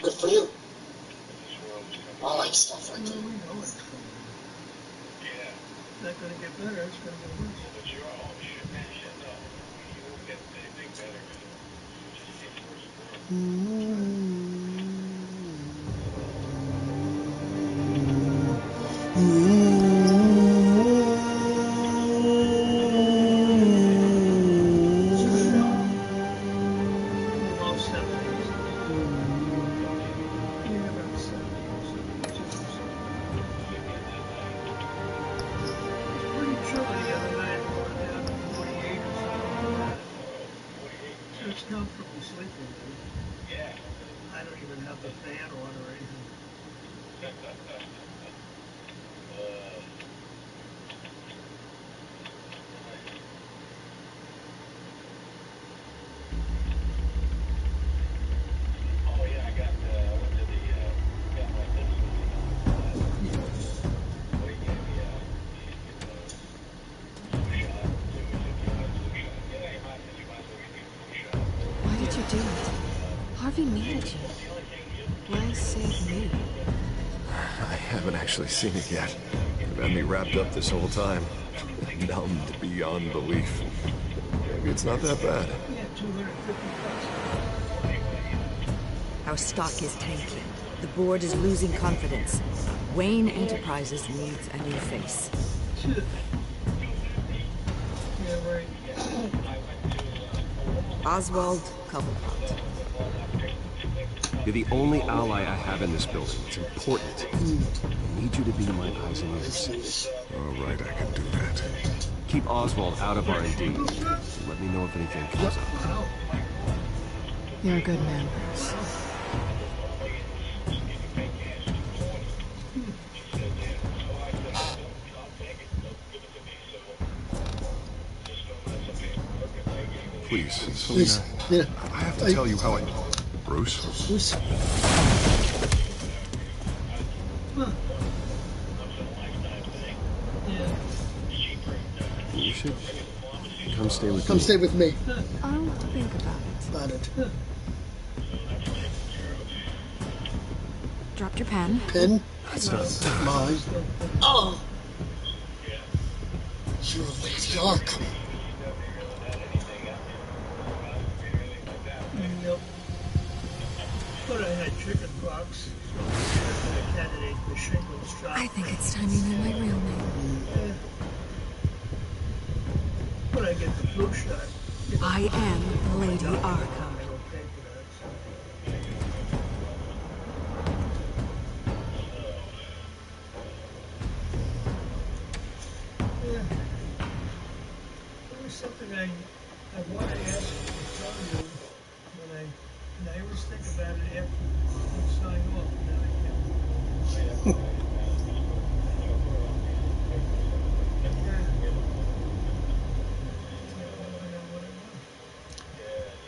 Good for you. I like stuff like that. We know it's coming. Yeah. It's not going to get better, it's going to get worse. But you're all shit, man. Shit, no. You won't get anything better. It just gets worse and worse. Comfortable sleeping, dude. Yeah. I don't even have the fan on or anything. Oh yeah, I got went to the got my flu shot. Why did you do it? Harvey needed you. Why save me? I haven't actually seen it yet. They've had me wrapped up this whole time. Numbed beyond belief. Maybe it's not that bad. Yeah, 250 bucks. Our stock is tanking. The board is losing confidence. Wayne Enterprises needs a new face. Yeah, right. Oswald Cobblepot. You're the only ally I have in this building. It's important. I need you to be my eyes and ears. All right, I can do that. Keep Oswald out of R&D. Let me know if anything comes up. You're a good man, Bruce. Please, Selena. Yeah. I have to tell you how I... Bruce? Bruce. You should come stay with me. Come stay with me. I'll think about it. Dropped your pen. Pen? That's not mine. Oh! You're a lady Arkham. Nope. But I had chicken pox, so I'm a candidate for shingles shot. I think it's time you knew my real name. Yeah. But I get the flu shot. I am Lady Arkham. Yeah. There was something I want to ask you to tell you when and I always think about it after you sign off, and then I can't.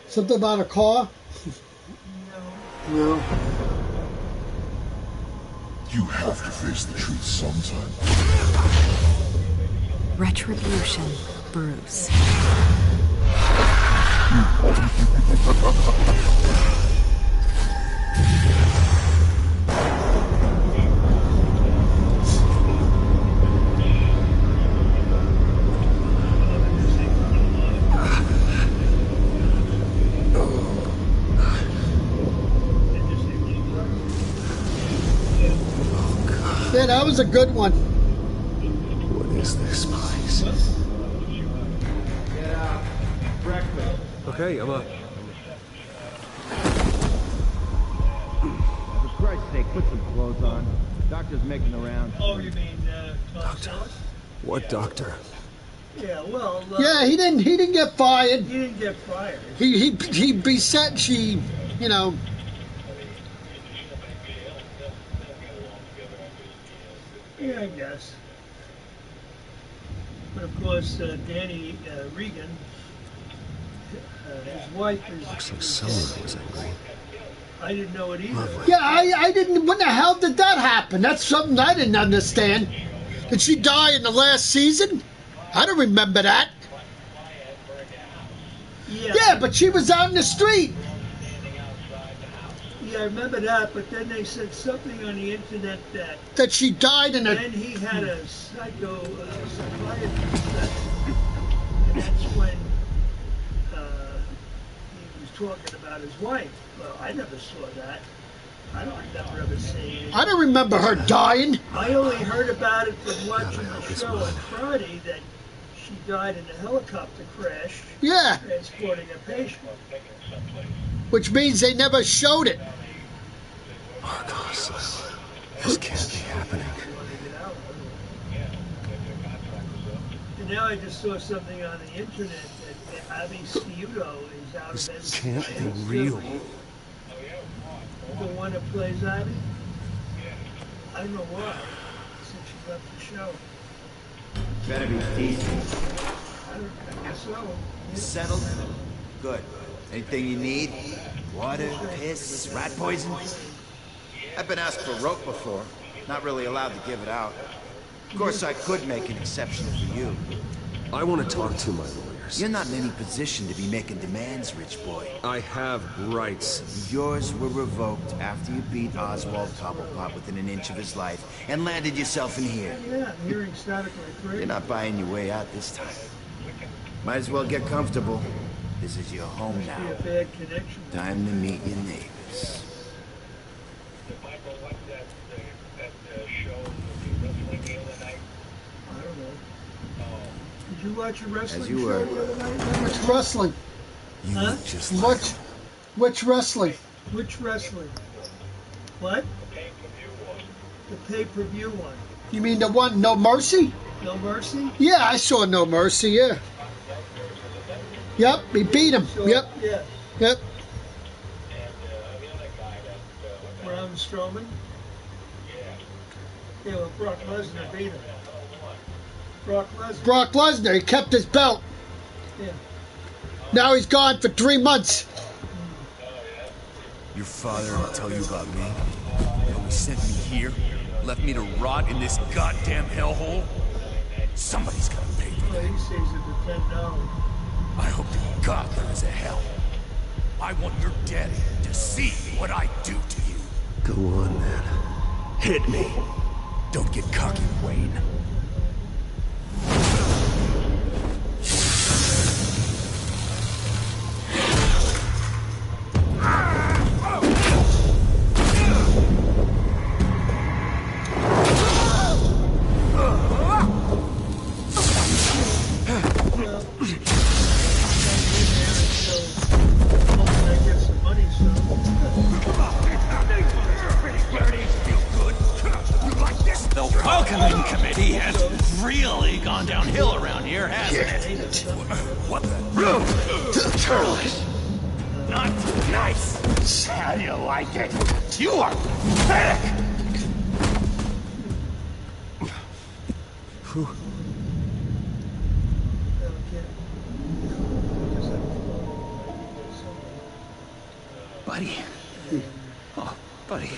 Something about a car? No. You have to face the truth sometime. Retribution, Bruce. Yeah, that was a good one. What is this place? Yeah, breakfast. Okay, I'm up. For Christ's sake, put some clothes on. Doctor's making the rounds. Oh, you mean Tom Selleck? What doctor? Yeah, well. Yeah, he didn't get fired. He didn't get fired. He beset she, you know. Yeah, I guess. But of course, Danny Regan, his wife is. Looks like someone was angry. I didn't know it either. Lovely. Yeah, I didn't. When the hell did that happen? That's something I didn't understand. Did she die in the last season? I don't remember that. Yeah. Yeah, but she was out in the street. Yeah, I remember that, but then they said something on the internet That she died in a... then he had a psychiatrist session, and that's when he was talking about his wife. Well, I never saw that. I don't remember ever seeing it. I don't remember her dying. I only heard about it from watching the show on Friday that she died in a helicopter crash Yeah, transporting a patient. which means they never showed it. Marcos, this can't be happening. And now I just saw something on the internet that Abby Sciuto is out of This can't be real. The one that plays Abby? I don't know why, since she left the show. Better be decent. I guess so. Yeah. Settled? Good. Anything you need? Water, piss, rat poison? I've been asked for rope before. Not really allowed to give it out. Of course, I could make an exception for you. I want to talk to my lawyers. You're not in any position to be making demands, rich boy. I have rights. Yours were revoked after you beat Oswald Cobblepot within an inch of his life and landed yourself in here. Yeah, I'm hearing static like crazy. You're not buying your way out this time. Might as well get comfortable. This is your home Must be now. a bad connection. Time to meet your neighbors. Michael, what's that show with the wrestling the other night? I don't know. Oh, Did you watch a wrestling As you show were. the other night? Which wrestling? You Huh? look just like Which, which wrestling? Which wrestling? What? pay-per-view one. The pay-per-view one. You mean the one, No Mercy? No Mercy? Yeah, I saw No Mercy, yeah. Yep, he beat him. So, Yep, Yeah. yep. And the other guy that, Braun Strowman? Yeah, well, Brock Lesnar beat him. Brock Lesnar. Brock Lesnar, he kept his belt. Yeah. Now he's gone for 3 months. Your father will tell you about me. When he sent me here, left me to rot in this goddamn hellhole. Somebody's gonna pay for Well, that. he says it for $10. I hope to God there is a hell. I want your daddy to see what I do to you. Go on, then. Hit me. Don't get cocky, Wayne. The welcoming committee has really gone downhill around here, hasn't it? What the? Not nice. How do you like it? You are pathetic. Buddy. Oh, buddy.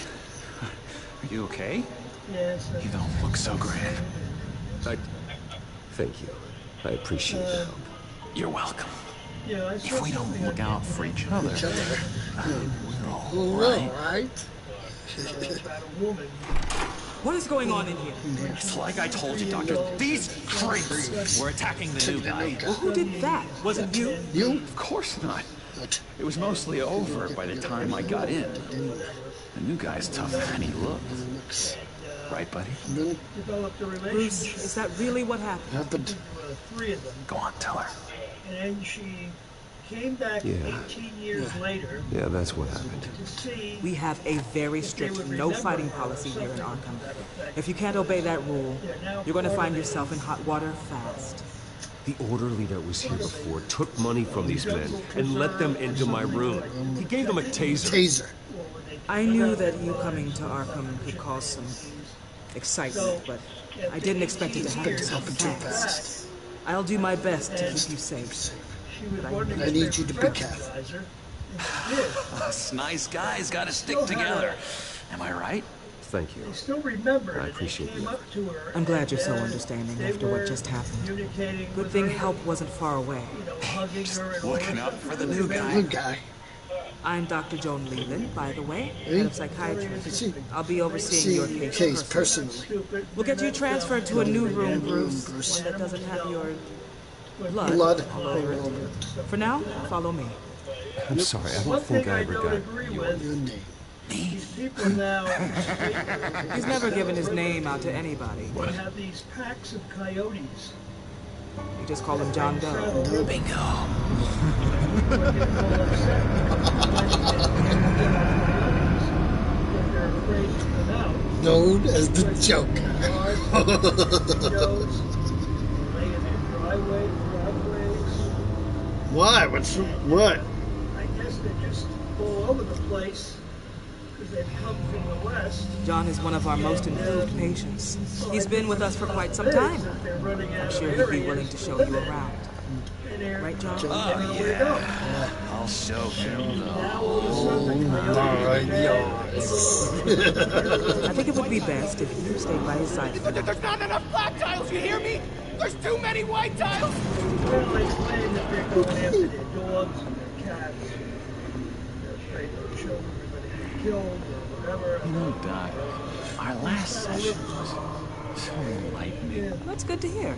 Are you okay? Yes. You don't look so great. Thank you. I appreciate the help. You're welcome. Yeah, I saw If we don't something look on out for each other, we're all Right. right. about a woman. What is going on in here? It's like I told you, Doctor. These creeps were attacking the new guy. Well, who did that? Was it you? You? Of course not. It was mostly over by the time I got in. The new guy's tougher than he looked. Right, buddy? Developed a Bruce, relationship is that really what happened? Happened. with 3 of them. Go on, tell her. And then she came back Yeah. 18 years later Yeah, that's what happened. to see We have a very strict no fighting policy here in Arkham. If you can't obey that rule, you're going to find yourself in hot water fast. The orderly that was here before took money from these men and let them into my room. He gave them a taser. Taser. I knew that you coming to Arkham could cause some excitement, but I didn't expect it to happen so fast. I'll do my best to keep you safe. she was wondering I if need they you to would be careful. recognize her, and she did. Us nice guys gotta stick together. Am I right? Thank you. They still remember I that appreciate they came that. up to her. I'm glad you're so and, understanding they after what were just happened. communicating Good with thing her, help wasn't far away. you know, hugging her and all Looking that out stuff. for the new guy. Good guy. I'm Dr. Joan Leland, by the way, Hey. head of psychiatry. I'll be overseeing your case personally. Stupid. We'll get you transferred to a new room, Bruce. Bruce. One that doesn't have your blood, Blood all over it. For now, follow me. I'm sorry, I One don't think thing I I ever don't got agree your with, Your name. these people now, He's never given his name out to anybody. they have these packs of coyotes. You just call him John Doe. Bingo. Known as the Joker. Why? What? I guess they're just all over the place because they've come from the west. John is one of our most improved patients. He's been with us for quite some time. I'm sure he'd be willing to show you around. Right, John? Oh, yeah. I'll show him the I think it would be best if you stayed by his side. There's not enough black tiles, you hear me? There's too many white tiles! Well, they claim that they're going after their dogs and their cats. They're afraid their children are going to get killed or whatever. You know, Doc, our last session was so enlightening. That's good to hear.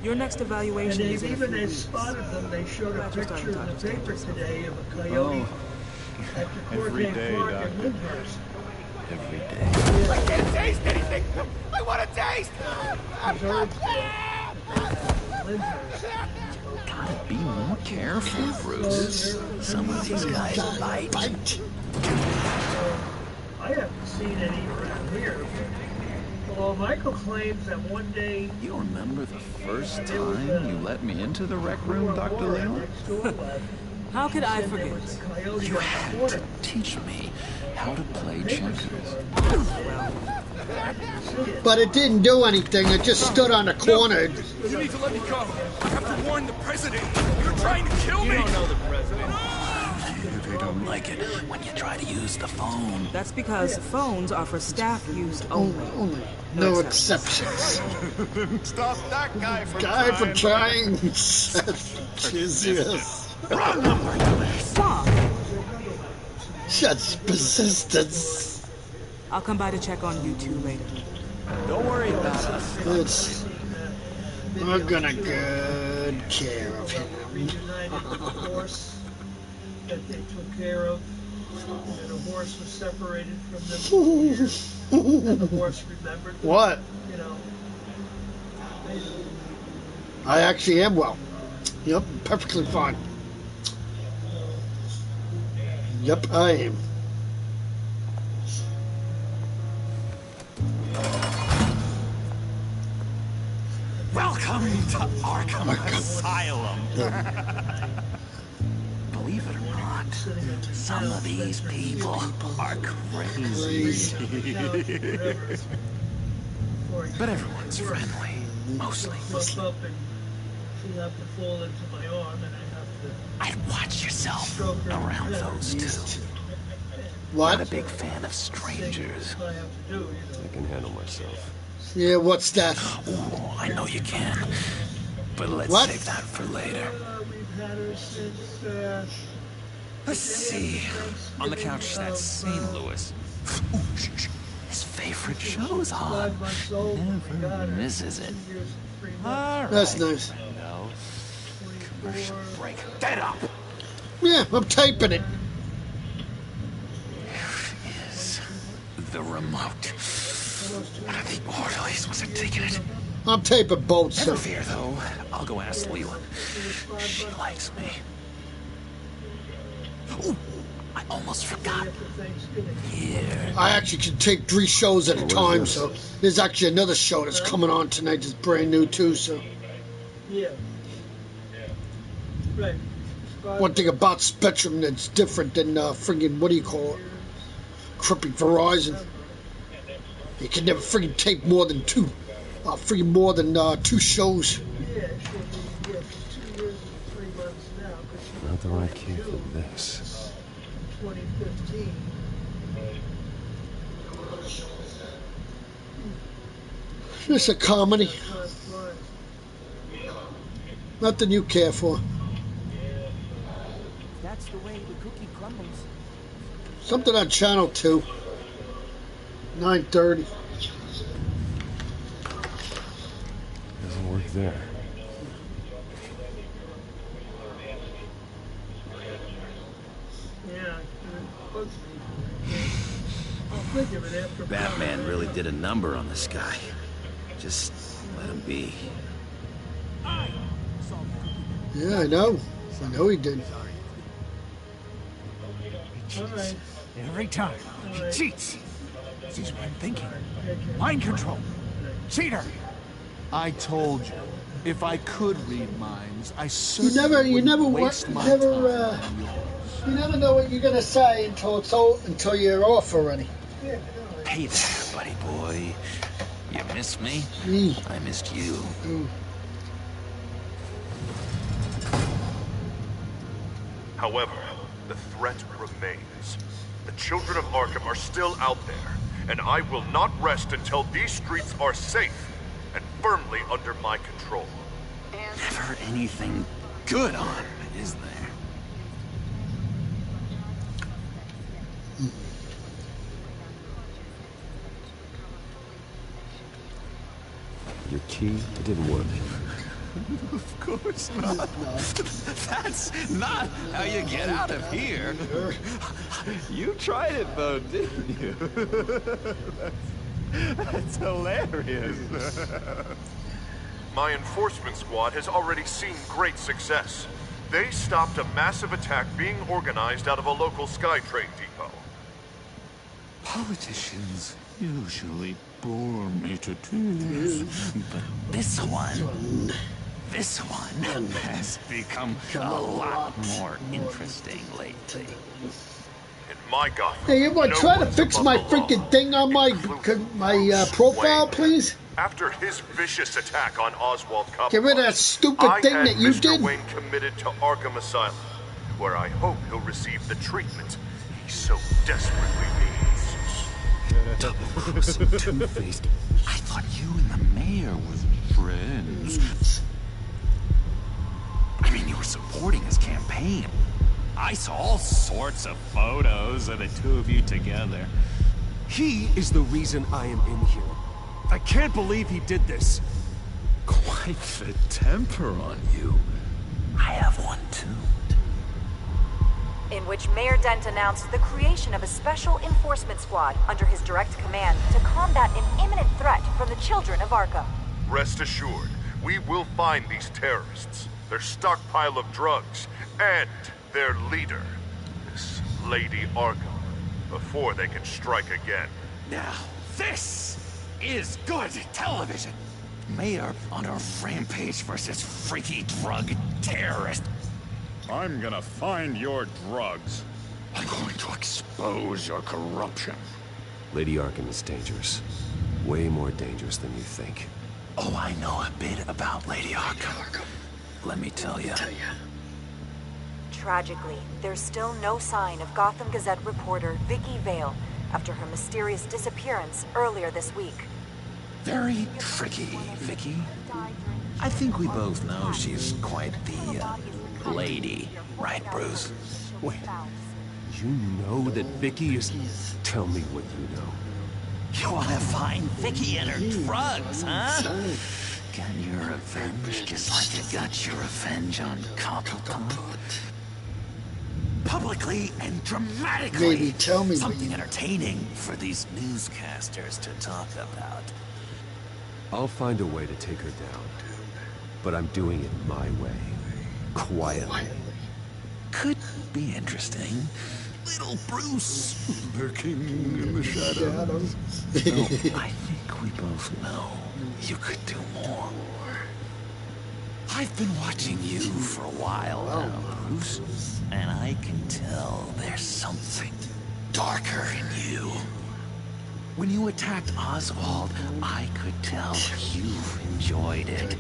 Your next And evaluation is they've in a even few they weeks. spotted them. They showed a Perhaps you're picture starting in to the paper understand today of a coyote at the court Every named day, Park Doctor. in Lyndhurst. Every day. I can't taste anything! I want to taste! Lyndhurst. Gotta be more careful, Bruce. Some of these guys bite. I haven't seen any around here. Well, Michael claims that one day You remember the first time you let me into the rec room, Dr. Leland? next door left. How could I There forget? was a coyote You on the had corner. to teach me how to play checkers. But it didn't do anything. It just stood on the corner. You need to let me go. I have to warn the president. You're trying to kill me. You don't know the president. They don't like it when you try to use the phone. That's because phones are for staff use only. Only. No exceptions. Stop that guy from Guy for trying. Jesus. Wrong number. Stop! Such persistence. I'll come by to check on you two later. Don't worry about us. We're gonna good care of him. Reunited with a horse that they took care of. And the horse was separated from them for years. And the horse remembered, What? you know. I actually am well. Yep, perfectly fine. Yep, I am. Welcome to Arkham Asylum. Believe it or not, some of these people are crazy. But everyone's friendly, mostly. Bump up and she happened to fall into my arm and I have to I'd watch yourself around those two. What? Not a big fan of strangers. what I have to do, you know. I can handle myself. Yeah, what's that? Oh, I know you can. But let's What? save that for later. We've had her since, Let's see. On the couch, that's St. Louis. Ooh, shh, shh. His favorite show's on. 5 months old. Never misses it. 2 years and 3 months. All right. That's nice. No. Commercial break. Get up! Yeah, I'm typing it. Here is the remote. One of the orderlies must have taken it. I'm taping both. Never So. fear, though. I'll go ask Leland. She likes me. Ooh, I almost forgot. Here. I actually can take 3 shows at a time, so there's actually another show that's coming on tonight that's brand new too, so. Yeah. Right. One thing about Spectrum that's different than friggin' what do you call it? Crippy Verizon. You can never friggin' tape more than 2. Friggin' more than 2 shows. Yeah, she'll be 2 years and 3 months now because she Not the right kid for this. 2015. It's a comedy. Time flies. Nothing you care for. That's the way the cookie crumbles. Something on Channel 2. 9:30. Doesn't work there. Yeah, it's supposed to be. Yeah. I'll think of it after. Batman really did a number on this guy. Just let him be. Yeah, I know. I know he did. All right. Every time. He Alright. cheats. Sees what I'm thinking. Mind control. Cheater. I told you, if I could read minds, I You certainly never wouldn't waste my time on yours. you never know what you're gonna say until you're off already. Hey there, buddy boy. You miss me? I missed you. However, the threat remains. The children of Arkham are still out there, and I will not rest until these streets are safe and firmly under my control. Never anything good on, is there? Your key didn't work. Of course not. That's not how you get out of here. You tried it though, didn't you? That's hilarious. My enforcement squad has already seen great success. They stopped a massive attack being organized out of a local SkyTrain depot. Politicians usually bore me to tears, but this one has become a lot more interesting lately. In my Gotham, Hey, everyone, no try to one's fix above my the law, freaking thing on my profile, Wayne. please. After his vicious attack on Oswald Cobblepot, Get rid of that stupid I thing had that you Mr. did. Wayne committed to Arkham Asylum, where I hope he'll receive the treatment he so desperately needs. Double-crossing, two-faced. I thought you and the mayor were friends. I mean, you were supporting his campaign. I saw all sorts of photos of the two of you together. He is the reason I am in here. I can't believe he did this. Quite the temper on you. I have one too. In which Mayor Dent announced the creation of a special enforcement squad under his direct command to combat an imminent threat from the children of Arkham. Rest assured, we will find these terrorists, their stockpile of drugs, and their leader, this Lady Arkham, before they can strike again. Now, this is good television. Mayor on a rampage versus freaky drug terrorist. I'm gonna find your drugs. I'm going to expose your corruption. Lady Arkham is dangerous. Way more dangerous than you think. Oh, I know a bit about Lady Arkham. Let me tell you. Tragically, there's still no sign of Gotham Gazette reporter Vicky Vale after her mysterious disappearance earlier this week. Very tricky, Vicky. I think we both know she's quite the, lady. Right, Bruce? Wait. You know that Vicky is... Tell me what you know. You wanna find Vicky and her drugs, huh? Got your revenge just like you got your revenge on Cobblepot? Publicly and dramatically. Maybe tell me what something you... entertaining for these newscasters to talk about. I'll find a way to take her down. But I'm doing it my way. Quietly. Could be interesting. Little Bruce lurking in the shadows. I think we both know you could do more. I've been watching you for a while now, Bruce, and I can tell there's something darker in you. When you attacked Oswald, I could tell you enjoyed it.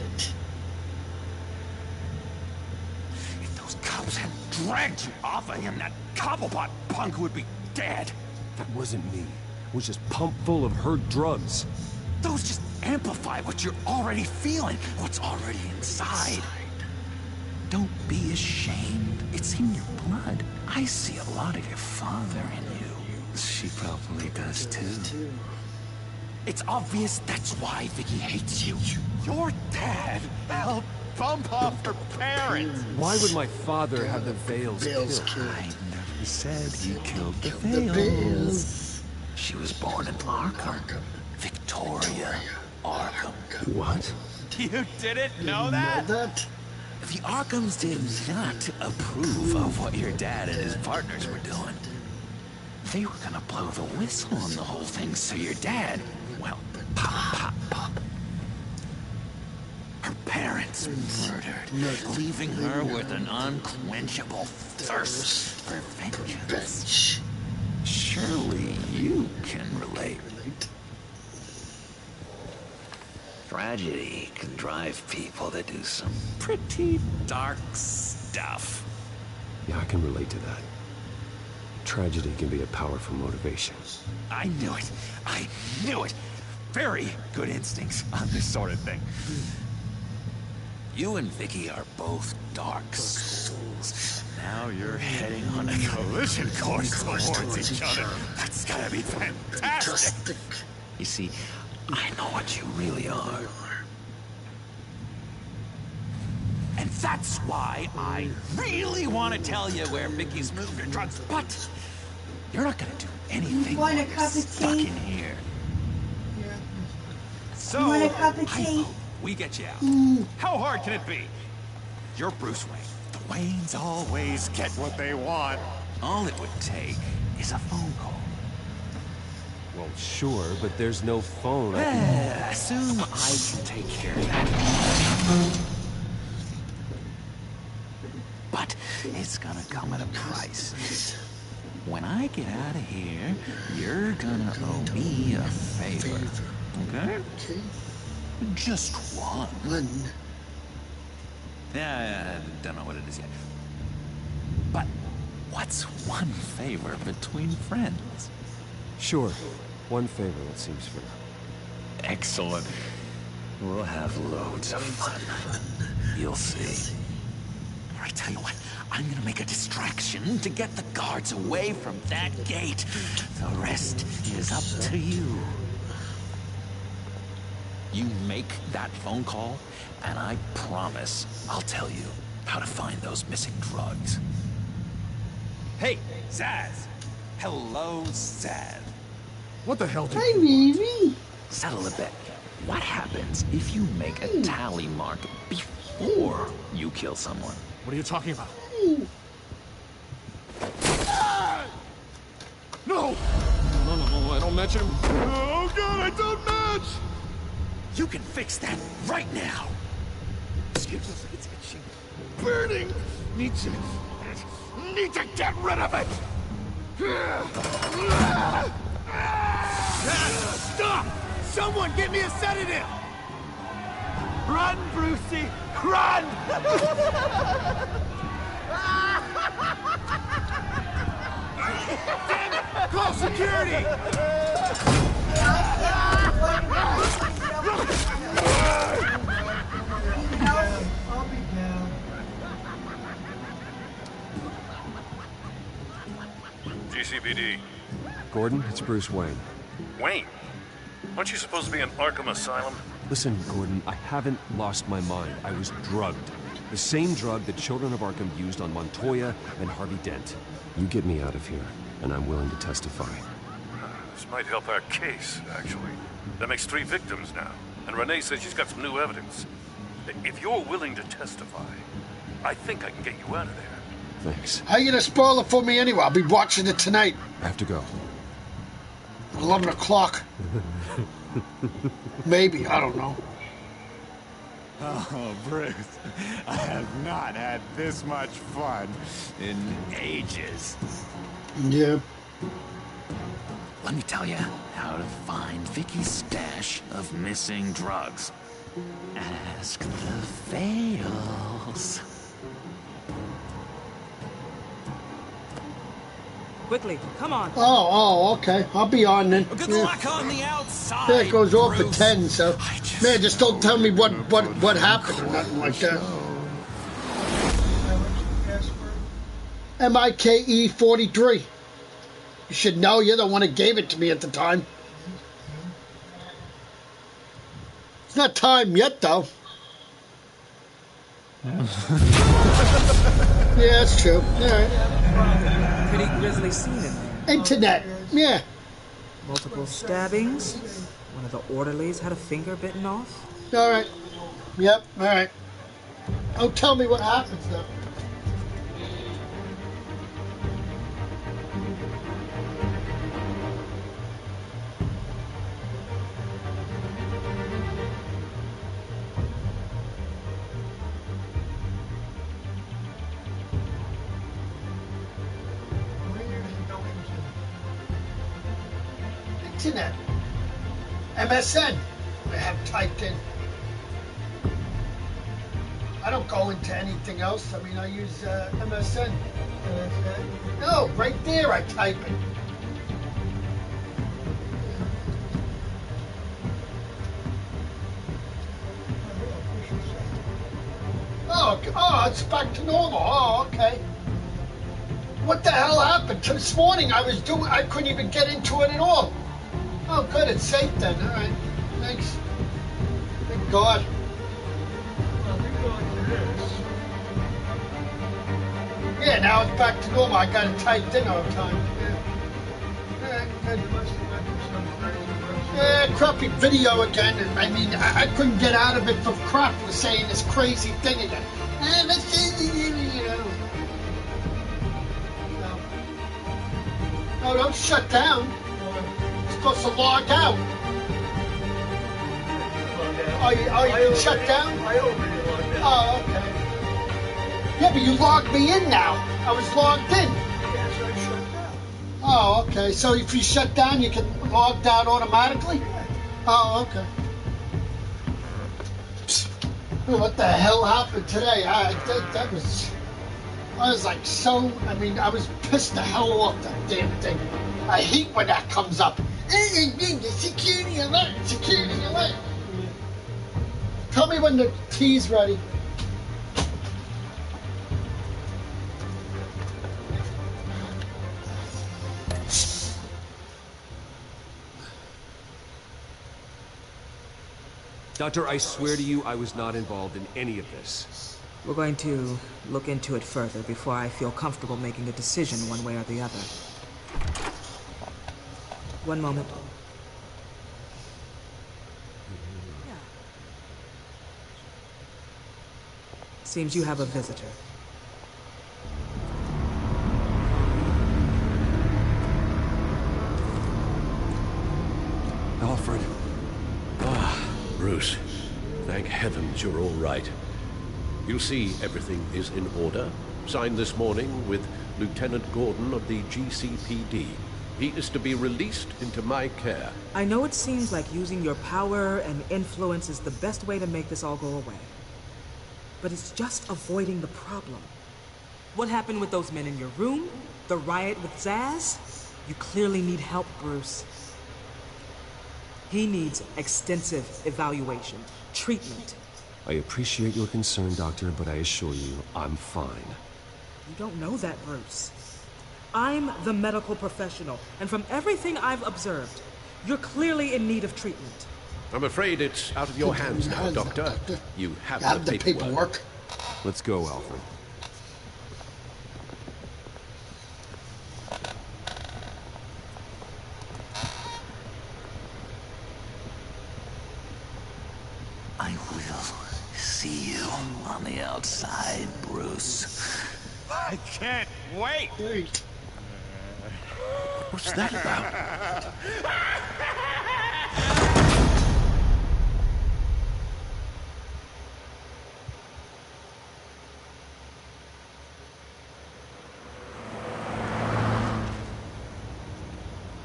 If those cops had dragged you off of him, that Cobblepot punk would be dead. That wasn't me. It was just pumped full of her drugs. Those just amplify what you're already feeling, what's already inside. Don't be ashamed. It's in your blood. I see a lot of your father in you. she probably does too. It's obvious that's why Vicky hates you. Your dad helped bump off her parents. Why would my father have the Veils killed? I never said he killed the Veils. She was born in Arkham. Victoria Arkham. What? You didn't know that? The Arkhams did not approve of what your dad and his partners were doing. They were gonna blow the whistle on the whole thing, so your dad, well, pop. Her parents murdered, leaving her with an unquenchable thirst for vengeance. Surely you can relate. Tragedy can drive people to do some pretty dark stuff. Yeah, I can relate to that. Tragedy can be a powerful motivation. I knew it. I knew it. Very good instincts on this sort of thing. You and Vicky are both dark souls. Now you're heading on a collision course towards each other. That's gotta be fantastic. You see, I know what you really are. And that's why I really want to tell you where Vicky's moved her drugs, but you're not gonna do anything while you're stuck in here. So, You want a cup of I tea? vote we get you out. How hard can it be? You're Bruce Wayne. The Waynes always get what they want. All it would take is a phone call. Well, sure, but there's no phone. Assume I can take care of that. But it's gonna come at a price. When I get out of here, you're gonna owe me a favor. Okay? Just one. Yeah, I don't know what it is yet. But what's one favor between friends? Sure. One favor, it seems fair. Excellent. We'll have loads of fun. You'll see. I tell you what, I'm gonna make a distraction to get the guards away from that gate. The rest is up to you. You make that phone call, and I promise I'll tell you how to find those missing drugs. Hey, Zaz. Hello, Zaz. What the hell did Hi, Mimi. Settle a bet. What happens if you make a tally mark before you kill someone? What are you talking about? No! No, I don't match him. Oh god, I don't match! You can fix that right now. Excuse me, it's itching. Burning! Need to get rid of it! Stop! Someone get me a sedative! Run, Brucey! Run! Damn it! Call security! I'll be down. GCPD. Gordon, it's Bruce Wayne. Wayne, aren't you supposed to be in Arkham Asylum? Listen, Gordon, I haven't lost my mind. I was drugged. The same drug the children of Arkham used on Montoya and Harvey Dent. You get me out of here, and I'm willing to testify. This might help our case, actually. That makes 3 victims now. And Renee says she's got some new evidence. If you're willing to testify, I think I can get you out of there. Thanks. How you gonna spoil it for me anyway? I'll be watching it tonight. I have to go. 11 o'clock. Maybe, I don't know. Oh, Bruce, I have not had this much fun in ages. Yeah. Let me tell you how to find Vicky's stash of missing drugs. Ask the Veils. Quickly, come on. Oh, okay. I'll be on then. Good luck on the outside. Yeah, it goes off at Bruce. 10, so. Man, just don't tell me what happened or nothing like that. What's your password? MIKE43. You should know. You're the one who gave it to me at the time. It's not time yet, though. Yeah, that's true. All right. Pretty grisly scene in there. Internet. Yeah. Multiple stabbings. One of the orderlies had a finger bitten off. All right. Yep. All right. Don't tell me what happens, though. Internet. MSN. I have typed in. I don't go into anything else. I mean, I use MSN. No, right there I type it. Oh, it's back to normal. Oh, okay. What the hell happened? This morning I couldn't even get into it at all. Oh, good, it's safe then. All right, thanks. Thank God. Yeah, now it's back to normal. I got it typed in all the time. Yeah. All right, good. Yeah, crappy video again. I mean, I couldn't get out of it for crap for saying this crazy thing again. Let's see, you know. No, don't shut down. You're supposed to log out. Oh, you can shut down? I already logged out. Oh, okay. Yeah, but you logged me in now. I was logged in. Yes, I shut down. Oh, okay. So if you shut down, you can log down automatically? Oh, okay. What the hell happened today? I was like so, I mean, I was pissed the hell off that damn thing. I hate when that comes up. Security alert, security alert. Tell me when the tea's ready. Doctor, I swear to you, I was not involved in any of this. We're going to look into it further before I feel comfortable making a decision one way or the other. One moment. Seems you have a visitor. Alfred. Bruce, thank heavens you're all right. You see, everything is in order. Signed this morning with Lieutenant Gordon of the GCPD. He is to be released into my care. I know it seems like using your power and influence is the best way to make this all go away. But it's just avoiding the problem. What happened with those men in your room? The riot with Zaz? You clearly need help, Bruce. He needs extensive evaluation, treatment. I appreciate your concern, Doctor, but I assure you, I'm fine. You don't know that, Bruce. I'm the medical professional, and from everything I've observed, you're clearly in need of treatment. I'm afraid it's out of your hands now, Doctor. You have the paperwork. Let's go, Alfred. I will see you on the outside, Bruce. I can't wait! What's that about?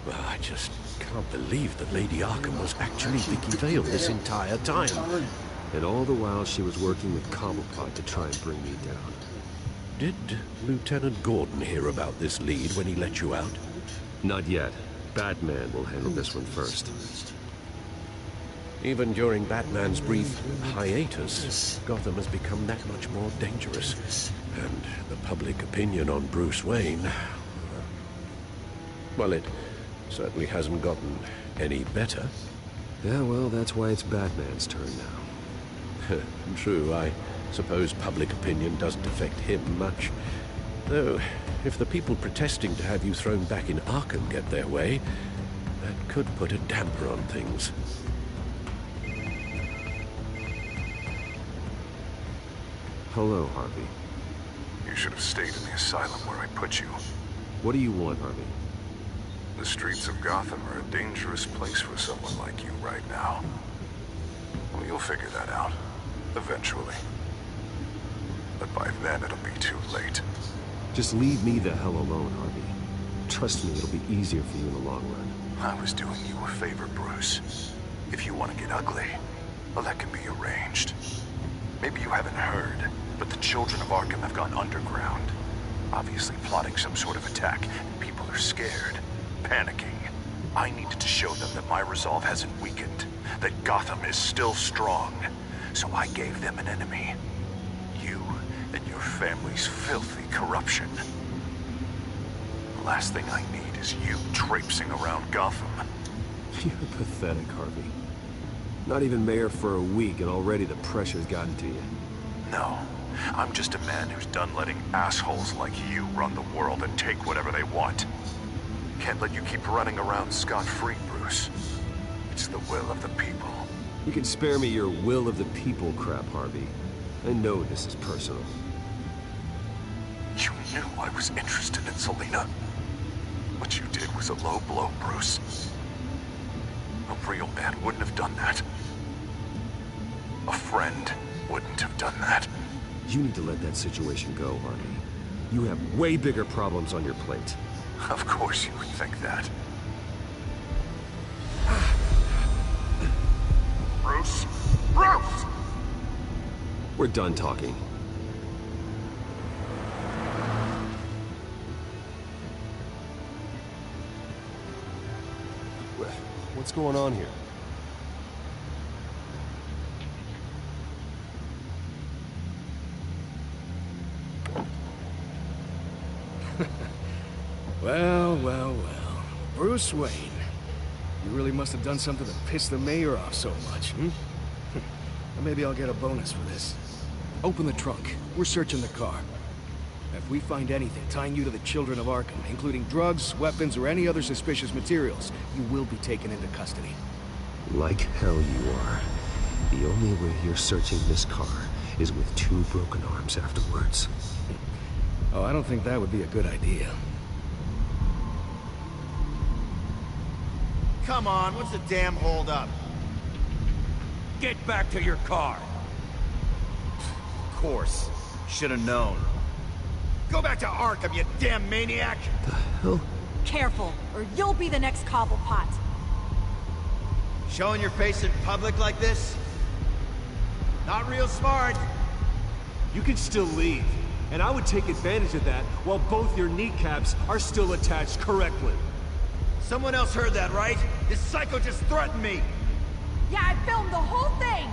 Well, I just can't believe that Lady Arkham was actually Vicky Vale this entire time. And all the while she was working with Cobblepot to try and bring me down. Did Lieutenant Gordon hear about this lead when he let you out? Not yet. Batman will handle this one first. Even during Batman's brief hiatus, Gotham has become that much more dangerous. And the public opinion on Bruce Wayne... Well, it certainly hasn't gotten any better. Yeah, well, that's why it's Batman's turn now. True, I suppose public opinion doesn't affect him much. Though, if the people protesting to have you thrown back in Arkham get their way, that could put a damper on things. Hello, Harvey. You should have stayed in the asylum where I put you. What do you want, Harvey? The streets of Gotham are a dangerous place for someone like you right now. Well, you'll figure that out. Eventually. But by then, it'll be too late. Just leave me the hell alone, Harvey. Trust me, it'll be easier for you in the long run. I was doing you a favor, Bruce. If you want to get ugly, well, that can be arranged. Maybe you haven't heard, but the children of Arkham have gone underground. Obviously plotting some sort of attack, and people are scared, panicking. I needed to show them that my resolve hasn't weakened, that Gotham is still strong. So I gave them an enemy. You and your family's filthy corruption. The last thing I need is you traipsing around Gotham. You're pathetic, Harvey. Not even mayor for a week and already the pressure's gotten to you. No, I'm just a man who's done letting assholes like you run the world and take whatever they want. Can't let you keep running around scot-free, Bruce. It's the will of the people. You can spare me your will of the people crap, Harvey. I know this is personal. You knew I was interested in Selina. What you did was a low blow, Bruce. A real man wouldn't have done that. A friend wouldn't have done that. You need to let that situation go, Harvey. You have way bigger problems on your plate. Of course you would think that. Bruce! Bruce! We're done talking. What's going on here? Well, well, well. Bruce Wayne. You really must have done something to piss the mayor off so much, hmm? Or maybe I'll get a bonus for this. Open the trunk. We're searching the car. If we find anything tying you to the children of Arkham, including drugs, weapons, or any other suspicious materials, you will be taken into custody. Like hell you are. The only way you're searching this car is with 2 broken arms afterwards. Oh, I don't think that would be a good idea. Come on, what's the damn holdup? Get back to your car. Of course. Should have known. Go back to Arkham, you damn maniac! The hell? Careful, or you'll be the next Cobblepot. Showing your face in public like this? Not real smart. You can still leave, and I would take advantage of that while both your kneecaps are still attached correctly. Someone else heard that, right? This psycho just threatened me! Yeah, I filmed the whole thing!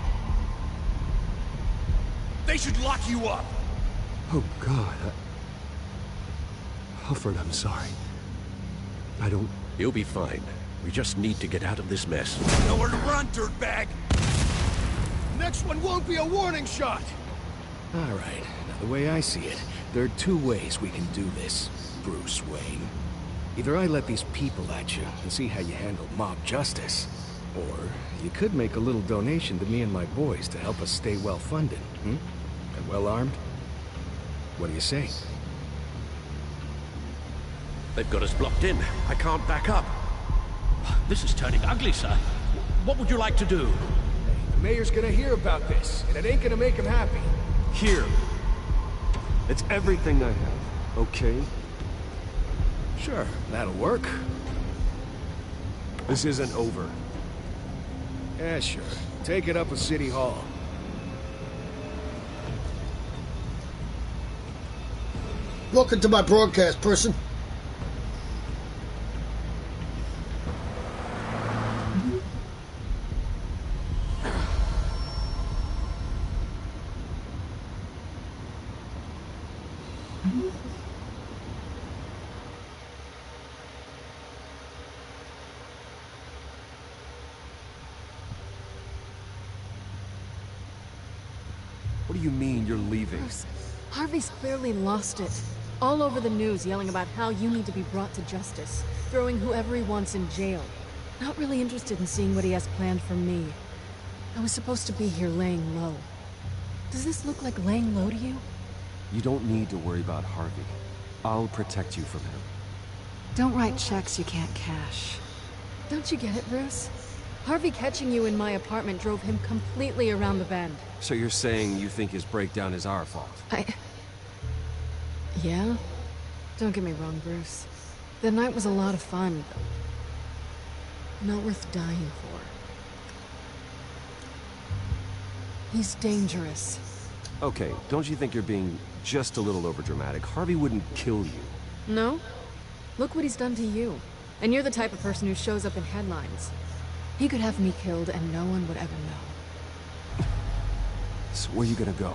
They should lock you up! Oh, God. Alfred, I'm sorry. I don't... You'll be fine. We just need to get out of this mess. Nowhere to run, dirtbag! Next one won't be a warning shot! All right. Now, the way I see it, there are 2 ways we can do this, Bruce Wayne. Either I let these people at you and see how you handle mob justice, or you could make a little donation to me and my boys to help us stay well-funded, hmm? And well-armed? What do you say? They've got us blocked in. I can't back up. This is turning ugly, sir. What would you like to do? The mayor's gonna hear about this, and it ain't gonna make him happy. Here. It's everything I have, okay? Sure, that'll work. This isn't over. Yeah, sure. Take it up with City Hall. Welcome to my broadcast, person. do you mean you're leaving? Bruce, Harvey's clearly lost it. All over the news yelling about how you need to be brought to justice, throwing whoever he wants in jail. Not really interested in seeing what he has planned for me. I was supposed to be here laying low. Does this look like laying low to you? You don't need to worry about Harvey. I'll protect you from him. Don't write checks you can't cash. Don't you get it, Bruce? Harvey catching you in my apartment drove him completely around the bend. So you're saying you think his breakdown is our fault? Yeah? Don't get me wrong, Bruce. The night was a lot of fun, but not worth dying for. He's dangerous. Okay, don't you think you're being just a little overdramatic? Harvey wouldn't kill you. No? Look what he's done to you. And you're the type of person who shows up in headlines. He could have me killed and no one would ever know. So where are you gonna go?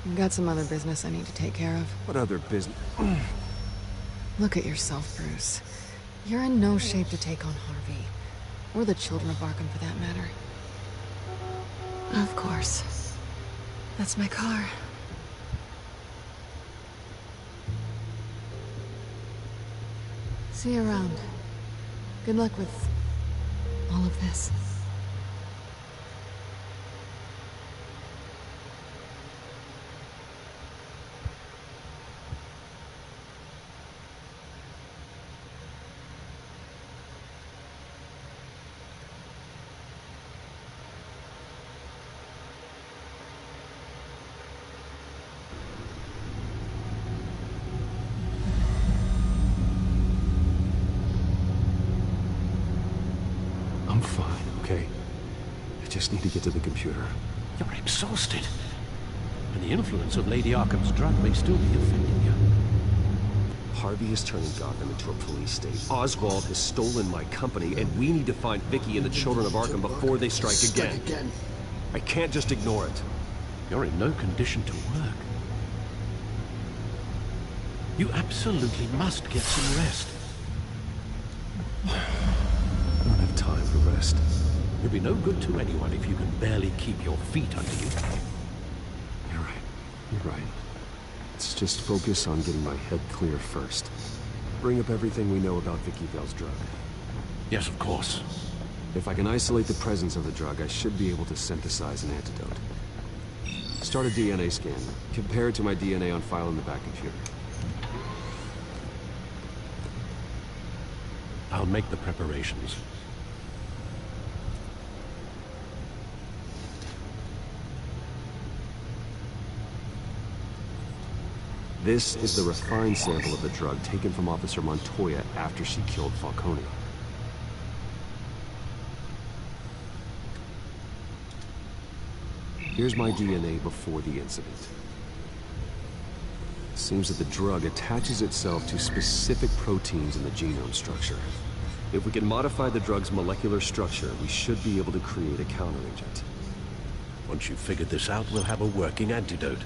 I've got some other business I need to take care of. What other business? Look at yourself, Bruce. You're in no shape to take on Harvey. Or the children of Arkham, for that matter. Of course. That's my car. See you around. Good luck with all of this. I'm fine, okay? I just need to get to the computer. You're exhausted. And the influence of Lady Arkham's drug may still be affecting you. Harvey is turning Gotham into a police state. Oswald has stolen my company, and we need to find Vicky and the children of Arkham before they strike again. I can't just ignore it. You're in no condition to work. You absolutely must get some rest. I don't have time for rest. You'll be no good to anyone if you can barely keep your feet under you. You're right. You're right. Let's just focus on getting my head clear first. Bring up everything we know about Vicky Vale's drug. Yes, of course. If I can isolate the presence of the drug, I should be able to synthesize an antidote. Start a DNA scan. Compare it to my DNA on file in the back computer. I'll make the preparations. This is the refined sample of the drug taken from Officer Montoya after she killed Falcone. Here's my DNA before the incident. It seems that the drug attaches itself to specific proteins in the genome structure. If we can modify the drug's molecular structure, we should be able to create a counteragent. Once you've figured this out, we'll have a working antidote.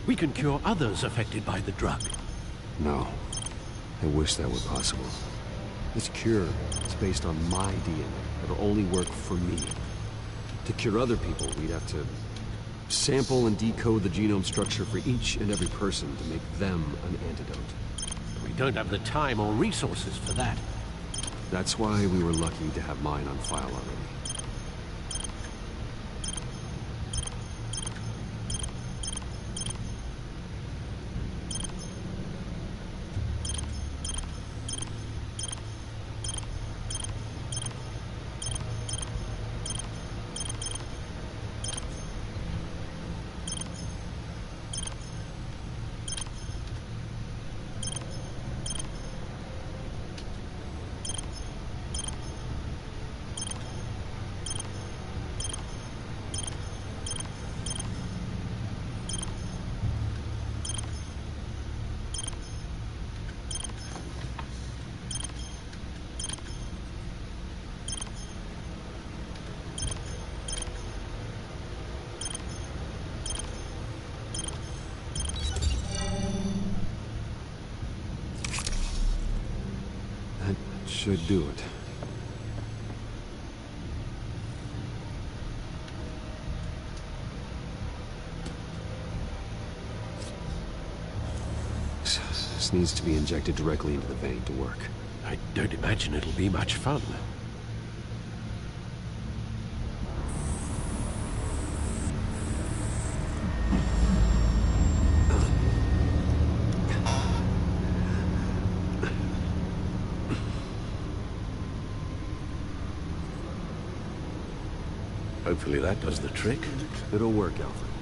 We can cure others affected by the drug. No. I wish that were possible. This cure is based on my DNA. It'll only work for me. To cure other people, we'd have to sample and decode the genome structure for each and every person to make them an antidote. We don't have the time or resources for that. That's why we were lucky to have mine on file already. Should do it. This needs to be injected directly into the vein to work. I don't imagine it'll be much fun. Hopefully that does the trick. It'll work, Alfred.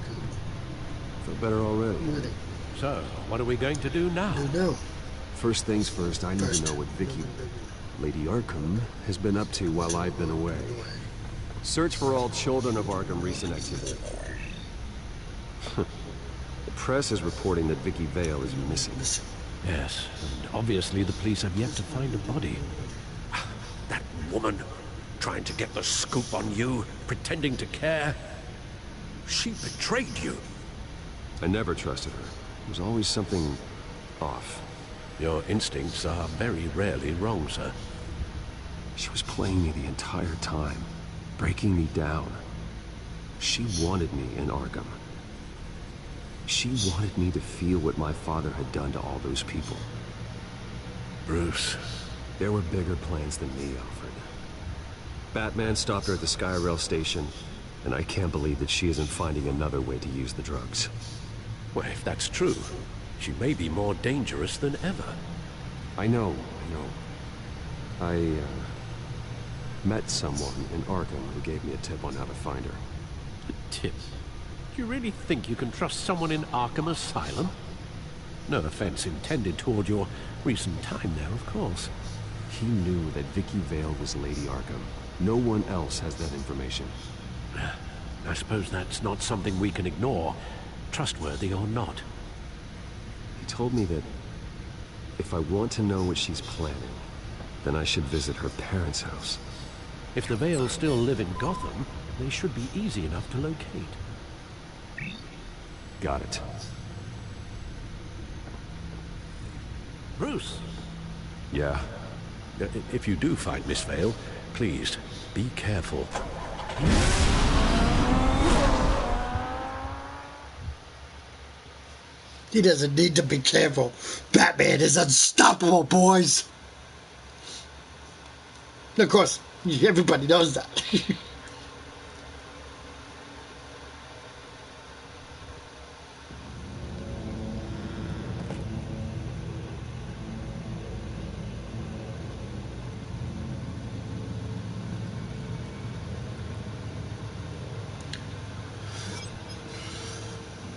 Feel better already. So, what are we going to do now? First things first, I need to know what Vicky, Lady Arkham, has been up to while I've been away. Search for all children of Arkham recent activity. The press is reporting that Vicky Vale is missing. Yes, and obviously the police have yet to find a body. That woman, trying to get the scoop on you, pretending to care. She betrayed you. I never trusted her. There was always something off. Your instincts are very rarely wrong, sir. She was playing me the entire time, breaking me down. She wanted me in Arkham. She wanted me to feel what my father had done to all those people. Bruce. There were bigger plans than me, Alfred. Batman stopped her at the Skyrail station, and I can't believe that she isn't finding another way to use the drugs. Well, if that's true, she may be more dangerous than ever. I know. I met someone in Arkham who gave me a tip on how to find her. A tip? Do you really think you can trust someone in Arkham Asylum? No offense intended toward your recent time there, of course. He knew that Vicky Vale was Lady Arkham. No one else has that information. I suppose that's not something we can ignore, trustworthy or not. He told me that if I want to know what she's planning, then I should visit her parents' house. If the Vales still live in Gotham, they should be easy enough to locate. Got it. Bruce? Yeah? If you do find Miss Vale, please, be careful. He doesn't need to be careful. Batman is unstoppable, boys. Of course, everybody knows that.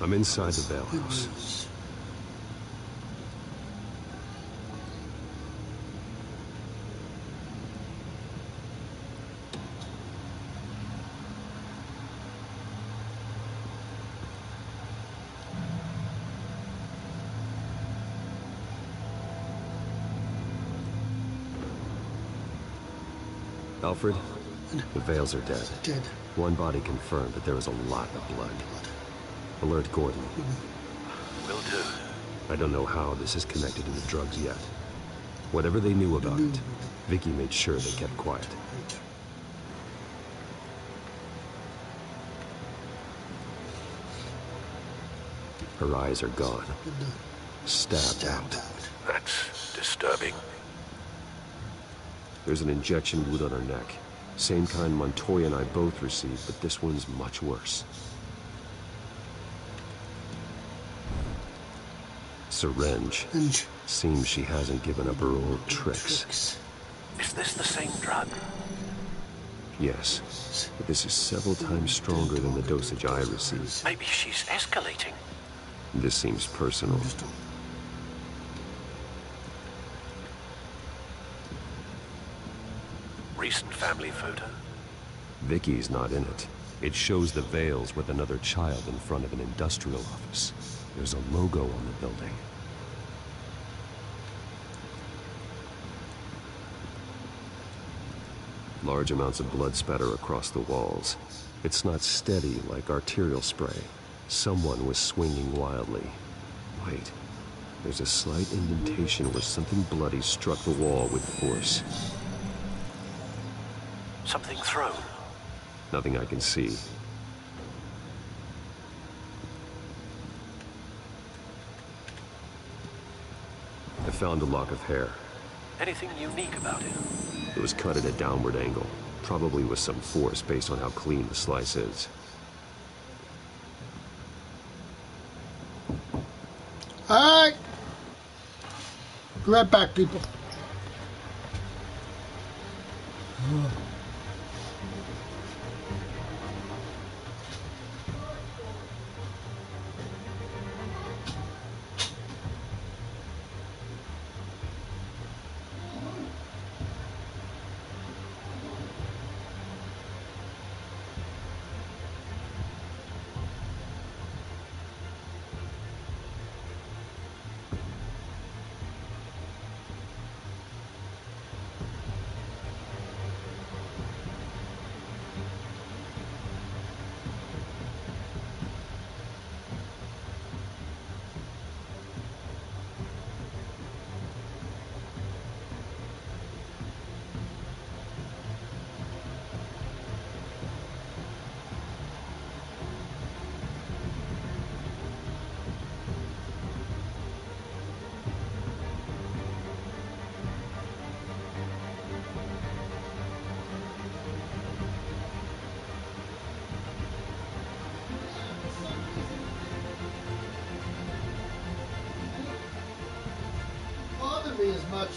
I'm inside the Vale house. Alfred, the Vales are dead. One body confirmed, but there was a lot of blood. Alert Gordon. Will do. I don't know how this is connected to the drugs yet. Whatever they knew about it, Vicky made sure they kept quiet. Her eyes are gone. Stabbed out. That's disturbing. There's an injection wound on her neck. Same kind Montoya and I both received, but this one's much worse. Syringe. Seems she hasn't given up her old tricks. Is this the same drug? Yes, but this is several times stronger than the dosage I received. Maybe she's escalating. This seems personal. Recent family photo? Vicky's not in it. It shows the Vales with another child in front of an industrial office. There's a logo on the building. Large amounts of blood spatter across the walls. It's not steady like arterial spray. Someone was swinging wildly. Wait, there's a slight indentation where something bloody struck the wall with force. Something thrown. Nothing I can see. found a lock of hair. Anything unique about it? It was cut at a downward angle, probably with some force based on how clean the slice is. Alright. Be right back, people. Me as much.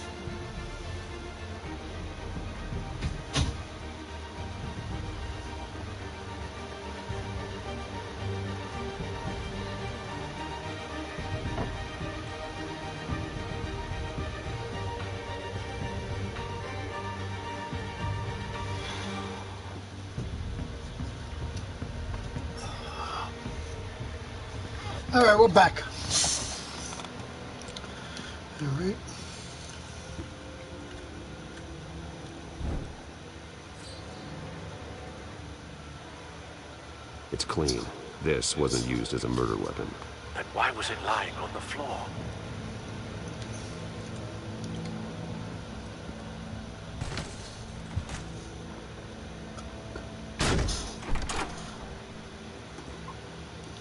All right, we're back. All right. It's clean. This wasn't used as a murder weapon. Then why was it lying on the floor?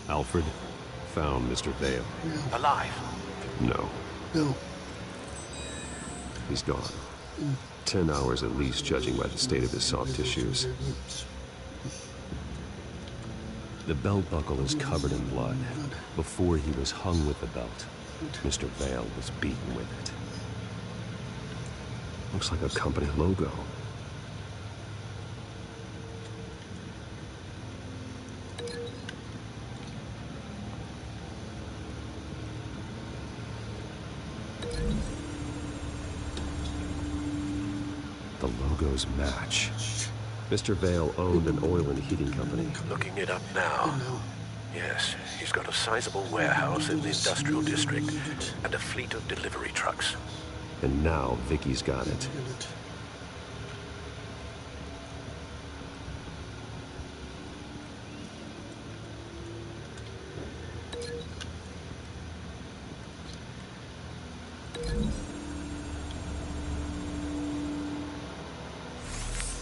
Alfred found Mr. Vale. Yeah. Alive? No. No. He's gone. 10 hours at least, judging by the state of his soft tissues. The belt buckle is covered in blood. Before he was hung with the belt, Mr. Vale was beaten with it. Looks like a company logo. The logos match. Mr. Vale owned an oil and heating company. Looking it up now. Yes, he's got a sizable warehouse in the industrial district and a fleet of delivery trucks. And now Vicky's got it.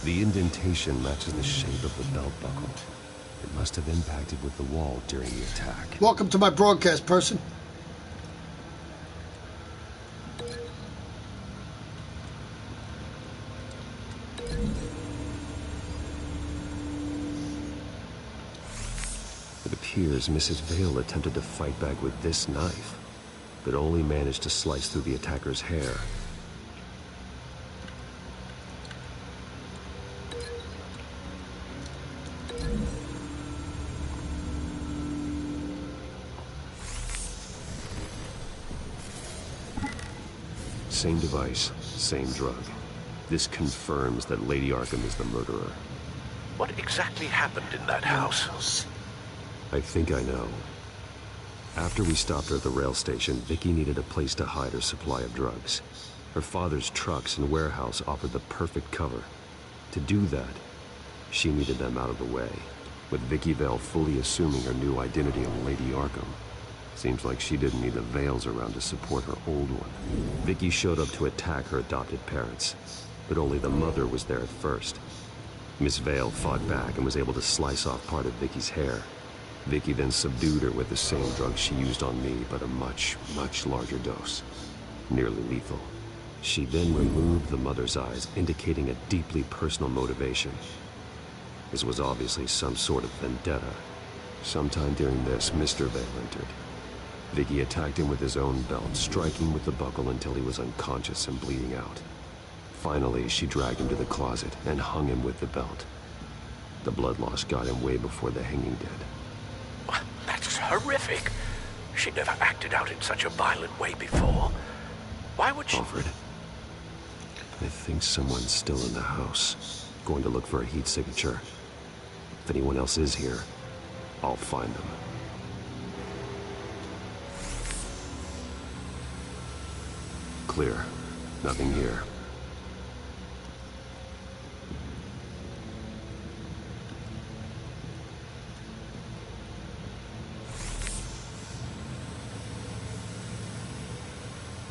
The indentation matches the shape of the belt buckle. It must have impacted with the wall during the attack. Welcome to my broadcast, person. It appears Mrs. Vale attempted to fight back with this knife, but only managed to slice through the attacker's hair. Same device, same drug. This confirms that Lady Arkham is the murderer. What exactly happened in that house? I think I know. After we stopped her at the rail station, Vicky needed a place to hide her supply of drugs. Her father's trucks and warehouse offered the perfect cover. To do that, she needed them out of the way, with Vicky Vale fully assuming her new identity of Lady Arkham. Seems like she didn't need the Vales around to support her old one. Vicky showed up to attack her adopted parents, but only the mother was there at first. Miss Vale fought back and was able to slice off part of Vicky's hair. Vicky then subdued her with the same drug she used on me, but a much, much larger dose. nearly lethal. She then removed the mother's eyes, indicating a deeply personal motivation. This was obviously some sort of vendetta. Sometime during this, Mr. Vale entered. Vicky attacked him with his own belt, striking with the buckle until he was unconscious and bleeding out. Finally, she dragged him to the closet and hung him with the belt. The blood loss got him way before the hanging did. That's horrific. She never acted out in such a violent way before. Why would she... Alfred, I think someone's still in the house. Going to look for a heat signature. If anyone else is here, I'll find them. Clear. Nothing here.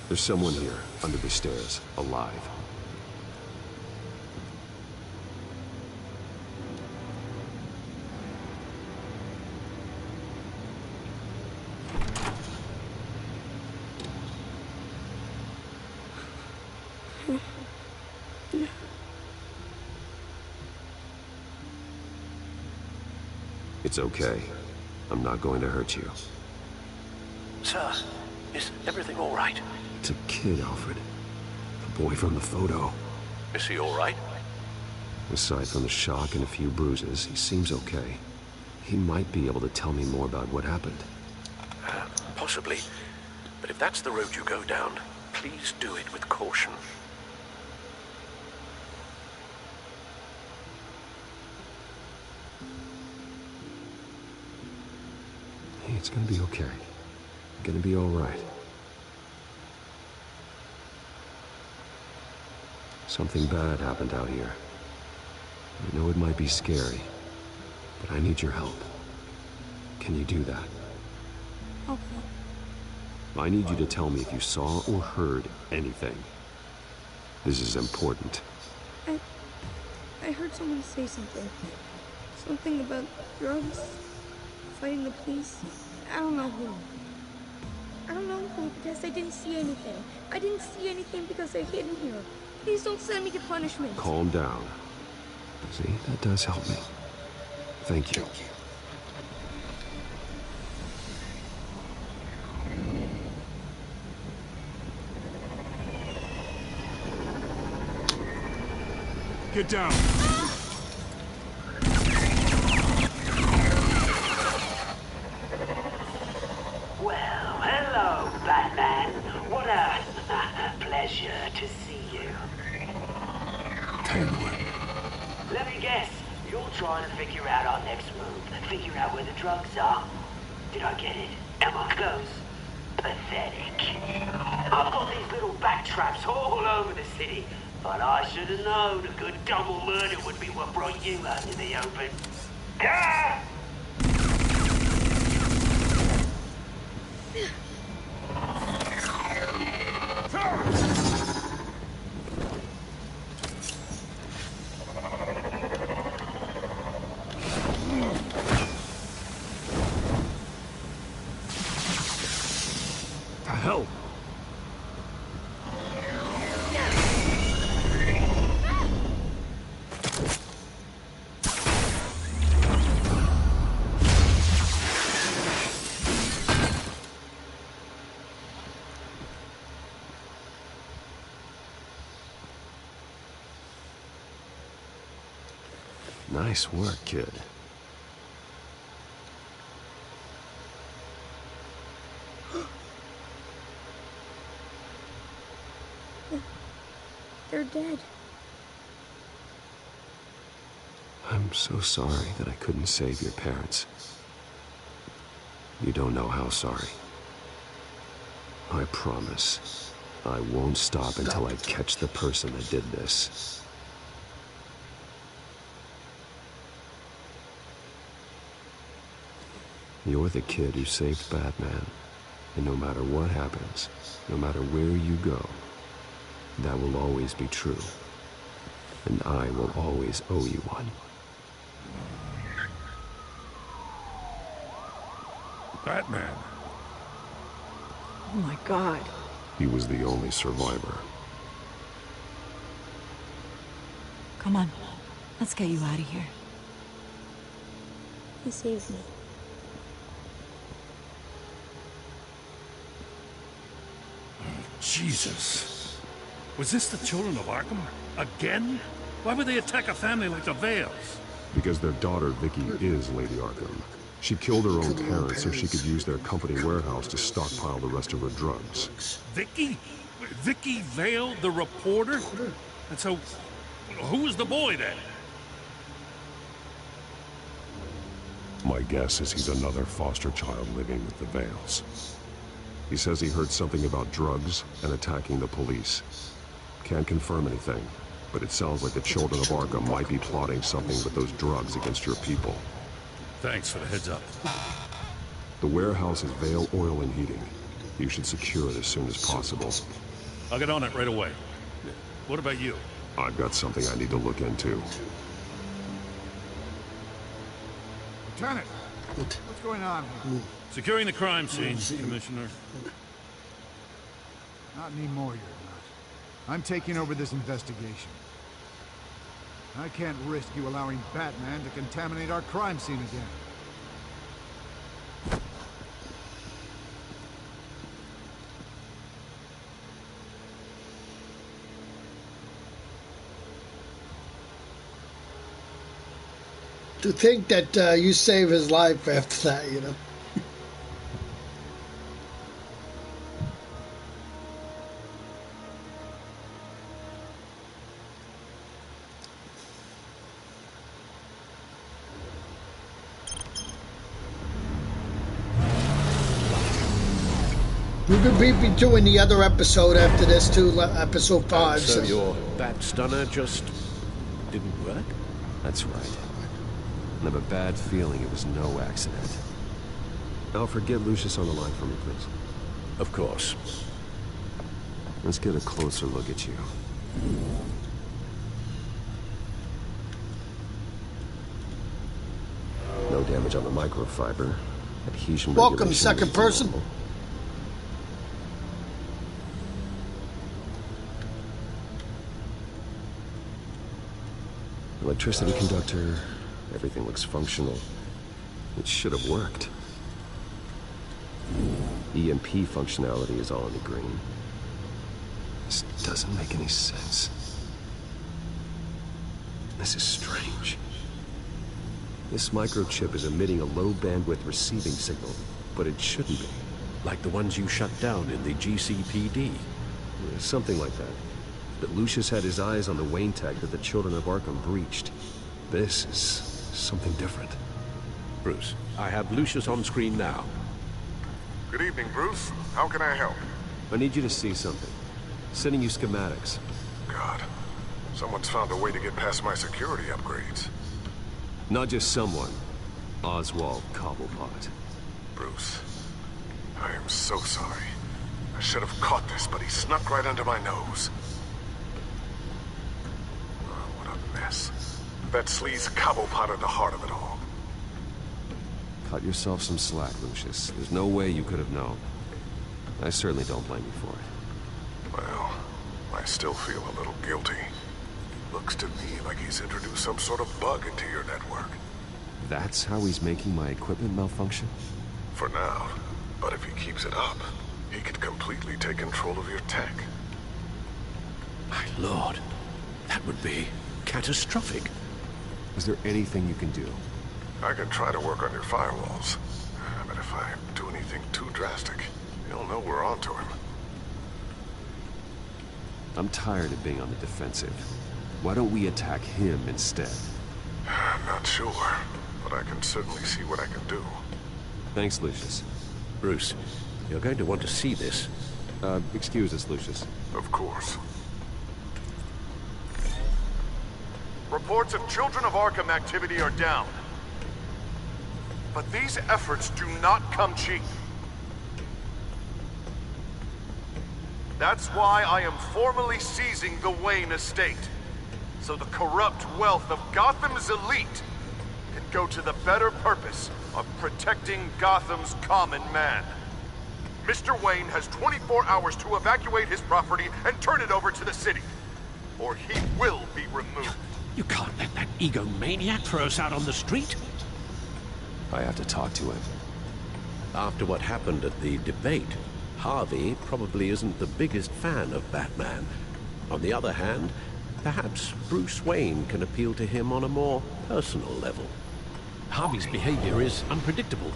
There's someone here, under the stairs, alive. It's okay. I'm not going to hurt you. Sir, is everything all right? It's a kid, Alfred. The boy from the photo. Is he all right? Aside from the shock and a few bruises, he seems okay. He might be able to tell me more about what happened. Possibly. But if that's the road you go down, please do it with caution. Hey, it's gonna be okay. Gonna be all right. Something bad happened out here. I know it might be scary, but I need your help. Can you do that? Okay. I need you to tell me if you saw or heard anything. This is important. I heard someone say something. Something about drugs, fighting the police. I don't know who. I don't know who because I didn't see anything. I didn't see anything because I hid in here. Please don't send me to punishment. Calm down. See, that does help me. Thank you. Get down. Well, hello, Batman. What a pleasure to see you. Let me guess. You're trying to figure out our next move. Figure out where the drugs are. Did I get it? Am I close? Pathetic. I've got these little bat traps all over the city. But I should have known a good double murder would be what brought you out in the open. Ah! The hell? Nice work, kid. They're dead. I'm so sorry that I couldn't save your parents. You don't know how sorry. I promise, I won't stop until I catch the person that did this. You're the kid who saved Batman, and no matter what happens, no matter where you go, that will always be true, and I will always owe you one. Batman. Oh my God. He was the only survivor. Come on, let's get you out of here. He saved me. Jesus. Was this the children of Arkham? Again? Why would they attack a family like the Vales? Because their daughter, Vicky, is Lady Arkham. She killed her own parents so she could use their company warehouse to stockpile the rest of her drugs. Vicky? Vicky Vale, the reporter? And so, who was the boy then? My guess is he's another foster child living with the Vales. He says he heard something about drugs and attacking the police. Can't confirm anything, but it sounds like the children of Arkham might be plotting something with those drugs against your people. Thanks for the heads up. The warehouse is Vale Oil and Heating. You should secure it as soon as possible. I'll get on it right away. What about you? I've got something I need to look into. Lieutenant, what's going on here? Securing the crime scene, Commissioner. Not anymore, you're not. I'm taking over this investigation. I can't risk you allowing Batman to contaminate our crime scene again. To think that you save his life after that, you know. We're going to be doing the other episode after this too, episode 5. So your bat stunner just didn't work? That's right. I have a bad feeling it was no accident. Alfred, get Lucius on the line for me, please. Of course. Let's get a closer look at you. No damage on the microfiber. Adhesion Welcome, regulation second person. normal. Electricity conductor. Everything looks functional. It should have worked. EMP functionality is all in the green. This doesn't make any sense. This is strange. This microchip is emitting a low bandwidth receiving signal, but it shouldn't be. Like the ones you shut down in the GCPD. Something like that. But Lucius had his eyes on the Wayne tech that the children of Arkham breached. This is something different. Bruce, I have Lucius on screen now. Good evening, Bruce. How can I help? I need you to see something. Sending you schematics. God, someone's found a way to get past my security upgrades. Not just someone. Oswald Cobblepot. Bruce, I am so sorry. I should have caught this, but he snuck right under my nose. Oh, what a mess. That sleaze Cobblepot at the heart of it all. Cut yourself some slack, Lucius. There's no way you could have known. I certainly don't blame you for it. Well, I still feel a little guilty. Looks to me like he's introduced some sort of bug into your network. That's how he's making my equipment malfunction? For now. But if he keeps it up, he could completely take control of your tech. My lord, that would be catastrophic. Is there anything you can do? I can try to work on your firewalls. But if I do anything too drastic, he'll know we're onto him. I'm tired of being on the defensive. Why don't we attack him instead? I'm not sure, but I can certainly see what I can do. Thanks, Lucius. Bruce, you're going to want to see this. Excuse us, Lucius. Of course. Reports of Children of Arkham activity are down. But these efforts do not come cheap. That's why I am formally seizing the Wayne estate, so the corrupt wealth of Gotham's elite can go to the better purpose of protecting Gotham's common man. Mr. Wayne has 24 hours to evacuate his property and turn it over to the city, or he will be removed. You can't let that egomaniac throw us out on the street. I have to talk to him. After what happened at the debate, Harvey probably isn't the biggest fan of Batman. On the other hand, perhaps Bruce Wayne can appeal to him on a more personal level. Harvey's behavior is unpredictable,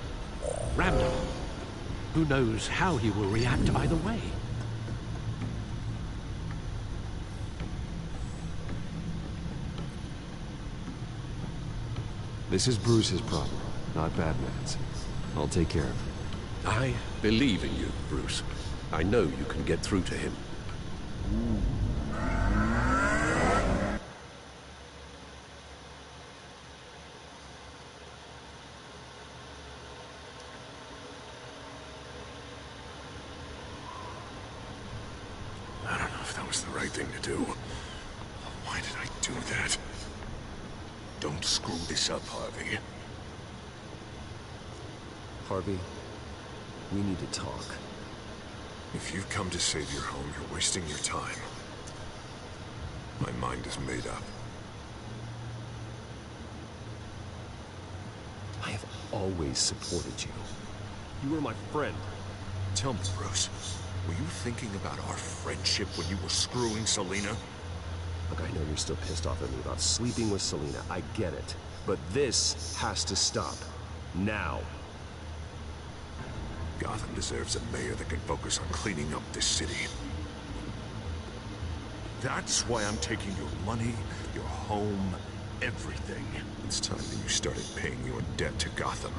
random. Who knows how he will react either way? This is Bruce's problem, not Batman's. I'll take care of it. I believe in you, Bruce. I know you can get through to him. I don't know if that was the right thing to do. Why did I do that? Don't screw this up, Harvey. Harvey, we need to talk. If you've come to save your home, you're wasting your time. My mind is made up. I have always supported you. You were my friend. Tell me, Bruce, were you thinking about our friendship when you were screwing Selina? Look, I know you're still pissed off at me about sleeping with Selina. I get it. But this has to stop. Now. Gotham deserves a mayor that can focus on cleaning up this city. That's why I'm taking your money, your home, everything. It's time that you started paying your debt to Gotham.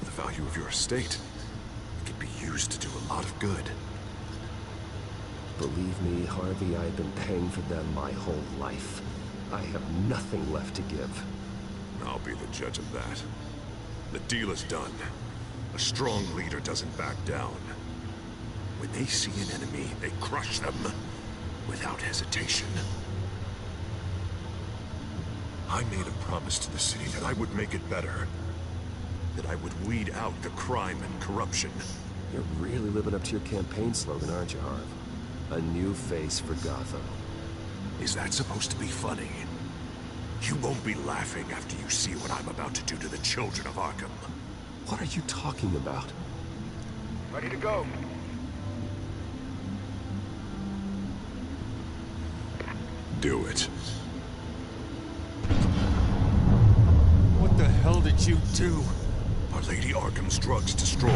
The value of your estate, it could be used to do a lot of good. Believe me, Harvey, I've been paying for them my whole life. I have nothing left to give. I'll be the judge of that. The deal is done. A strong leader doesn't back down. When they see an enemy, they crush them without hesitation. I made a promise to the city that I would make it better. That I would weed out the crime and corruption. You're really living up to your campaign slogan, aren't you, Harv? A new face for Gotham. Is that supposed to be funny? You won't be laughing after you see what I'm about to do to the children of Arkham. What are you talking about? Ready to go. Do it. What the hell did you do? Our Lady Arkham's drugs destroyed.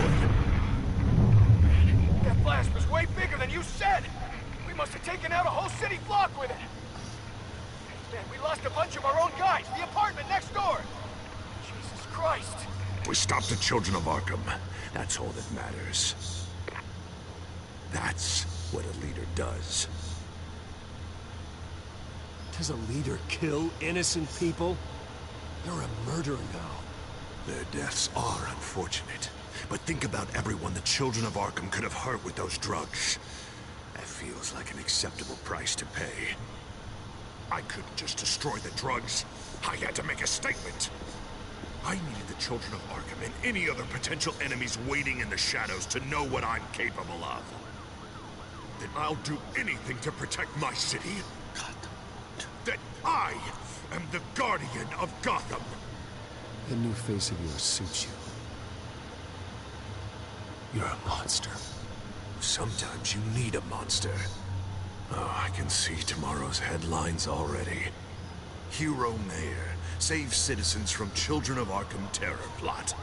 That blast was way bigger than you said! We must have taken out a whole city block with it! Man, we lost a bunch of our own guys! The apartment next door! Jesus Christ! We stopped the children of Arkham. That's all that matters. That's what a leader does. Does a leader kill innocent people? You're a murderer now. Their deaths are unfortunate. But think about everyone the children of Arkham could have hurt with those drugs. That feels like an acceptable price to pay. I couldn't just destroy the drugs. I had to make a statement. I needed the children of Arkham and any other potential enemies waiting in the shadows to know what I'm capable of. That I'll do anything to protect my city. That I am the guardian of Gotham. The new face of yours suits you. You're a monster. Sometimes you need a monster. Oh, I can see tomorrow's headlines already. Hero Mayor saves citizens from Children of Arkham terror plot.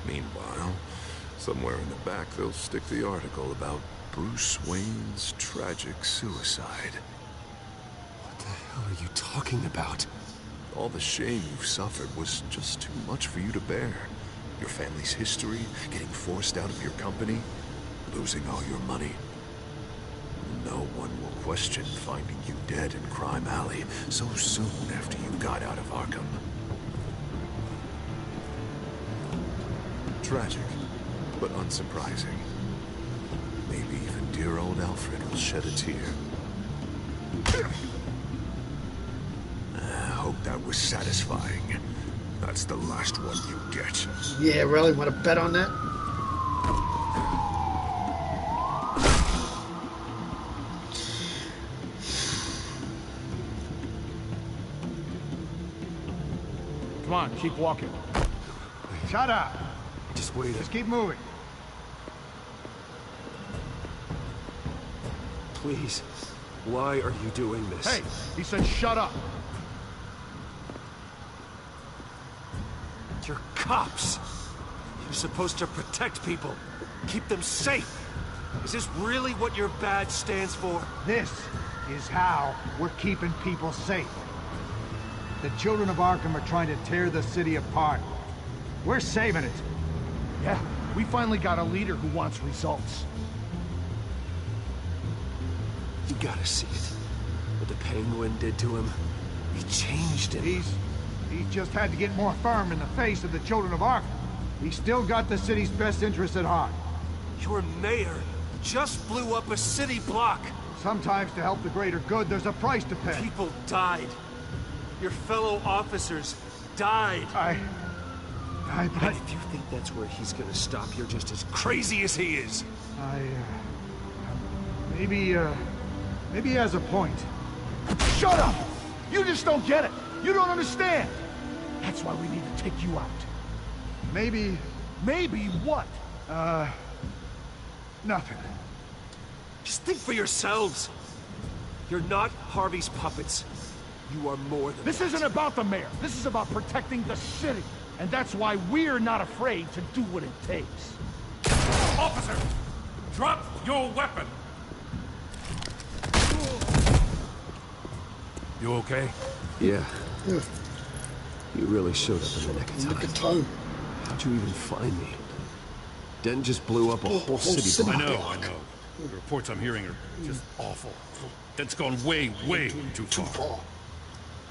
Meanwhile, somewhere in the back they'll stick the article about Bruce Wayne's tragic suicide. What the hell are you talking about? All the shame you've suffered was just too much for you to bear. Your family's history, getting forced out of your company, losing all your money. No one will question finding you dead in Crime Alley so soon after you got out of Arkham. Tragic, but unsurprising. Maybe even dear old Alfred will shed a tear. I hope that was satisfying. That's the last one you get. Yeah, really? Want to bet on that? Come on, keep walking. Shut up. Just wait. Just keep moving. Please. Why are you doing this? Hey, he said shut up. You're cops. You're supposed to protect people. Keep them safe. Is this really what your badge stands for? This is how we're keeping people safe. The children of Arkham are trying to tear the city apart. We're saving it. Yeah, we finally got a leader who wants results. You gotta see it. What the Penguin did to him. He changed him. He's just had to get more firm in the face of the children of Arkham. He's still got the city's best interests at heart. Your mayor just blew up a city block. Sometimes to help the greater good, there's a price to pay. People died. Your fellow officers died. But if you think that's where he's gonna stop, you're just as crazy as he is. Maybe he has a point. Shut up! You just don't get it. You don't understand. That's why we need to take you out. Maybe what? Nothing. Just think for yourselves. You're not Harvey's puppets. You are more than This that. isn't about the mayor. This is about protecting the city. And that's why we're not afraid to do what it takes. Officer, drop your weapon. You okay? Yeah. You really showed up in the nick of time. How'd you even find me? Den just blew up a whole city block. I know. The reports I'm hearing are just awful. Den's gone way too far.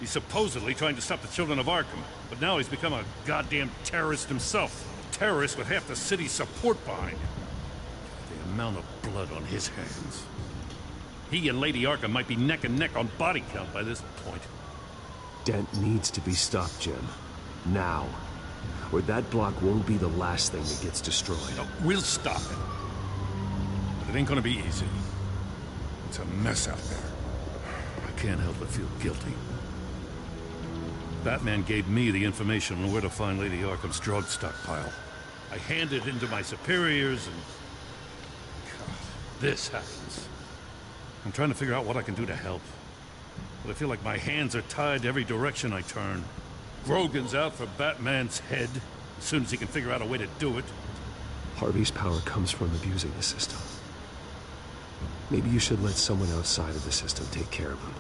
He's supposedly trying to stop the children of Arkham, but now he's become a goddamn terrorist himself. A terrorist with half the city's support behind him. The amount of blood on his hands. He and Lady Arkham might be neck and neck on body count by this point. Dent needs to be stopped, Jim. Now. Or that block won't be the last thing that gets destroyed. No, we'll stop it. But it ain't gonna be easy. It's a mess out there. I can't help but feel guilty. Batman gave me the information on where to find Lady Arkham's drug stockpile. I handed it in to my superiors and... God, this happens. I'm trying to figure out what I can do to help. But I feel like my hands are tied every direction I turn. Grogan's out for Batman's head, as soon as he can figure out a way to do it. Harvey's power comes from abusing the system. Maybe you should let someone outside of the system take care of him.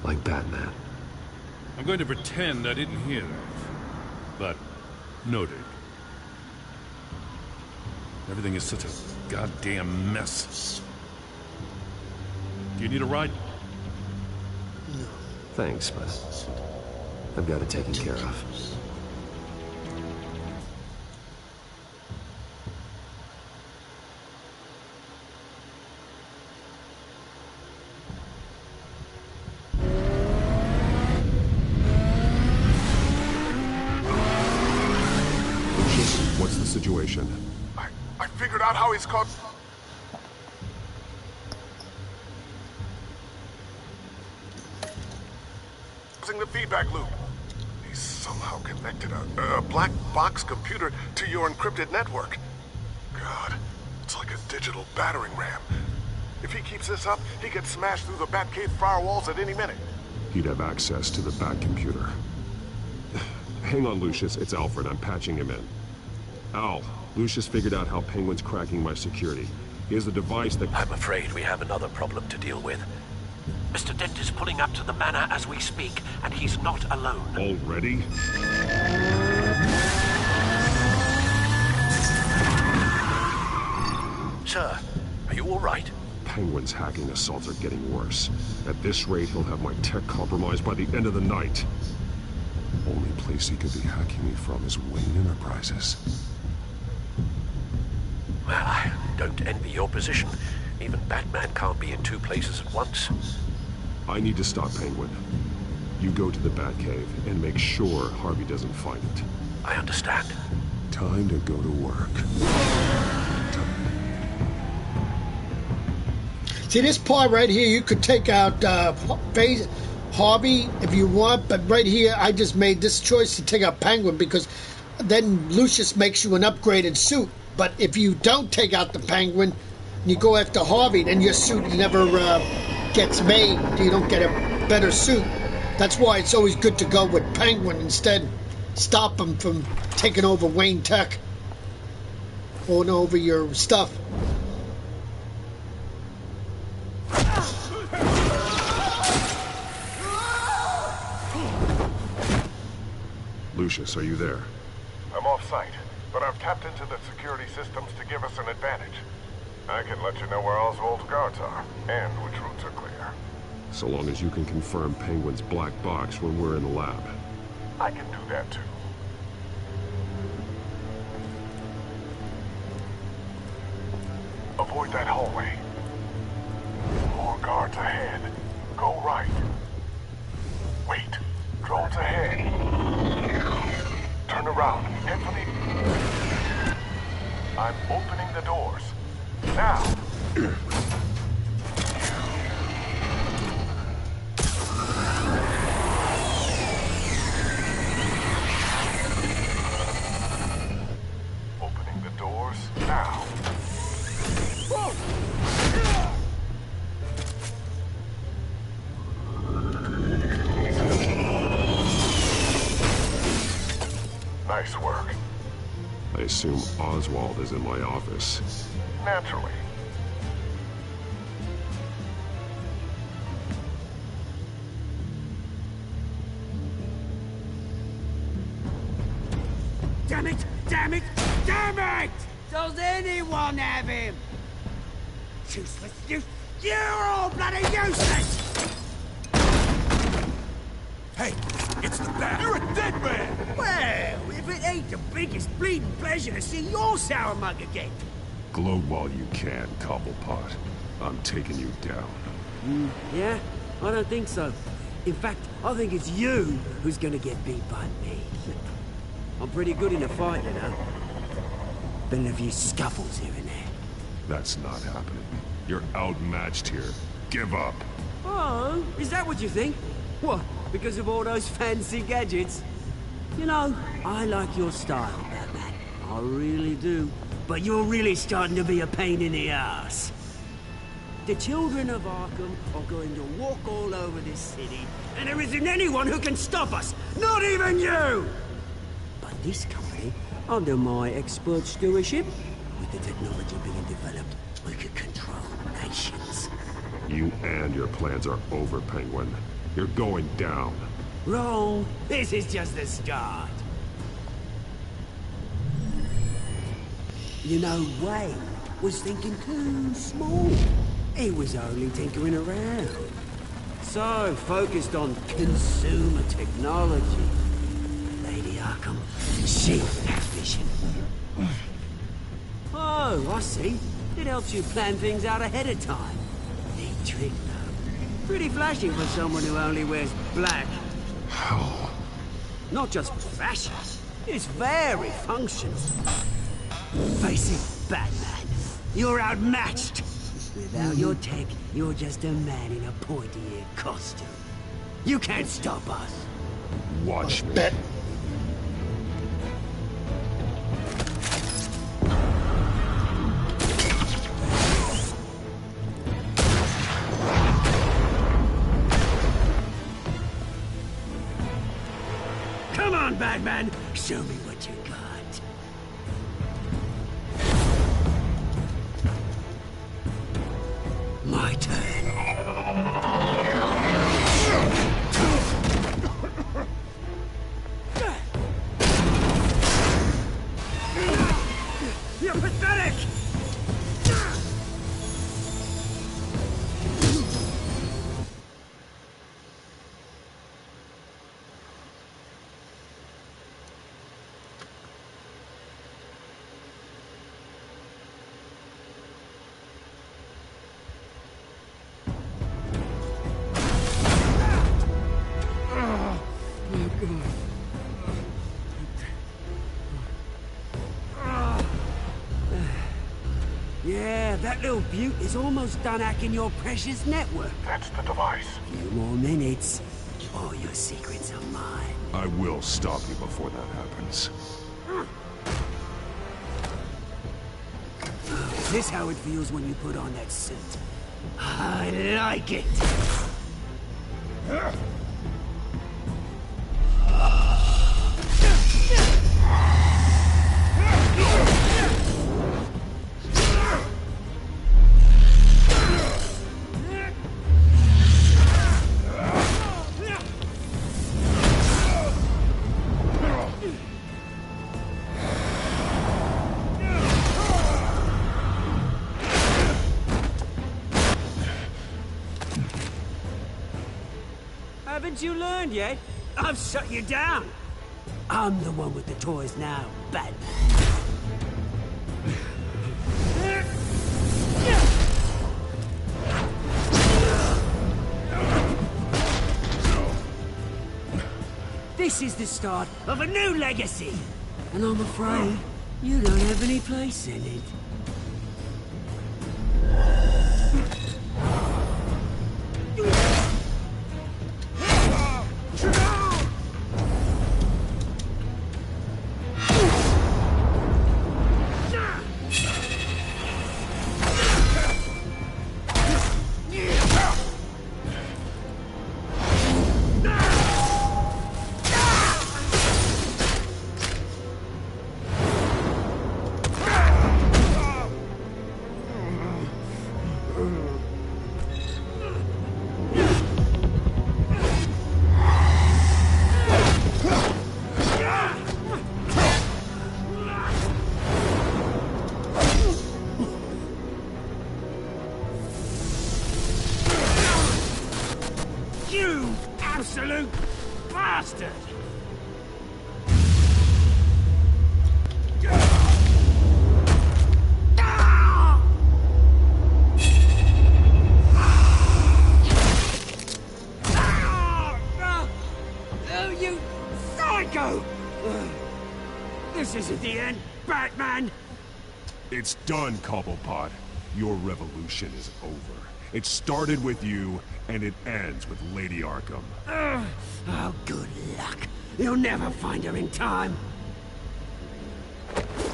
Like Batman. I'm going to pretend I didn't hear that. But, noted. Everything is such a goddamn mess. Do you need a ride? Thanks, but I've got it taken care of. What's the situation? I figured out how he's caught... using the feedback loop. He's somehow connected a black box computer to your encrypted network. God, it's like a digital battering ram. If he keeps this up, he gets smashed through the Batcave firewalls at any minute. He'd have access to the Bat computer. Hang on, Lucius. It's Alfred. I'm patching him in. Al, Lucius figured out how Penguin's cracking my security. He has a device that... I'm afraid we have another problem to deal with. Mr. Dent is pulling up to the manor as we speak, and he's not alone. Already? Sir, are you all right? Penguin's hacking assaults are getting worse. At this rate, he'll have my tech compromised by the end of the night. Only place he could be hacking me from is Wayne Enterprises. Well, I don't envy your position. Even Batman can't be in two places at once. I need to stop Penguin. You go to the Batcave and make sure Harvey doesn't find it. I understand. Time to go to work. See this part right here, you could take out Harvey if you want, but right here I just made this choice to take out Penguin because then Lucius makes you an upgraded suit. But if you don't take out the Penguin and you go after Harvey, then your suit never gets made. You don't get a better suit. That's why it's always good to go with Penguin instead. Stop him from taking over Wayne Tech. Going over your stuff. Lucius, are you there? I'm off-site, but I've tapped into the security systems to give us an advantage. I can let you know where Oswald's guards are, and which routes are clear. So long as you can confirm Penguin's black box when we're in the lab. I can do that too. Avoid that hallway. More guards ahead. Go right. Wait. Drones ahead. Turn around. Head for the... I'm opening the doors. Now. Opening the doors now. Nice work. I assume Oswald is in my office. Naturally. Damn it! Damn it! Damn it! Does anyone have him? Useless! You're all bloody useless! Hey, it's the bat. You're a dead man! Well, if it ain't the biggest bleeding pleasure to see your sour mug again. Gloat while you can, Cobblepot. I'm taking you down. Yeah? I don't think so. In fact, I think it's you who's gonna get beat by me. I'm pretty good in a fight, you know. Been in a few scuffles here and there. That's not happening. You're outmatched here. Give up. Oh, is that what you think? What, because of all those fancy gadgets? You know, I like your style, Batman. I really do. But you're really starting to be a pain in the ass. The children of Arkham are going to walk all over this city, and there isn't anyone who can stop us! Not even you! But this company, under my expert stewardship, with the technology being developed, we could control nations. You and your plans are over, Penguin. You're going down. Wrong. This is just the start. You know, Wayne was thinking too small. He was only tinkering around. So focused on consumer technology. Lady Arkham, she had vision. Oh, I see. It helps you plan things out ahead of time. Neat trick, though. Pretty flashy for someone who only wears black. Not just fashion, it's very functional. Face it, Batman, you're outmatched. Without your tech, you're just a man in a pointy-eared costume. You can't stop us. Watch me. Come on, Batman, show me what you got. My turn. You're pathetic! Yeah, that little beaut is almost done hacking your precious network. That's the device. Few more minutes, All your secrets are mine. I will stop you before that happens. Is this how it feels when you put on that suit? I like it. Haven't you learned yet? I've shut you down. I'm the one with the toys now, Batman. This is the start of a new legacy. And I'm afraid you don't have any place in it. You absolute bastard! Oh, you psycho! This isn't the end, Batman! It's done, Cobblepot. Your revolution is over. It started with you, and it ends with Lady Arkham. Oh, good luck. You'll never find her in time.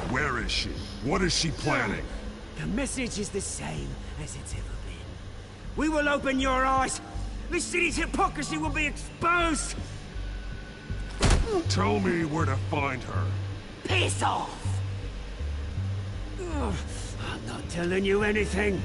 Where is she? What is she planning? The message is the same as it's ever been. We will open your eyes. The city's hypocrisy will be exposed. Tell me where to find her. Piss off! I'm not telling you anything.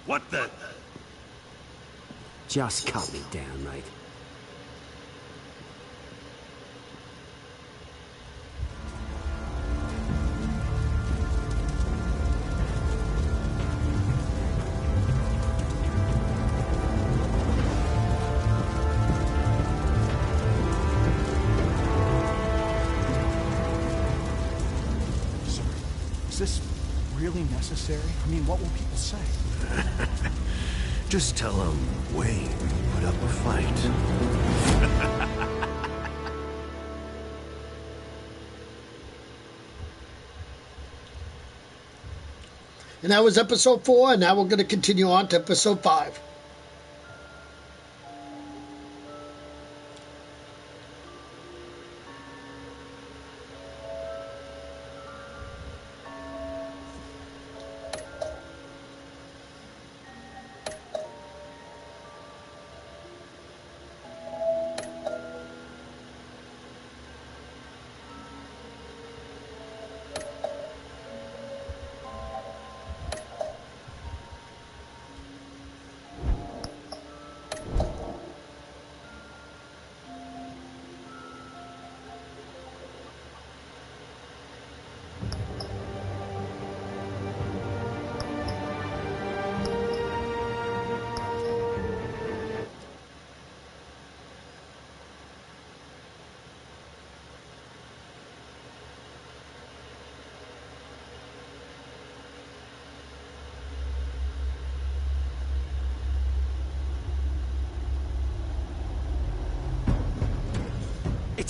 What the? Just cut me down, mate. Sir, is this really necessary? I mean, what will people say? Just tell them Wayne put up a fight. And that was episode 4, and now we're going to continue on to episode 5.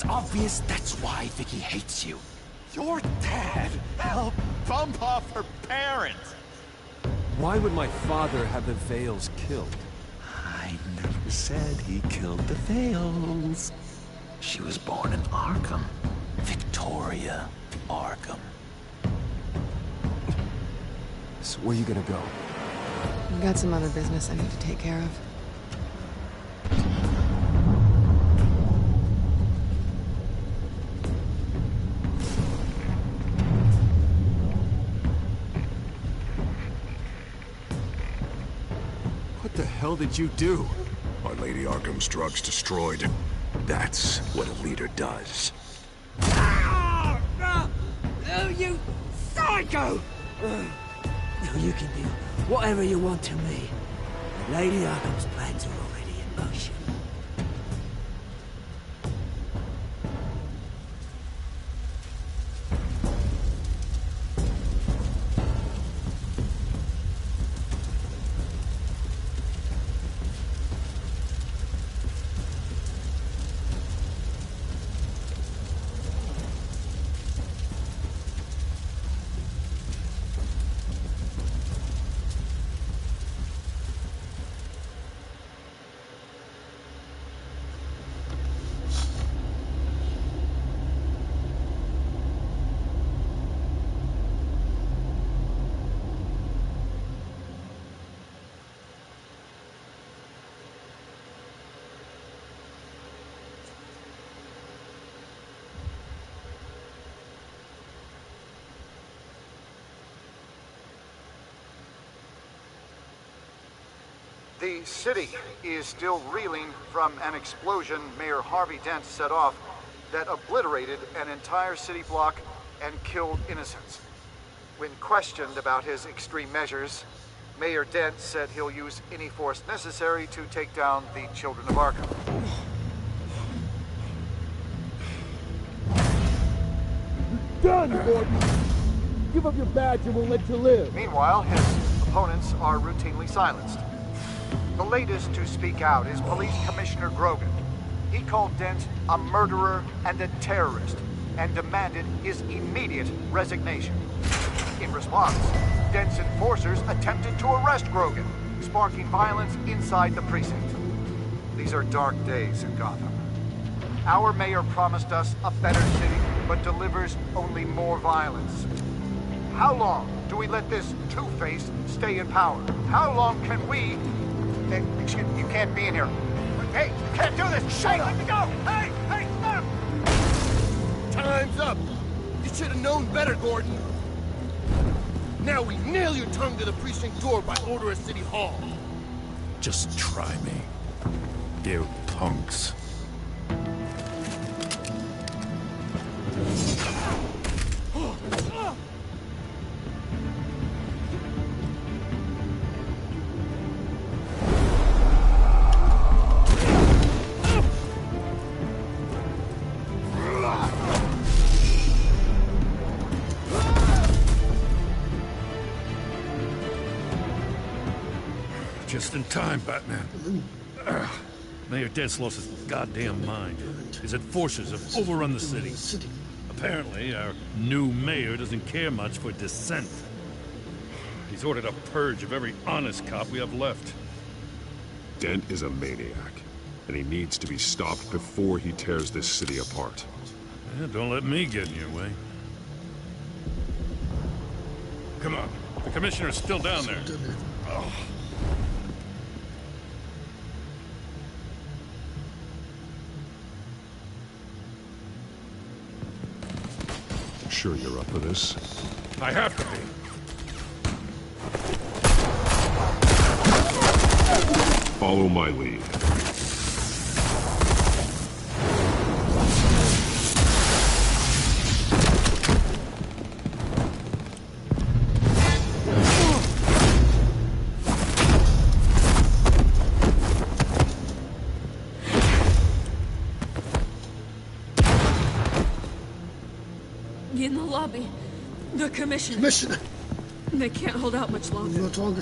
It's obvious that's why Vicky hates you. Your dad helped bump off her parents. Why would my father have the Vales killed? I never said he killed the Vales. She was born in Arkham. Victoria Arkham. So where are you gonna go? I've got some other business I need to take care of. What the hell did you do? Our Lady Arkham's drugs destroyed. That's what a leader does. Oh, you psycho! No, you can do whatever you want to me. Lady Arkham's plans are already in motion. The city is still reeling from an explosion Mayor Harvey Dent set off that obliterated an entire city block and killed innocents. When questioned about his extreme measures, Mayor Dent said he'll use any force necessary to take down the Children of Arkham. Done, Gordon! Give up your badge and we'll let you live. Meanwhile, his opponents are routinely silenced. The latest to speak out is Police Commissioner Grogan. He called Dent a murderer and a terrorist and demanded his immediate resignation. In response, Dent's enforcers attempted to arrest Grogan, sparking violence inside the precinct. These are dark days in Gotham. Our mayor promised us a better city, but delivers only more violence. How long do we let this two-face stay in power? How long can we... Hey, excuse me, you can't be in here. Hey, you can't do this! Shut up! Let me go! Hey, hey, stop! Time's up! You should have known better, Gordon. Now we nail your tongue to the precinct door by order of City Hall. Just try me, you punks. Just in time, Batman. Mayor Dent's lost his goddamn mind. His enforcers have overrun the city. Apparently, our new mayor doesn't care much for dissent. He's ordered a purge of every honest cop we have left. Dent is a maniac, and he needs to be stopped before he tears this city apart. Yeah, don't let me get in your way. Come on, the commissioner's still down there. Oh. Sure you're up for this? I have to be. Follow my lead. In the lobby. The commissioner. Commissioner! They can't hold out much longer. Much longer.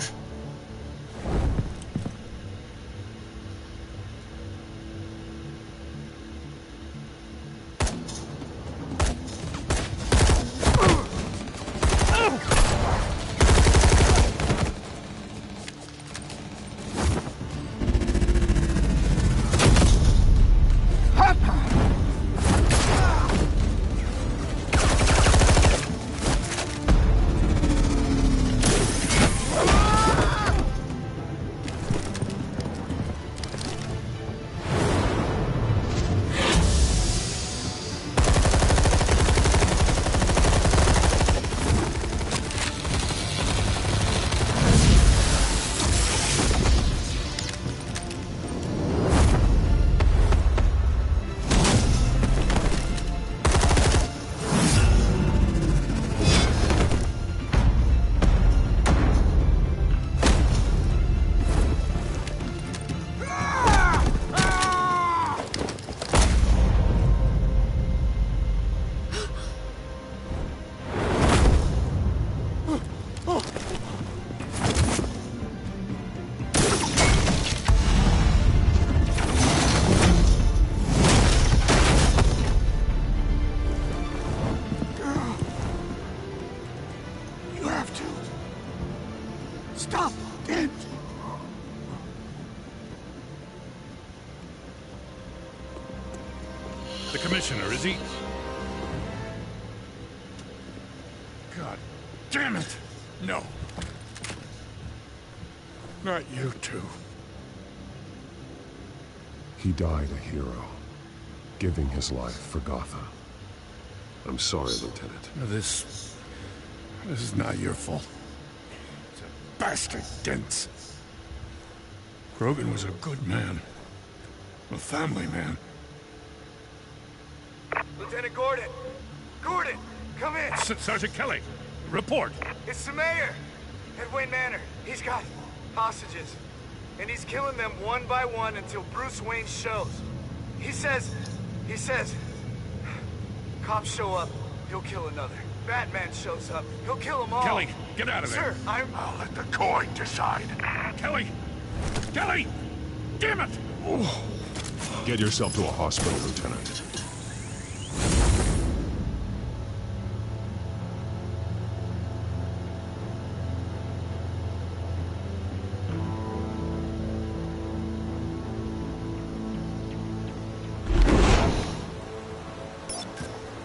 Stop it! The commissioner, is he? God damn it! No. Not you two. He died a hero, giving his life for Gotham. I'm sorry, Lieutenant. This is not your fault. It's a bastard, Dent. Grogan was a good man. A family man. Lieutenant Gordon! Gordon! Come in! Sergeant Kelly! Report! It's the mayor! At Wayne Manor. He's got hostages. And he's killing them one by one until Bruce Wayne shows. He says... Cops show up, he'll kill another. Batman shows up, he'll kill them all. Kelly, get out of there! Sir, I'll let the coin decide. Kelly! Kelly! Damn it! Oh. Get yourself to a hospital, Lieutenant.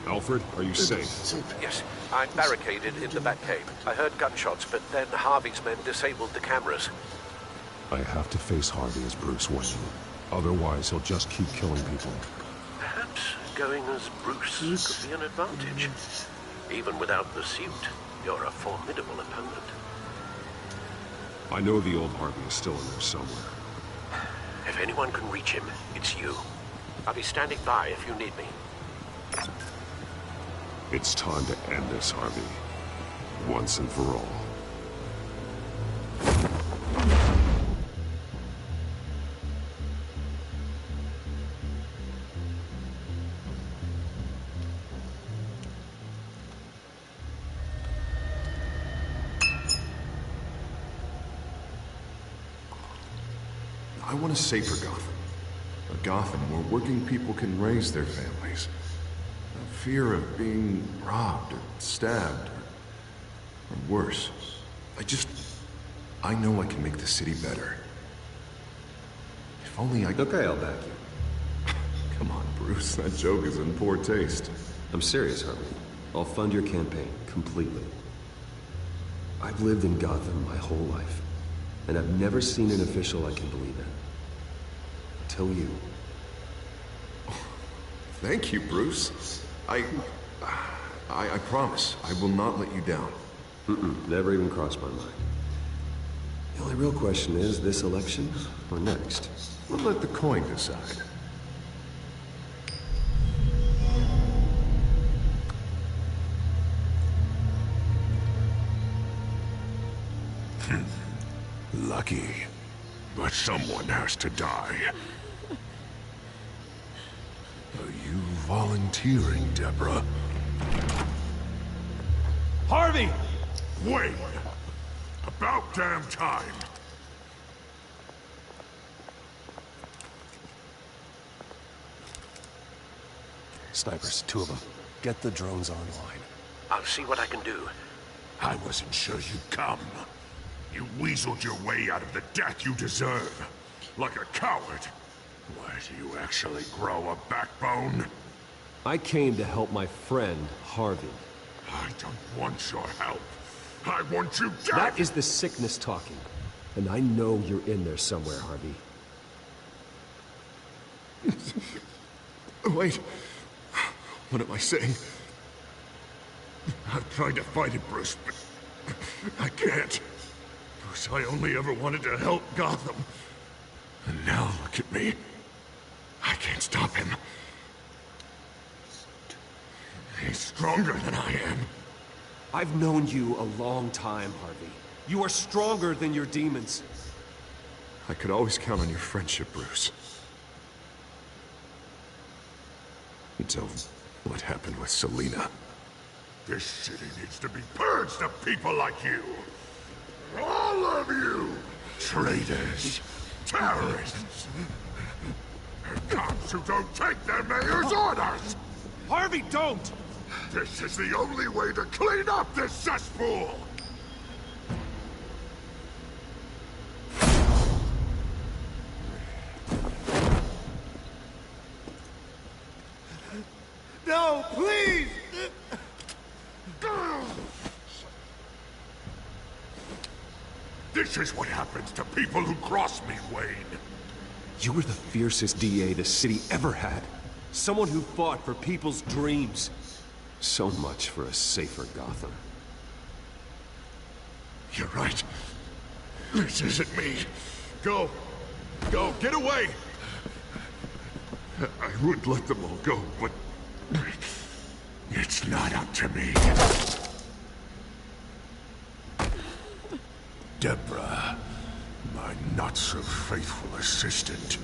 Alfred, are you safe? Yes, I'm barricaded in the Batcave. I heard gunshots, but then Harvey's men disabled the cameras. I have to face Harvey as Bruce Wayne. Otherwise, he'll just keep killing people. Perhaps going as Bruce could be an advantage. Even without the suit, you're a formidable opponent. I know the old Harvey is still in there somewhere. If anyone can reach him, it's you. I'll be standing by if you need me. It's time to end this, Harvey. Once and for all. I want a safer Gotham. A Gotham where working people can raise their families. No fear of being robbed or stabbed or worse. I know I can make the city better. If only I... Okay, I'll back you. Come on, Bruce. That joke is in poor taste. I'm serious, Harvey. I'll fund your campaign, completely. I've lived in Gotham my whole life, and I've never seen an official I can believe in. Until you. Thank you, Bruce. I promise, I will not let you down. Never even crossed my mind. The only real question is, this election or next? We'll let the coin decide. Lucky. But someone has to die. Are you volunteering, Deborah? Harvey! Wait! About damn time! Snipers, 2 of them. Get the drones online. I'll see what I can do. I wasn't sure you'd come. You weaseled your way out of the death you deserve. Like a coward. Why do you actually grow a backbone? I came to help my friend, Harvey. I don't want your help. I want you dead! That is the sickness talking. And I know you're in there somewhere, Harvey. Wait. What am I saying? I've tried to fight it, Bruce, but I can't. Bruce, I only ever wanted to help Gotham. And now look at me. I can't stop him. He's stronger than I am. I've known you a long time, Harvey. You are stronger than your demons. I could always count on your friendship, Bruce. Until what happened with Selina. This city needs to be purged of people like you. All of you! Traitors, terrorists, and cops who don't take their mayor's orders! Harvey, don't! This is the only way to clean up this cesspool! This is what happens to people who cross me, Wayne. You were the fiercest DA the city ever had. Someone who fought for people's dreams. So much for a safer Gotham. You're right. This isn't me. Go. Go, get away! I would let them all go, but... it's not up to me. Deborah, my not-so-faithful assistant.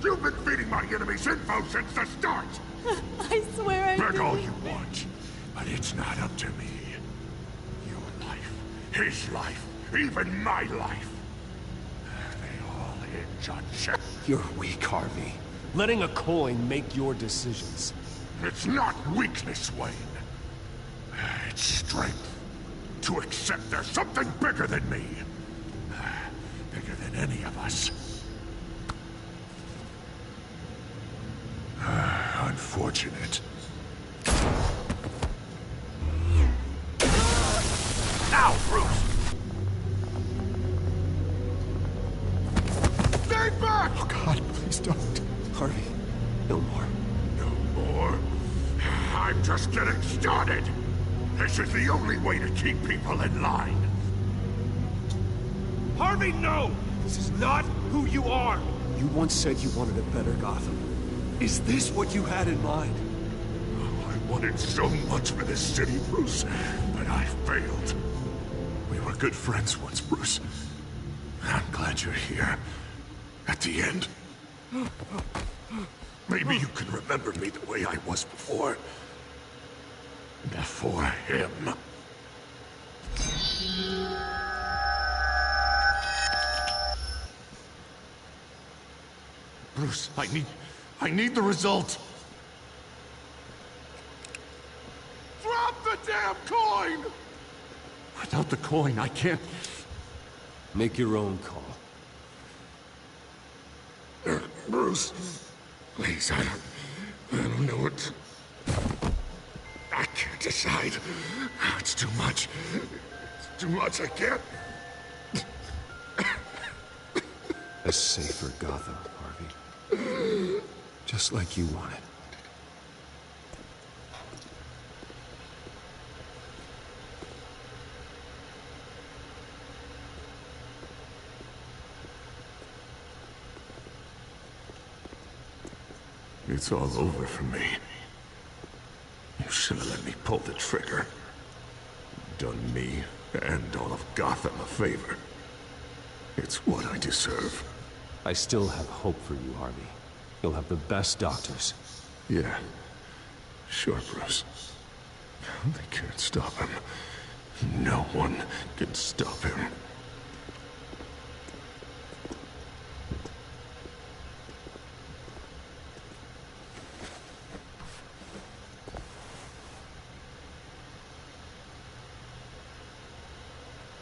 You've been feeding my enemies info since the start! I swear I Beg all didn't. you want, but it's not up to me. Your life, his life, even my life. They all hinge on Shep. You're weak, Harvey. Letting a coin make your decisions. It's not weakness, Wayne. It's strength. To accept there's something bigger than me. Bigger than any of us. Unfortunate. Now, Bruce! Stay back! Oh God, please don't. Harvey, no more. No more? I'm just getting started. This is the only way to keep people in line. Harvey, no! This is not who you are! You once said you wanted a better Gotham. Is this what you had in mind? Oh, I wanted so much for this city, Bruce, but I failed. We were good friends once, Bruce. I'm glad you're here. At the end. Maybe you can remember me the way I was before. Before him. Bruce, I need the result. Drop the damn coin! Without the coin, I can't... Make your own call. Bruce, please, I don't know what... I can't decide. It's too much. It's too much, I can't... A safer Gotham, Harvey. Just like you wanted. It's all over for me. You should have let me pull the trigger. Done me and all of Gotham a favor. It's what I deserve. I still have hope for you, Harvey. You'll have the best doctors. Yeah. Sure, Bruce. They can't stop him. No one can stop him.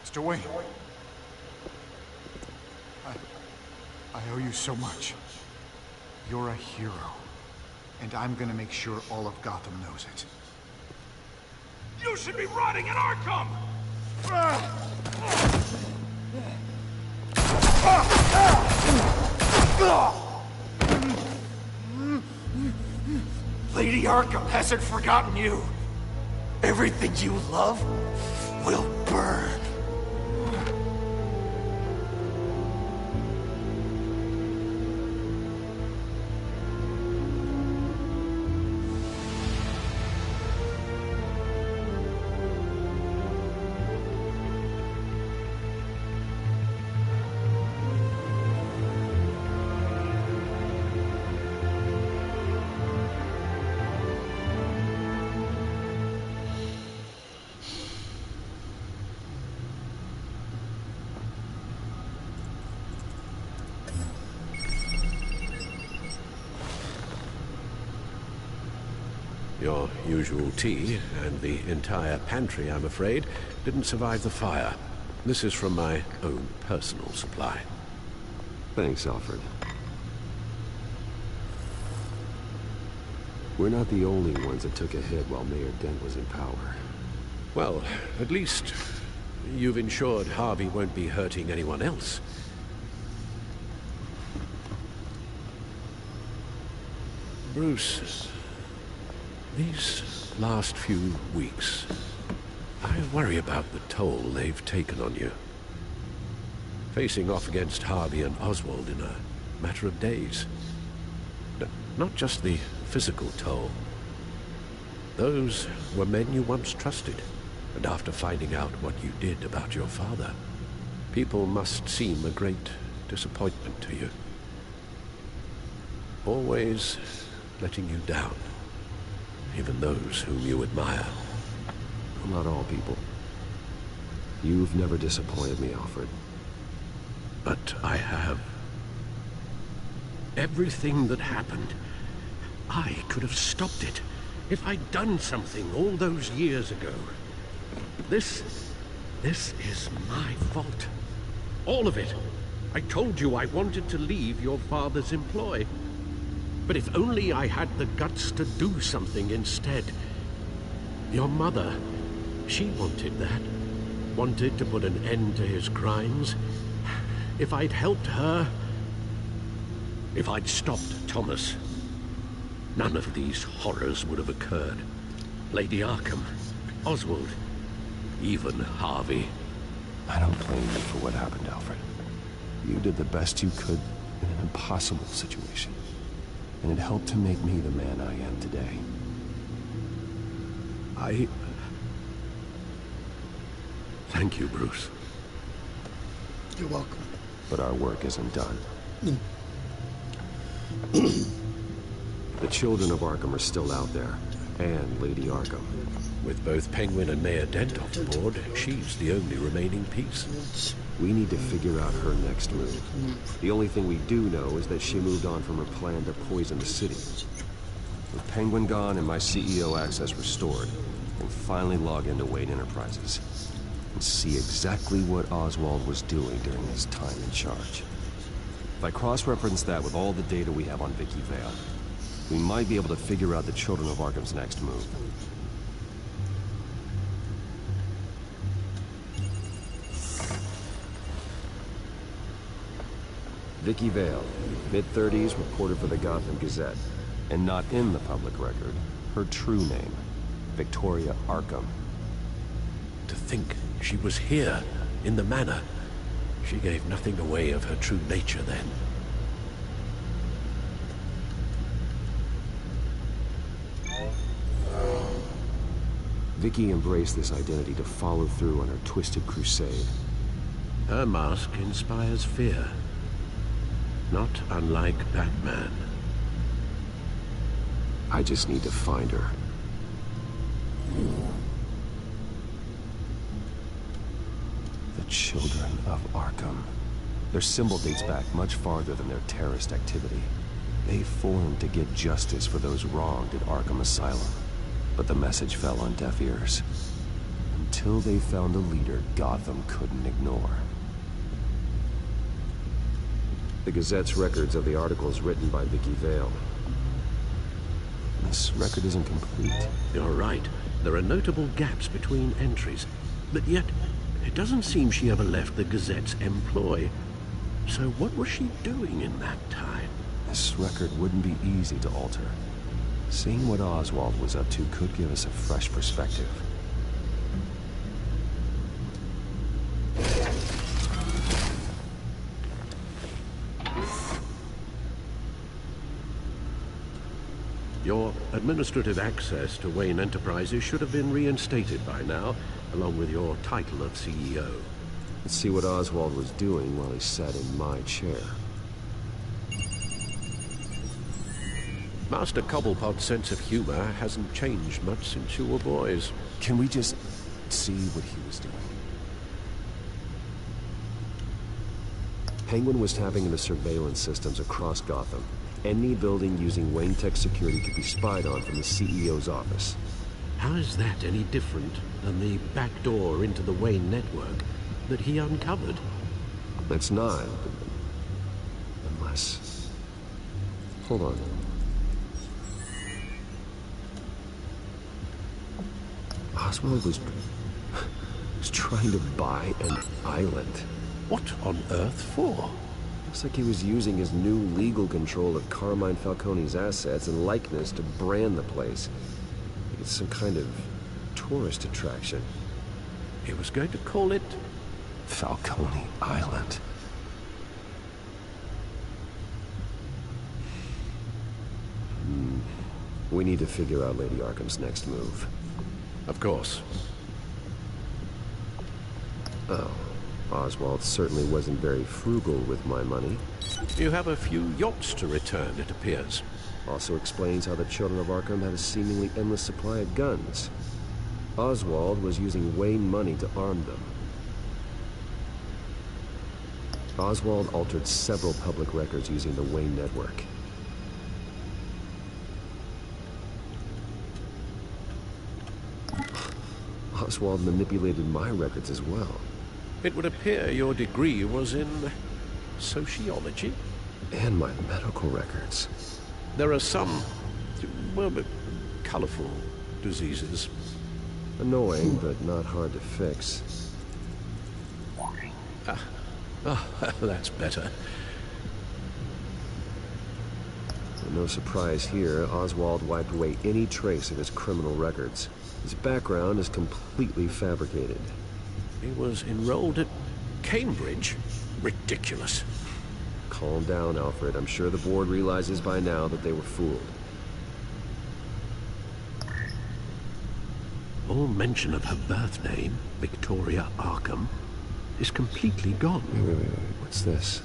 Mr. Wayne. I owe you so much. You're a hero. And I'm gonna make sure all of Gotham knows it. You should be rotting in Arkham! Lady Arkham hasn't forgotten you. Everything you love will burn. Your usual tea, and the entire pantry, I'm afraid, didn't survive the fire. This is from my own personal supply. Thanks, Alfred. We're not the only ones that took a hit while Mayor Dent was in power. Well, at least you've ensured Harvey won't be hurting anyone else. Bruce, these last few weeks, I worry about the toll they've taken on you. Facing off against Harvey and Oswald in a matter of days. Not just the physical toll. Those were men you once trusted, and after finding out what you did about your father, people must seem a great disappointment to you. Always letting you down, even those whom you admire. Well, not all people. You've never disappointed me, Alfred. But I have. Everything that happened, I could have stopped it if I'd done something all those years ago. This is my fault. All of it. I told you I wanted to leave your father's employ. But if only I had the guts to do something instead. Your mother, she wanted that. Wanted to put an end to his crimes. If I'd helped her, if I'd stopped Thomas, none of these horrors would have occurred. Lady Arkham, Oswald, even Harvey. I don't blame you for what happened, Alfred. You did the best you could in an impossible situation. And it helped to make me the man I am today. Thank you, Bruce. You're welcome. But our work isn't done. The children of Arkham are still out there, and Lady Arkham. With both Penguin and Mayor Dent off the board, she's the only remaining piece. We need to figure out her next move. The only thing we do know is that she moved on from her plan to poison the city. With Penguin gone and my CEO access restored, we'll finally log into Wayne Enterprises and see exactly what Oswald was doing during his time in charge. If I cross-reference that with all the data we have on Vicky Vale, we might be able to figure out the Children of Arkham's next move. Vicky Vale, mid-30s, reported for the Gotham Gazette, and not in the public record, her true name, Victoria Arkham. To think she was here, in the manor. She gave nothing away of her true nature then. Vicky embraced this identity to follow through on her twisted crusade. Her mask inspires fear. Not unlike Batman. I just need to find her. The Children of Arkham. Their symbol dates back much farther than their terrorist activity. They formed to get justice for those wronged at Arkham Asylum. But the message fell on deaf ears. Until they found a leader Gotham couldn't ignore. The Gazette's records of the articles written by Vicky Vale. This record isn't complete. You're right. There are notable gaps between entries. But yet, it doesn't seem she ever left the Gazette's employ. So what was she doing in that time? This record wouldn't be easy to alter. Seeing what Oswald was up to could give us a fresh perspective. Your administrative access to Wayne Enterprises should have been reinstated by now, along with your title of CEO. Let's see what Oswald was doing while he sat in my chair. Master Cobblepot's sense of humor hasn't changed much since you were boys. Can we just see what he was doing? Penguin was tapping into surveillance systems across Gotham. Any building using Wayne Tech security could be spied on from the CEO's office. How is that any different than the back door into the Wayne network that he uncovered? That's not. Unless... Hold on. Oswald was was trying to buy an island. What on earth for? Looks like he was using his new legal control of Carmine Falcone's assets and likeness to brand the place. It's some kind of tourist attraction. He was going to call it Falcone Island. We need to figure out Lady Arkham's next move. Of course. Oh, Oswald certainly wasn't very frugal with my money. You have a few yachts to return, it appears. Also explains how the Children of Arkham had a seemingly endless supply of guns. Oswald was using Wayne money to arm them. Oswald altered several public records using the Wayne network. Oswald manipulated my records as well. It would appear your degree was in sociology? And my medical records. There are some, well, colorful diseases. Annoying, but not hard to fix. That's better. No surprise here, Oswald wiped away any trace of his criminal records. His background is completely fabricated. He was enrolled at Cambridge? Ridiculous. Calm down, Alfred. I'm sure the board realizes by now that they were fooled. All mention of her birth name, Victoria Arkham, is completely gone. Wait. What's this?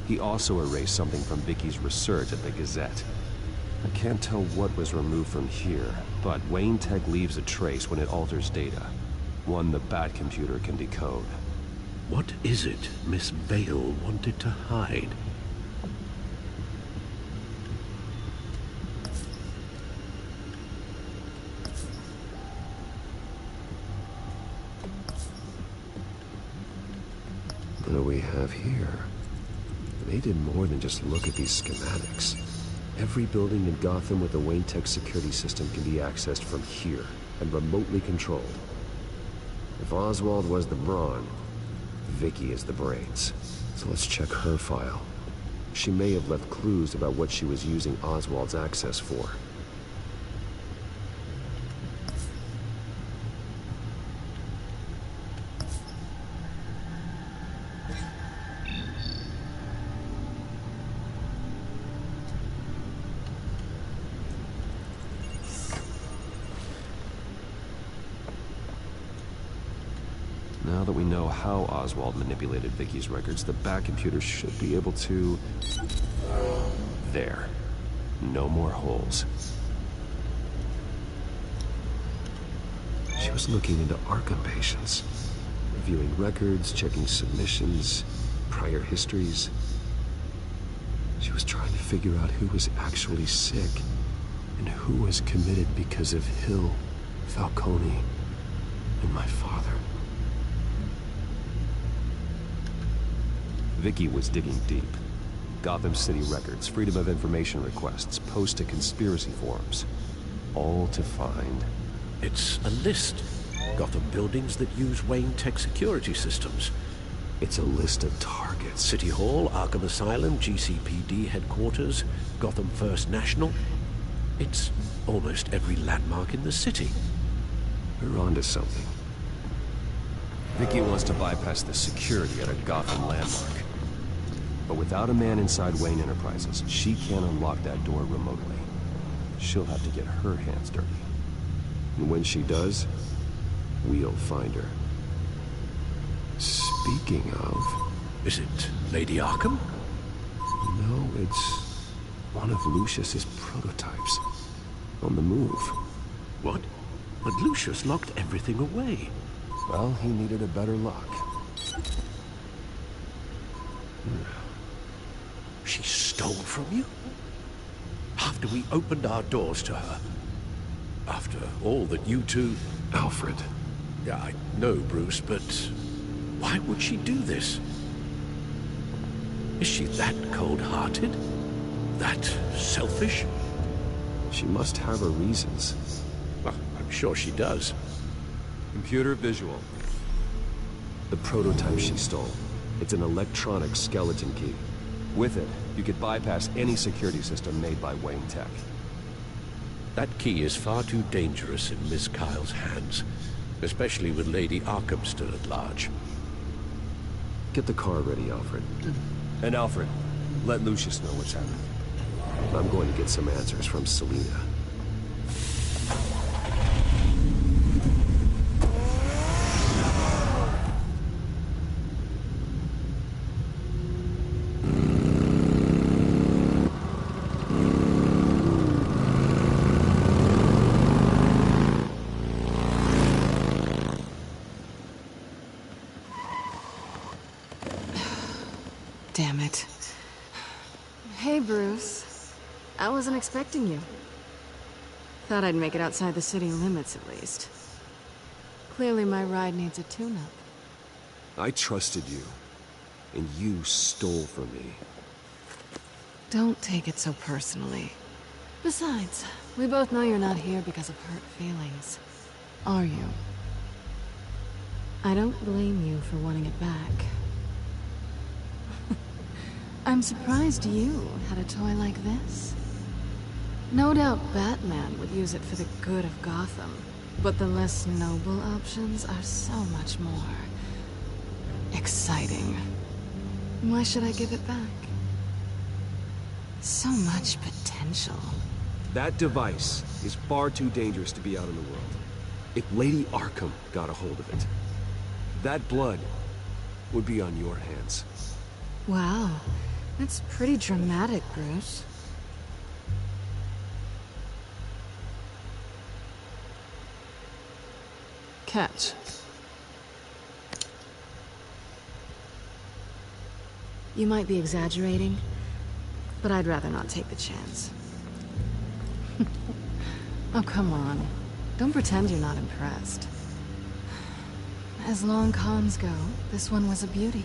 He also erased something from Vicky's research at the Gazette. I can't tell what was removed from here, but Wayne Tech leaves a trace when it alters data. One the Bat computer can decode. What is it Miss Vale wanted to hide? What do we have here? They did more than just look at these schematics. Every building in Gotham with the Wayne Tech security system can be accessed from here and remotely controlled. If Oswald was the brawn, Vicky is the brains. So let's check her file. She may have left clues about what she was using Oswald's access for. Now that we know how Oswald manipulated Vicky's records, the Bat computer should be able to... There. No more holes. She was looking into Arkham patients, reviewing records, checking submissions, prior histories. She was trying to figure out who was actually sick and who was committed because of Hill, Falcone, and my father. Vicky was digging deep. Gotham City records, Freedom of Information requests, posts to conspiracy forums. All to find... It's a list. Gotham buildings that use Wayne Tech security systems. It's a list of targets. City Hall, Arkham Asylum, GCPD headquarters, Gotham First National. It's almost every landmark in the city. We're onto something. Vicky wants to bypass the security at a Gotham landmark. But without a man inside Wayne Enterprises, she can't unlock that door remotely. She'll have to get her hands dirty. And when she does, we'll find her. Speaking of... Is it Lady Arkham? No, it's one of Lucius's prototypes. On the move. What? But Lucius locked everything away. Well, he needed a better lock. She stole from you? After we opened our doors to her? After all that you two... Alfred. Yeah, I know, Bruce, but why would she do this? Is she that cold-hearted? That selfish? She must have her reasons. Well, I'm sure she does. Computer visual. The prototype she stole. It's an electronic skeleton key. With it, you could bypass any security system made by Wayne Tech. That key is far too dangerous in Miss Kyle's hands, especially with Lady Arkham still at large. Get the car ready, Alfred. And Alfred, let Lucius know what's happening. I'm going to get some answers from Selina. Damn it. Hey, Bruce. I wasn't expecting you. Thought I'd make it outside the city limits, at least. Clearly my ride needs a tune-up. I trusted you, and you stole from me. Don't take it so personally. Besides, we both know you're not here because of hurt feelings. Are you? I don't blame you for wanting it back. I'm surprised you had a toy like this. No doubt Batman would use it for the good of Gotham, but the less noble options are so much more exciting. Why should I give it back? So much potential. That device is far too dangerous to be out in the world. If Lady Arkham got a hold of it, that blood would be on your hands. Wow, that's pretty dramatic, Bruce. Catch. You might be exaggerating, but I'd rather not take the chance. Oh, come on. Don't pretend you're not impressed. As long cons go, this one was a beauty.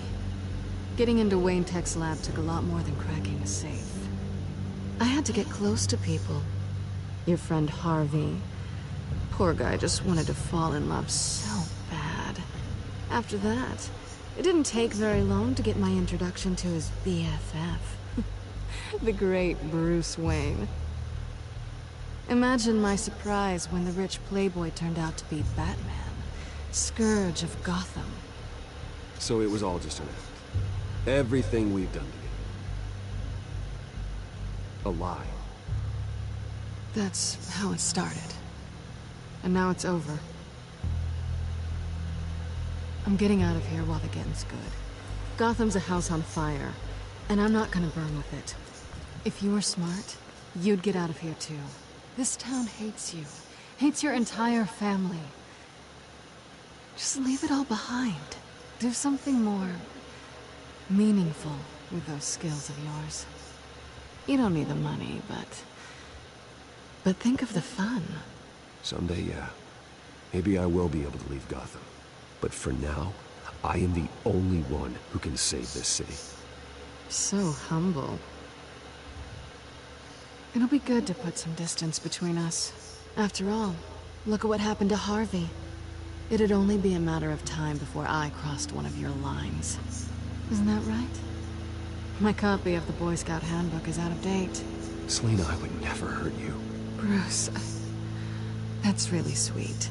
Getting into Wayne Tech's lab took a lot more than cracking a safe. I had to get close to people. Your friend Harvey. Poor guy just wanted to fall in love so bad. After that, it didn't take very long to get my introduction to his BFF. The great Bruce Wayne. Imagine my surprise when the rich playboy turned out to be Batman, Scourge of Gotham. So it was all just an act. Everything we've done together. A lie. That's how it started. And now it's over. I'm getting out of here while the getting's good. Gotham's a house on fire, and I'm not gonna burn with it. If you were smart, you'd get out of here too. This town hates you. Hates your entire family. Just leave it all behind. Do something more meaningful with those skills of yours. You don't need the money, but think of the fun. Someday, yeah. Maybe I will be able to leave Gotham. But for now, I am the only one who can save this city. So humble. It'll be good to put some distance between us. After all, look at what happened to Harvey. It'd only be a matter of time before I crossed one of your lines. Isn't that right? My copy of the Boy Scout handbook is out of date. Selina, I would never hurt you. Bruce, that's really sweet.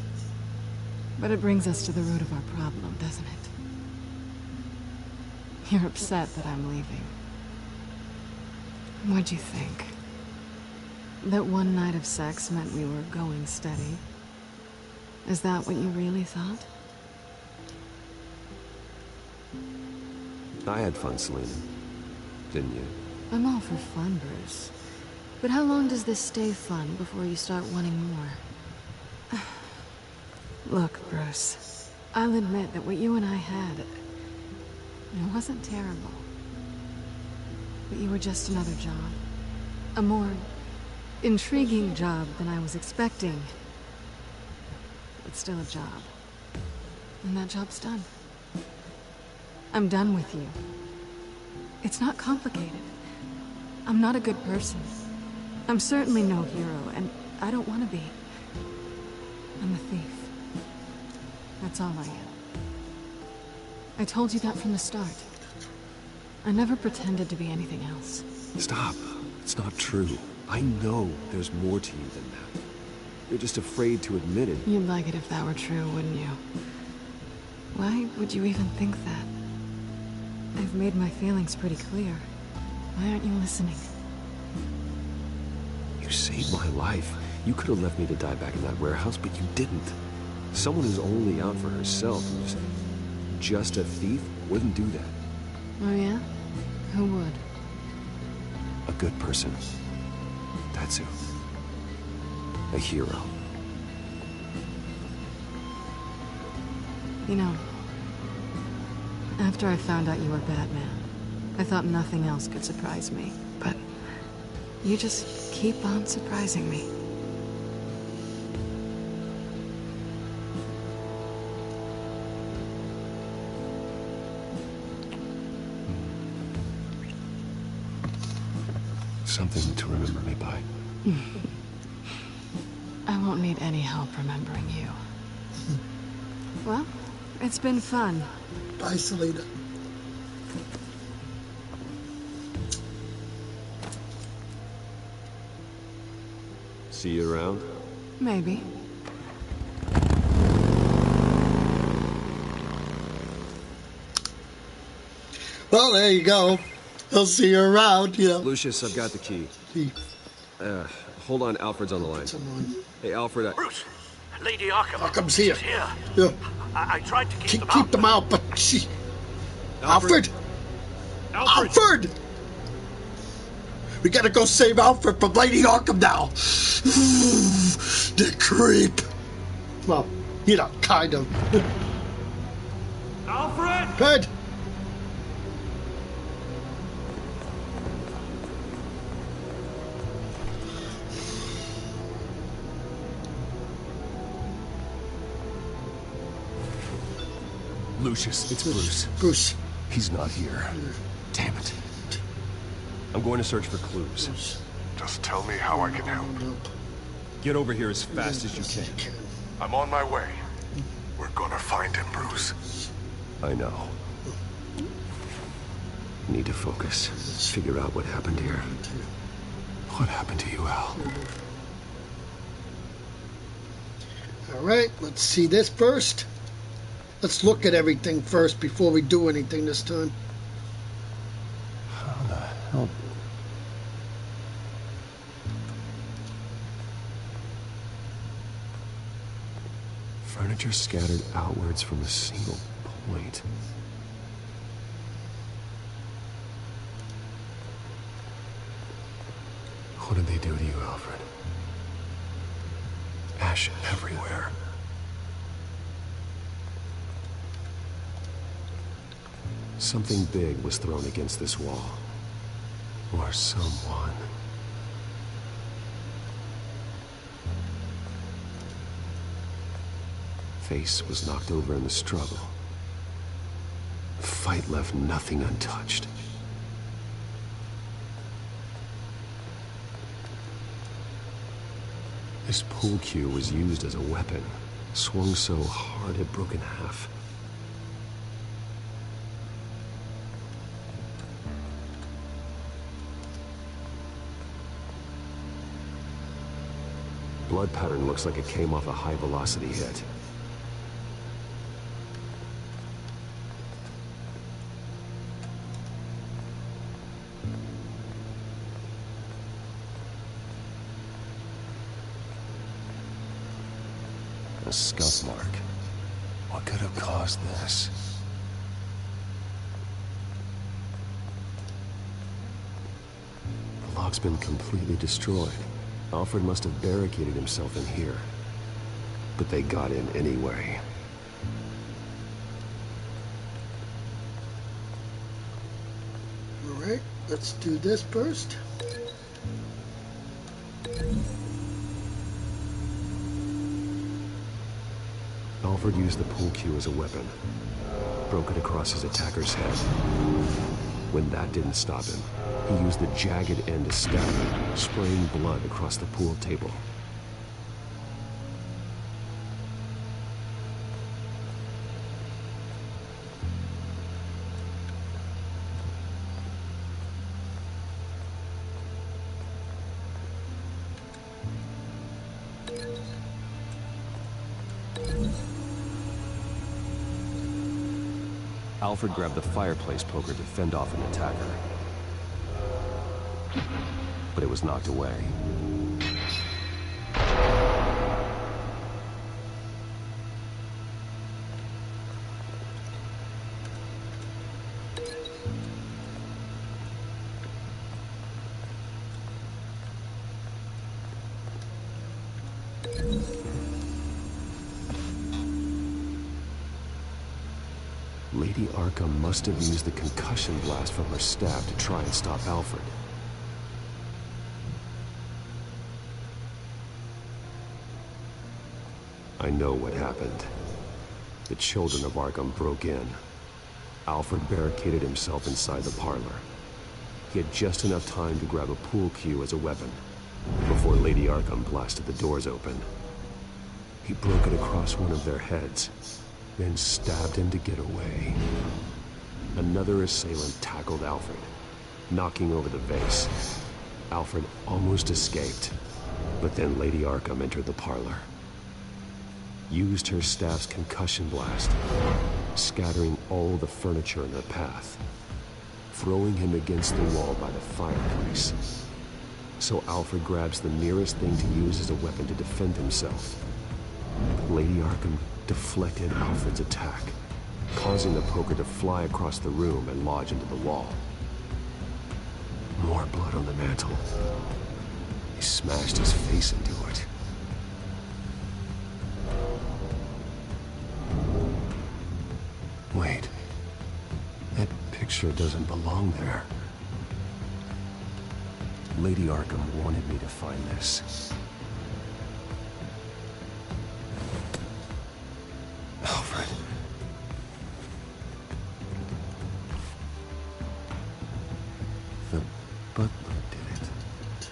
But it brings us to the root of our problem, doesn't it? You're upset that I'm leaving. What'd you think? That one night of sex meant we were going steady? Is that what you really thought? I had fun, Selina. Didn't you? I'm all for fun, Bruce. But how long does this stay fun before you start wanting more? Look, Bruce. I'll admit that what you and I had, it wasn't terrible. But you were just another job. A more intriguing job than I was expecting. But still a job. And that job's done. I'm done with you. It's not complicated. I'm not a good person. I'm certainly no hero, and I don't want to be. I'm a thief. That's all I am. I told you that from the start. I never pretended to be anything else. Stop. It's not true. I know there's more to you than that. You're just afraid to admit it. You'd like it if that were true, wouldn't you? Why would you even think that? I've made my feelings pretty clear. Why aren't you listening? You saved my life. You could have left me to die back in that warehouse, but you didn't. Someone who's only out for herself, who's just a thief, wouldn't do that. Oh yeah? Who would? A good person. That's who. A hero. You know, after I found out you were Batman, I thought nothing else could surprise me. But you just keep on surprising me. Something to remember me by. I won't need any help remembering you. Well, it's been fun. Bye, Selena. See you around? Maybe. Well, there you go. He'll see you around, you know. Lucius, I've got the key. Hold on, Alfred's on the line. Hey, Alfred, Bruce, Lady Arkham. Arkham's here. She's here. Yeah. I tried to keep them out, but she... Alfred! Alfred! We gotta go save Alfred from Lady Arkham now. The creep. Well, you know, kind of. Alfred! Good. Lucius, it's Bruce. Bruce. He's not here. Damn it. I'm going to search for clues. Just tell me how I can help. Get over here as fast as you can. I'm on my way. We're gonna find him, Bruce. I know. Need to focus. Figure out what happened here. What happened to you, Al? Alright, let's see this first. Let's look at everything first before we do anything this time. How the hell? Furniture scattered outwards from a single point. What did they do to you, Alfred? Ash everywhere. Something big was thrown against this wall. Or someone. Face was knocked over in the struggle. The fight left nothing untouched. This pool cue was used as a weapon. Swung so hard it broke in half. Blood pattern looks like it came off a high-velocity hit. A scuff mark. What could have caused this? The lock's been completely destroyed. Alfred must have barricaded himself in here. But they got in anyway. Alright, let's do this first. Alfred used the pool cue as a weapon. Broke it across his attacker's head. When that didn't stop him, he used the jagged end to stab him, spraying blood across the pool table. Alfred grabbed the fireplace poker to fend off an attacker. But it was knocked away. Lady Arkham must have used the concussion blast from her stab to try and stop Alfred. I know what happened. The children of Arkham broke in. Alfred barricaded himself inside the parlor. He had just enough time to grab a pool cue as a weapon before Lady Arkham blasted the doors open. He broke it across one of their heads, then stabbed him to get away. Another assailant tackled Alfred, knocking over the vase. Alfred almost escaped, but then Lady Arkham entered the parlor. Used her staff's concussion blast, scattering all the furniture in their path, throwing him against the wall by the fireplace. So Alfred grabs the nearest thing to use as a weapon to defend himself. Lady Arkham deflected Alfred's attack, causing the poker to fly across the room and lodge into the wall. More blood on the mantle. He smashed his face into it. Wait. That picture doesn't belong there. Lady Arkham wanted me to find this. Alfred. The butler did it.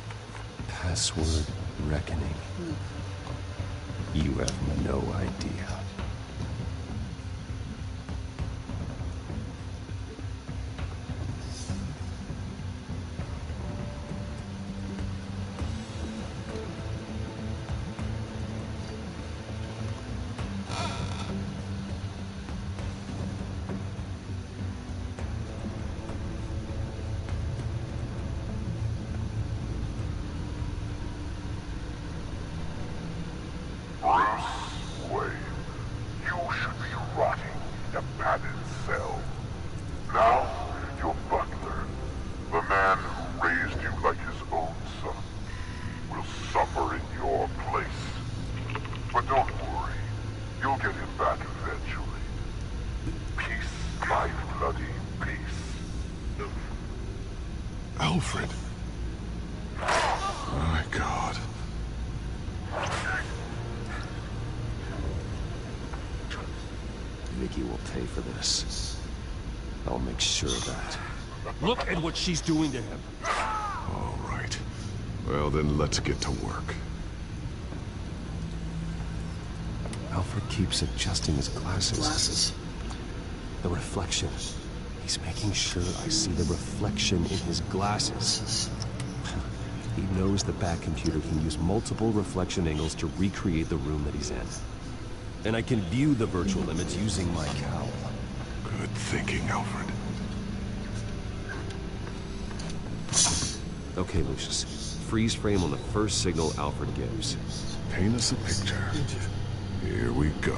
Password reckoning. You have no idea. Alfred. My God. Vicky will pay for this. I'll make sure of that. Look at what she's doing to him. All right. Well, then let's get to work. Alfred keeps adjusting his glasses. The reflection. He's making sure I see the reflection in his glasses. He knows the back computer can use multiple reflection angles to recreate the room that he's in. And I can view the virtual limits using my cowl. Good thinking, Alfred. Okay, Lucius. Freeze frame on the first signal Alfred gives. Paint us a picture. Here we go.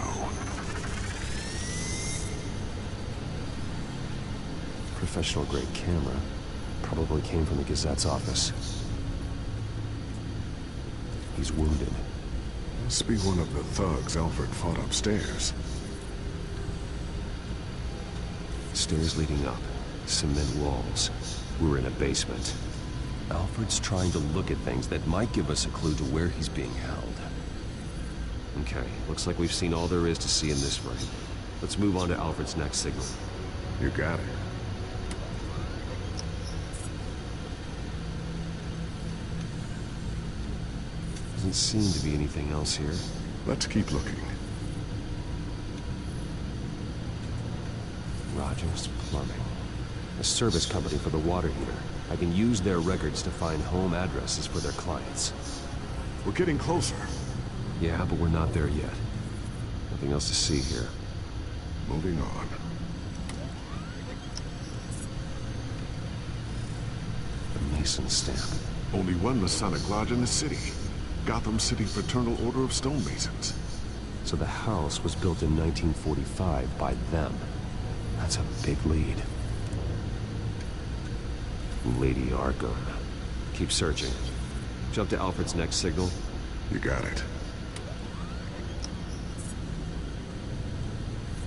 Professional-grade camera. Probably came from the Gazette's office. He's wounded. Must be one of the thugs Alfred fought upstairs. Stairs leading up. Cement walls. We're in a basement. Alfred's trying to look at things that might give us a clue to where he's being held. Okay, looks like we've seen all there is to see in this frame. Let's move on to Alfred's next signal. You got it. Doesn't seem to be anything else here. Let's keep looking. Rogers Plumbing. A service company for the water heater. I can use their records to find home addresses for their clients. We're getting closer. Yeah, but we're not there yet. Nothing else to see here. Moving on. license stamp. Only one Masonic lodge in the city. Gotham City Fraternal Order of Stonemasons. So the house was built in 1945 by them. That's a big lead. Lady Arkham. Keep searching. Jump to Alfred's next signal. You got it.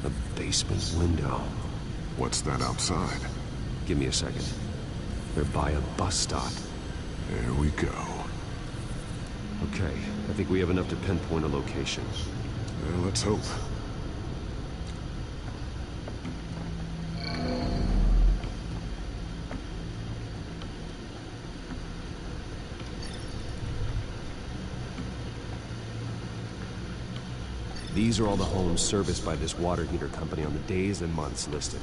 A basement window. What's that outside? Give me a second. They're by a bus stop. There we go. Okay, I think we have enough to pinpoint a location. Well, let's hope. These are all the homes serviced by this water heater company on the days and months listed.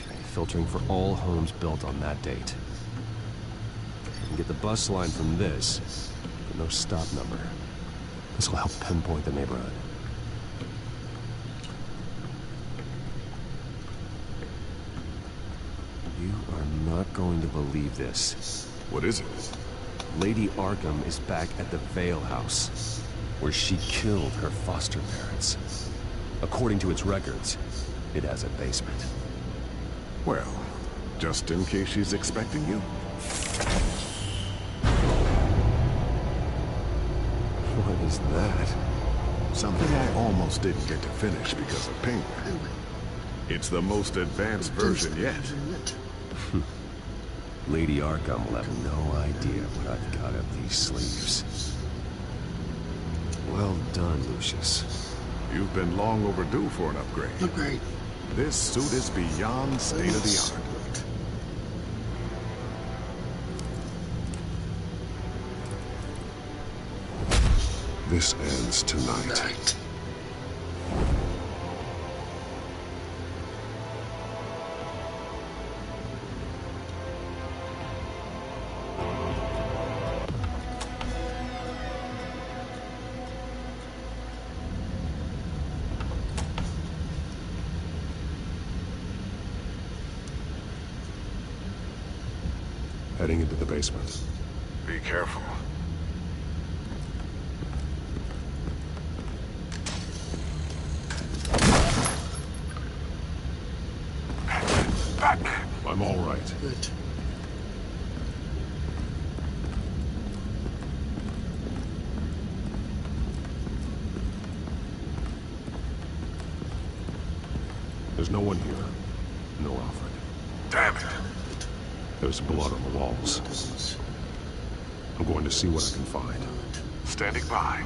Okay, filtering for all homes built on that date. We can get the bus line from this, but no stop number. This will help pinpoint the neighborhood. You are not going to believe this. What is it? Lady Arkham is back at the Vale House, where she killed her foster parents. According to its records, it has a basement. Well, just in case she's expecting you. What is that? Something I almost didn't get to finish because of Penguin. It's the most advanced version yet. Lady Arkham will have no idea what I've got up these sleeves. Well done, Lucius. You've been long overdue for an upgrade. This suit is beyond state-of-the-art. This ends tonight. Heading into the basement. Be careful. Batman! I'm all right. Good. There's no one here. No Alfred. Damn it! There's blood on the walls. I'm going to see what I can find. Standing by.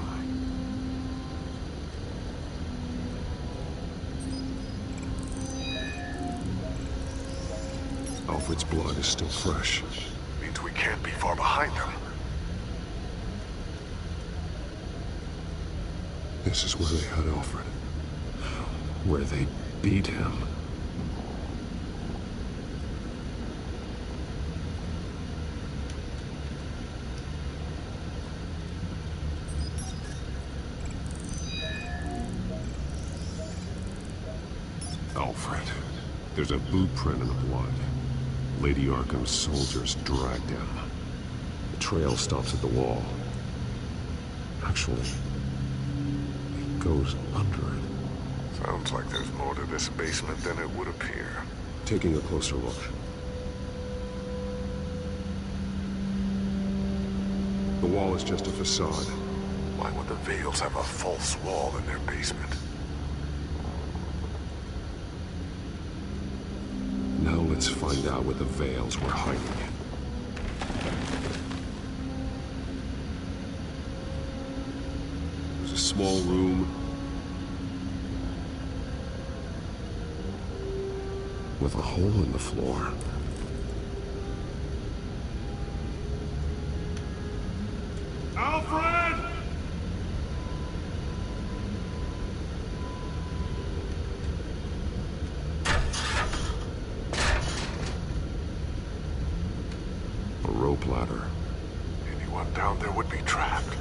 Alfred's blood is still fresh. Means we can't be far behind them. This is where they had Alfred. Where they beat him. Alfred. There's a boot print in the blood. Lady Arkham's soldiers dragged him. The trail stops at the wall. Actually, it goes under it. Sounds like there's more to this basement than it would appear. Taking a closer look. The wall is just a facade. Why would the Vales have a false wall in their basement? Now let's find out where the Vales were hiding. There's a small room with a hole in the floor. Alfred! A rope ladder. Anyone down there would be trapped.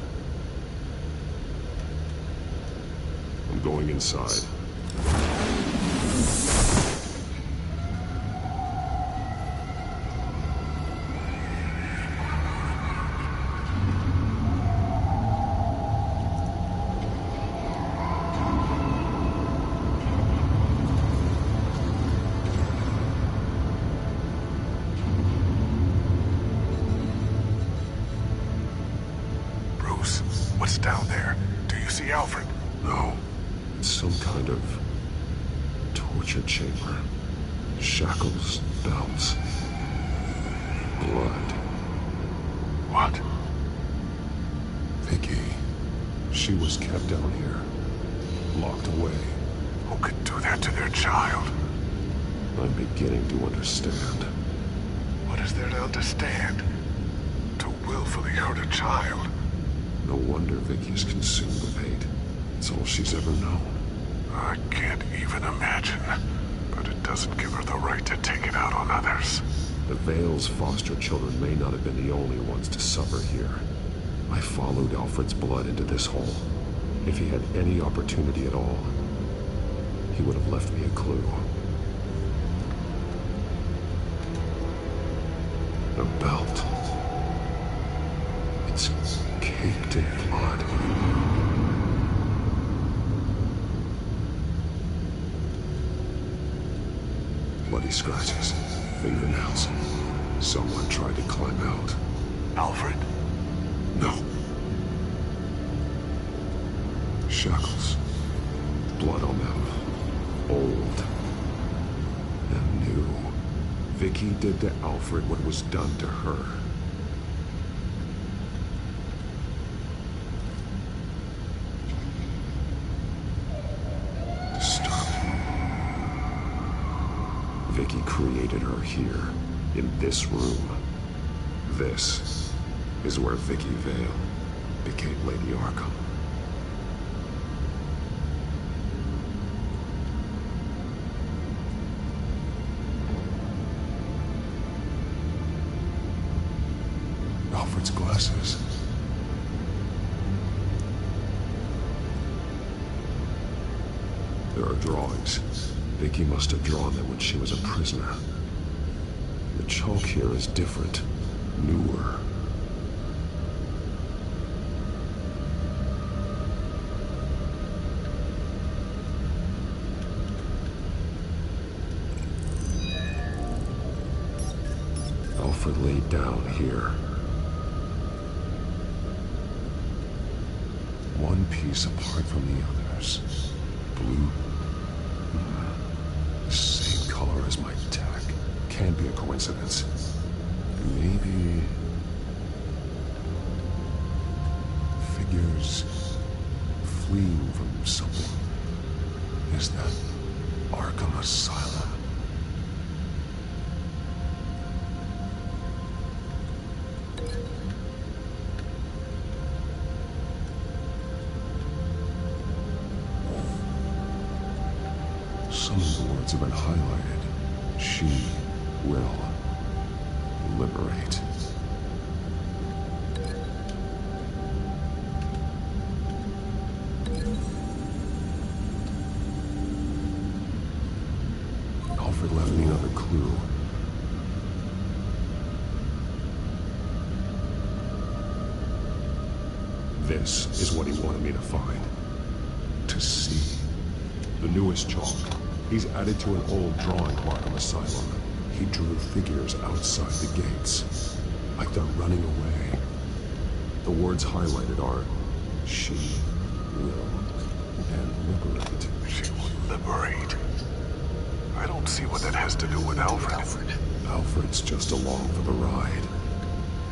I'm going inside. see Alfred? No. It's some kind of torture chamber. Shackles, belts, blood. What? Vicky. She was kept down here. Locked away. Who could do that to their child? I'm beginning to understand. What is there to understand? To willfully hurt a child? No wonder Vicky is consumed with hate. It's all she's ever known. I can't even imagine. But it doesn't give her the right to take it out on others. The Vale's foster children may not have been the only ones to suffer here. I followed Alfred's blood into this hole. If he had any opportunity at all, he would have left me a clue. A belt. It's caked in blood. Bloody scratches, fingernails. Someone tried to climb out. Alfred? No. Shackles. Blood on them. Old. And new. Vicky did to Alfred what was done to her. Disturbing. Vicky created her here, in this room. This is where Vicky Vale became Lady Arkham. Alfred's glasses. There are drawings. Vicky must have drawn them when she was a prisoner. The chalk here is different, newer. Alfred laid down here. One piece apart from the others. Blue. The same color as my tag. Can't be a coincidence. Maybe... figures fleeing from something. Is that Arkham Asylum? Some of the words have been highlighted. She will liberate. Alfred left me another clue. This is what he wanted me to find. To see. The newest chalk. He's added to an old drawing of Arkham Asylum. He drew figures outside the gates, like they're running away. The words highlighted are, she will, and liberate. She will liberate? I don't see what that has to do with Alfred. Alfred's just along for the ride.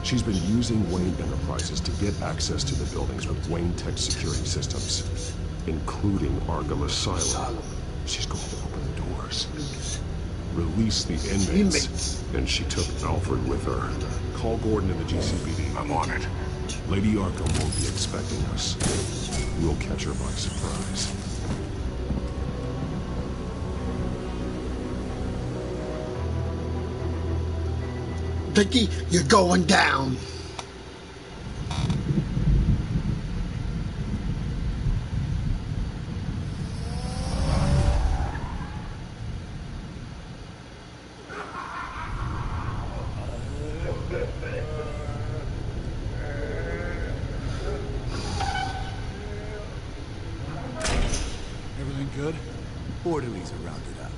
She's been using Wayne Enterprises to get access to the buildings with Wayne Tech security systems, including Arkham Asylum. She's going to open the doors, release the inmates, and she took Alfred with her. Call Gordon in the GCPD. I'm on it. Lady Arkham won't be expecting us. We'll catch her by surprise. Vicky, you're going down. Everything good? Orderlies are rounded up.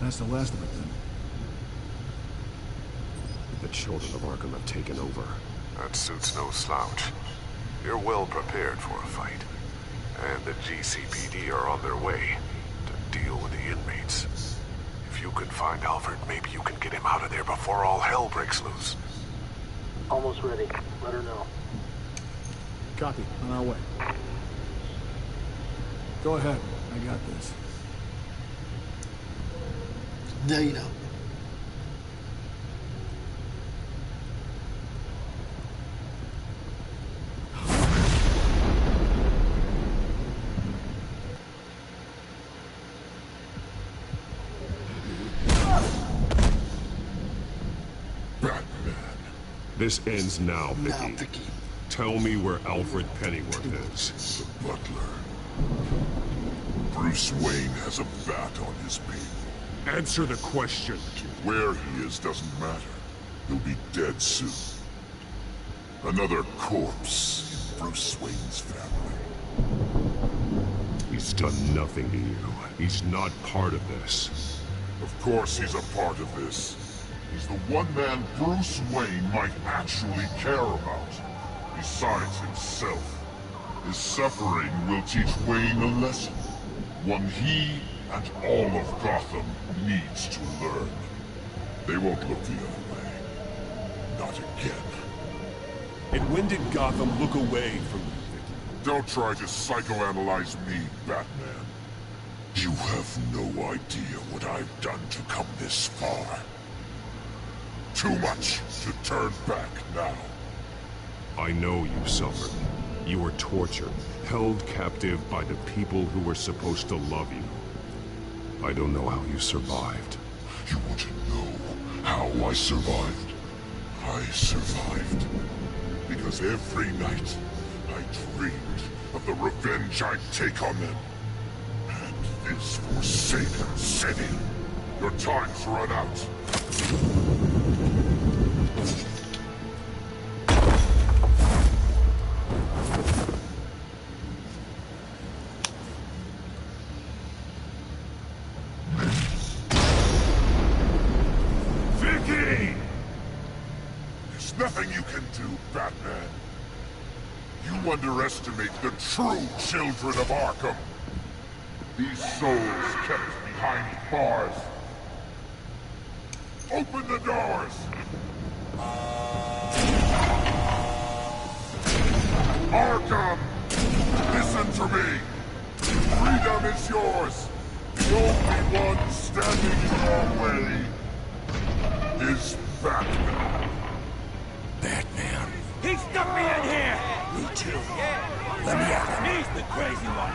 That's the last of it then. The children of Arkham have taken over. That suit's no slouch. You're well prepared for a fight. And the GCPD are on their way to deal with the inmates. If you can find Alfred, maybe you can get him out of there before all hell breaks loose. Almost ready. Let her know. Copy. On our way. Go ahead. I got this. Data. This ends now, Vicky. Tell me where Alfred Pennyworth is. The butler. Bruce Wayne has a bat on his payroll. Answer the question. Where he is doesn't matter. He'll be dead soon. Another corpse in Bruce Wayne's family. He's done nothing to you. He's not part of this. Of course he's a part of this. He's the one man Bruce Wayne might actually care about. Besides himself. His suffering will teach Wayne a lesson. One he and all of Gotham needs to learn. They won't look the other way. Not again. And when did Gotham look away from you, Vicky? Don't try to psychoanalyze me, Batman. You have no idea what I've done to come this far. Too much to turn back now. I know you suffered. You were tortured, held captive by the people who were supposed to love you. I don't know how you survived. You want to know how I survived? I survived because every night I dreamed of the revenge I'd take on them. And this forsaken city. Your time's run out. Vicky! There's nothing you can do, Batman. You underestimate the true children of Arkham. These souls kept behind bars. Open the doors! Arkham! Listen to me! Freedom is yours! The only one standing in your way is Batman. Batman. He stuck me in here! Me too. Let me out. He's the crazy one!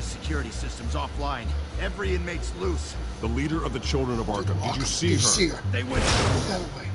Security system's offline. Every inmate's loose. The leader of the Children of Arkham. Did you see her? They went that way.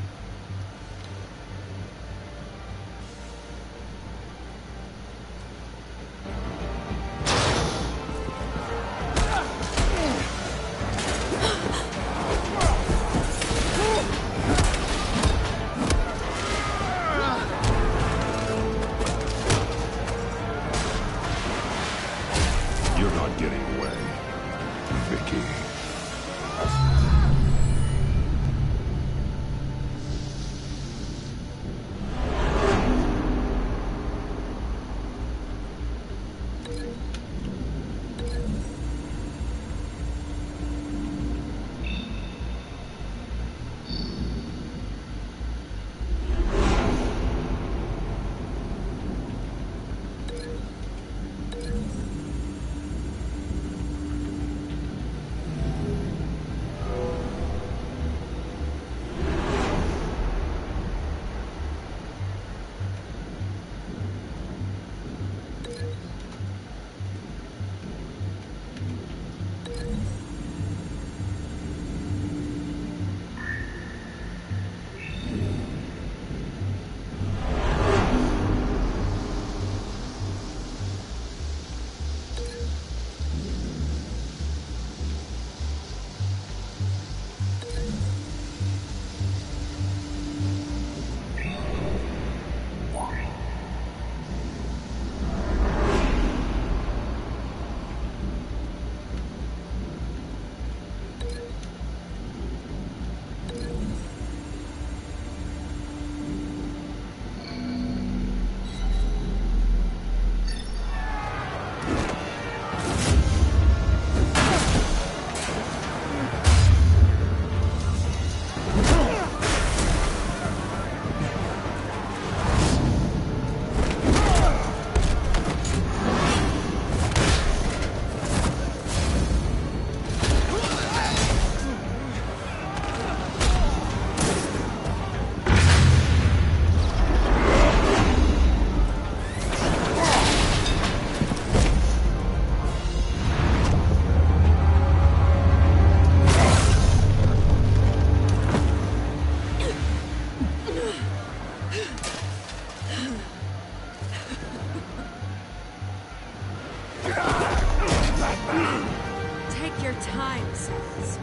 Take your time, Sans.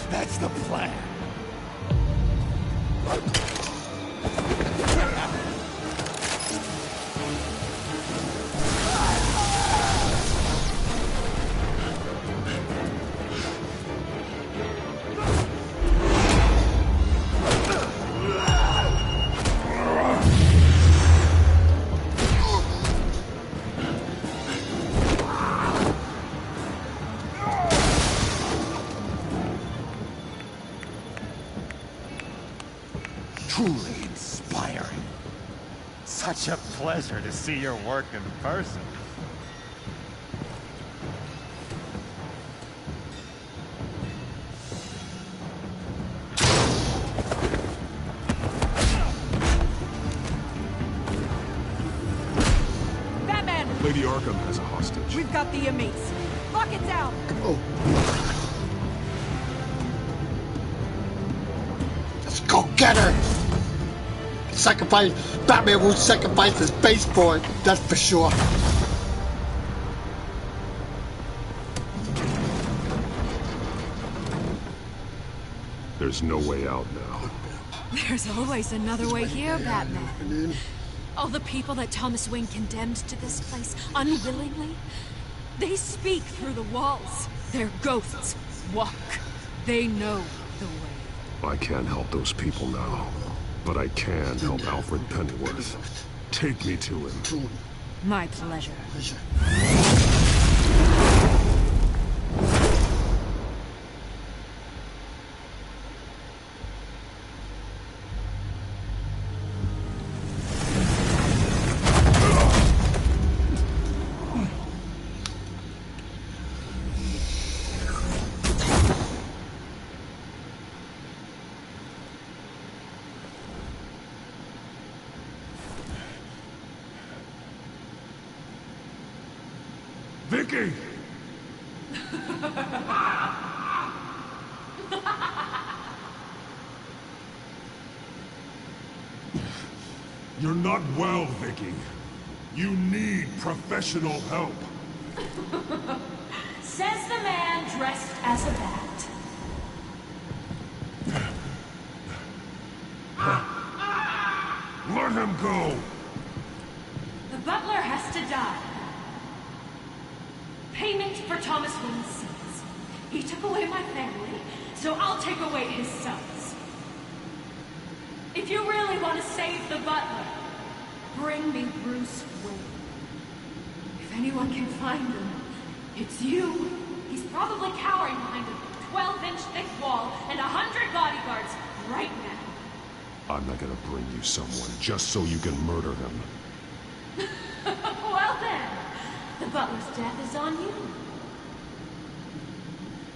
That's the plan. Truly inspiring. Such a pleasure to see your work in person. Batman! Lady Arkham has a hostage. We've got the inmates. Lock it down! Oh. Let's go get her! Sacrifice. Batman will sacrifice his base for it. That's for sure. There's no way out now. There's always another way here, Batman. All the people that Thomas Wayne condemned to this place unwillingly, they speak through the walls. Their ghosts walk. They know the way. I can't help those people now, but I can help Alfred Pennyworth. Take me to him. My pleasure. Vicky! You're not well, Vicky. You need professional help. Says the man dressed as a bat. Let him go! The butler has to die. Payment for Thomas Wayne's sins. He took away my family, so I'll take away his sons. If you really want to save the butler, bring me Bruce Wayne. If anyone can find him, it's you. He's probably cowering behind a 12-inch thick wall and 100 bodyguards right now. I'm not gonna bring you someone just so you can murder him. Well then, the butler's death is on you.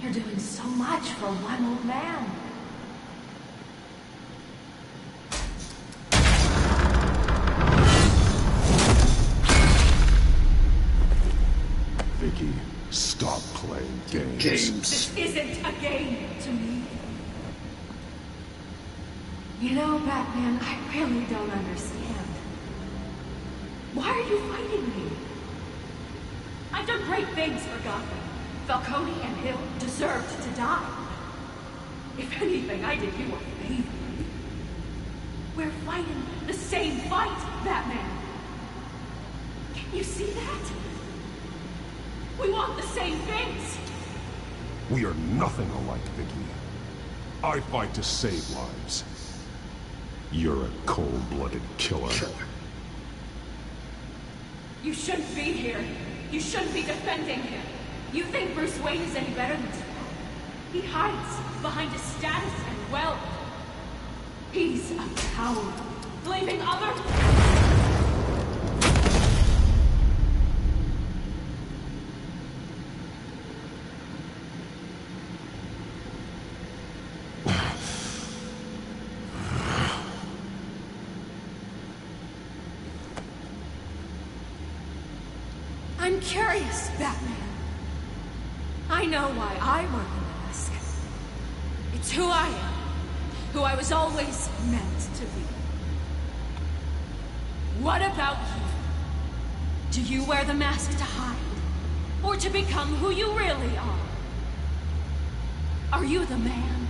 You're doing so much for one old man. Vicky, stop playing games. This isn't a game to me. You know, Batman, I really don't understand. Why are you fighting me? I've done great things for Gotham. Falcone and Hill deserved to die. If anything, I did you a favor. We're fighting the same fight, Batman. Can you see that? We want the same things. We are nothing alike, Vicky. I fight to save lives. You're a cold-blooded killer. You shouldn't be here. You shouldn't be defending him. You think Bruce Wayne is any better than that? He hides behind his status and wealth. He's a coward, leaving others... I'm curious, Batman. I know why I wear the mask. It's who I am. Who I was always meant to be. What about you? Do you wear the mask to hide? or to become who you really are? Are you the man?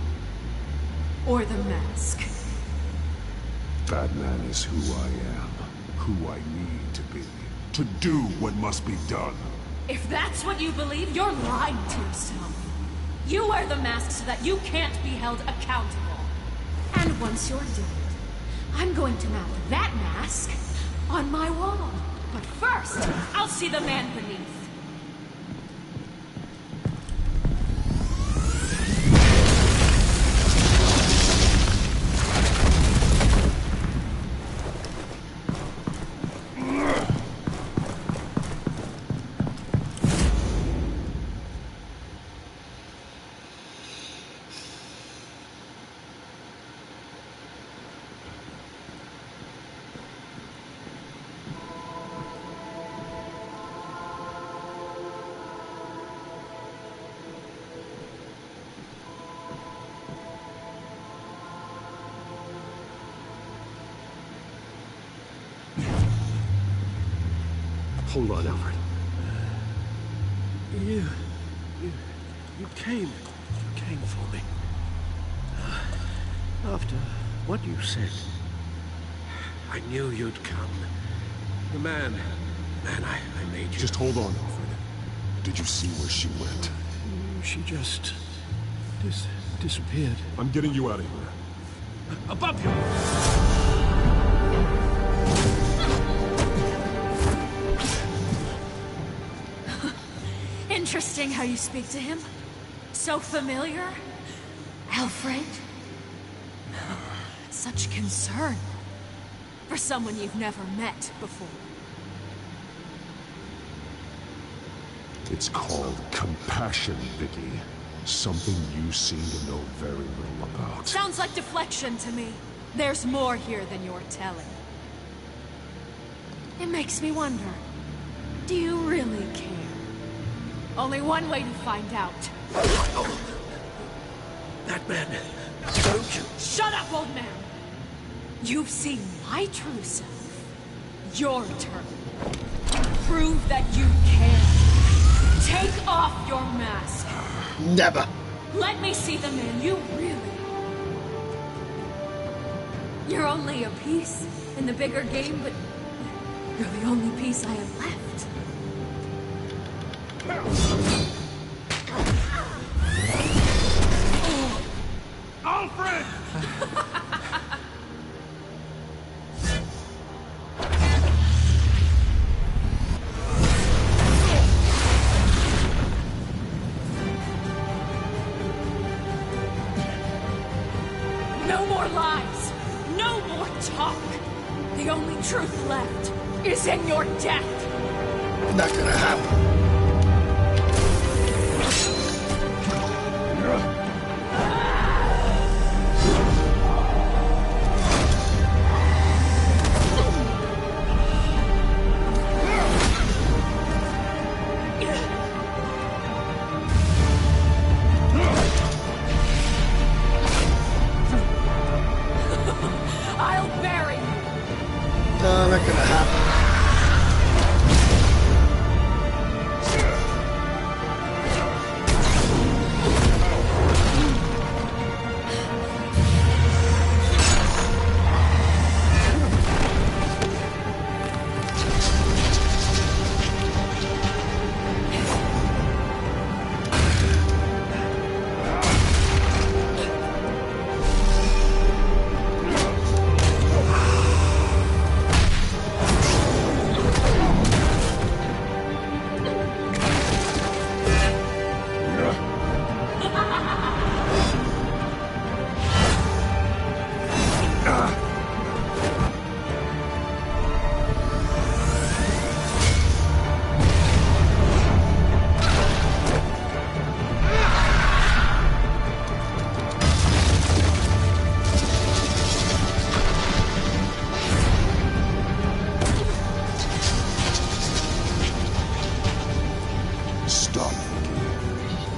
Or the mask? Batman is who I am, who I need to be, to do what must be done. If that's what you believe, you're lying to yourself. You wear the mask so that you can't be held accountable. And once you're dead, I'm going to mount that mask on my wall. But first, I'll see the man beneath. Hold on, Alfred. You came for me. After what you said, I knew you'd come. The man, I made you. Just hold on, Alfred. Did you see where she went? She just disappeared. I'm getting you out of here. Above you! Interesting how you speak to him. So familiar. Alfred. Such concern. For someone you've never met before. It's called compassion, Vicky. Something you seem to know very little about. Sounds like deflection to me. There's more here than you're telling. It makes me wonder. Do you really care? Only one way to find out. That man. Don't you? Shut up, old man! You've seen my true self. Your turn. Prove that you can. Take off your mask. Never. Let me see the man you really are. You're only a piece in the bigger game, but you're the only piece I have left. Alfred! No more lies! No more talk! The only truth left is in your death! Not gonna happen. I'll bury you! No, not gonna happen.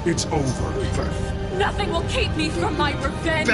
It's over. Nothing will keep me from my revenge!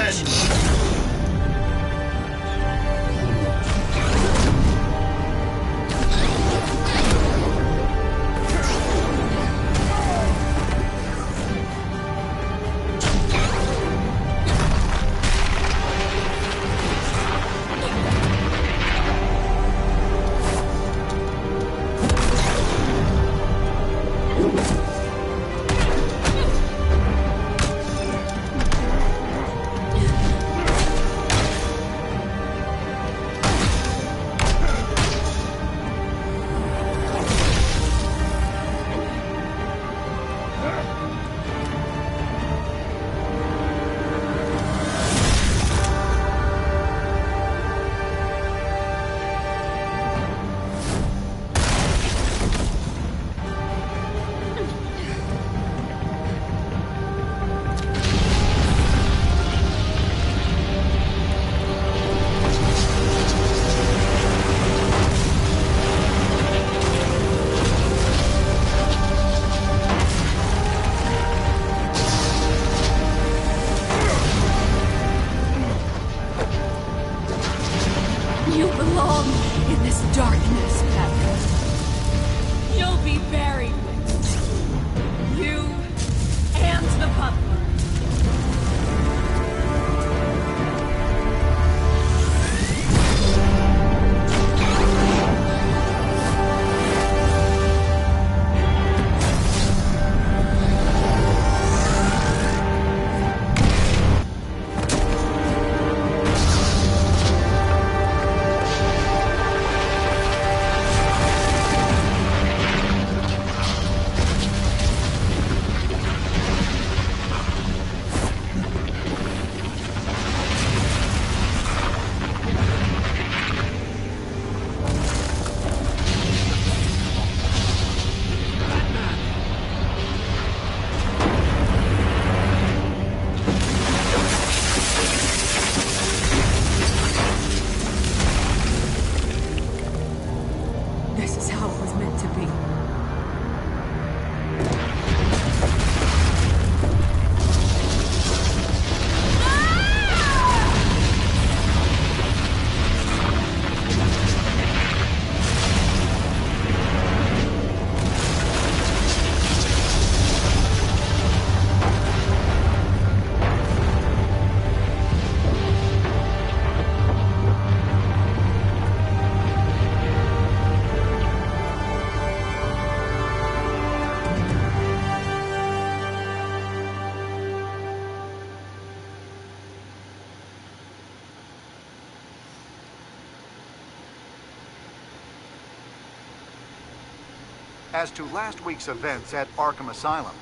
As to last week's events at Arkham Asylum,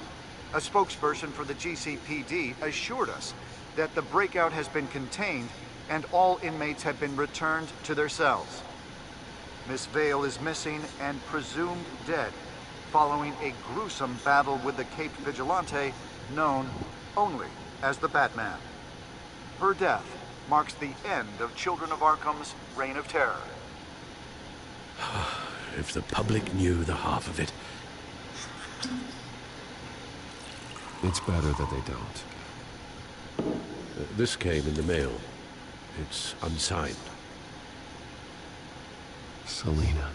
a spokesperson for the GCPD assured us that the breakout has been contained and all inmates have been returned to their cells. Miss Vale is missing and presumed dead following a gruesome battle with the Caped Vigilante known only as the Batman. Her death marks the end of Children of Arkham's reign of terror. If the public knew the half of it. It's better that they don't. This came in the mail. It's unsigned. Selina.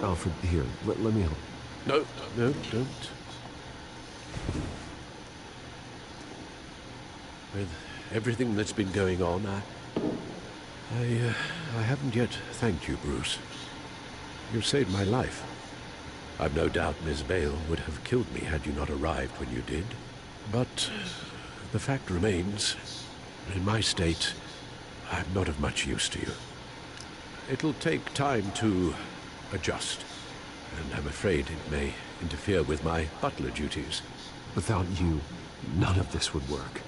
Alfred, here, let me help. No, don't. With everything that's been going on, I haven't yet thanked you, Bruce. You saved my life. I've no doubt Miss Vale would have killed me had you not arrived when you did. But the fact remains, in my state, I'm not of much use to you. It'll take time to adjust, and I'm afraid it may interfere with my butler duties. Without you, none of this would work.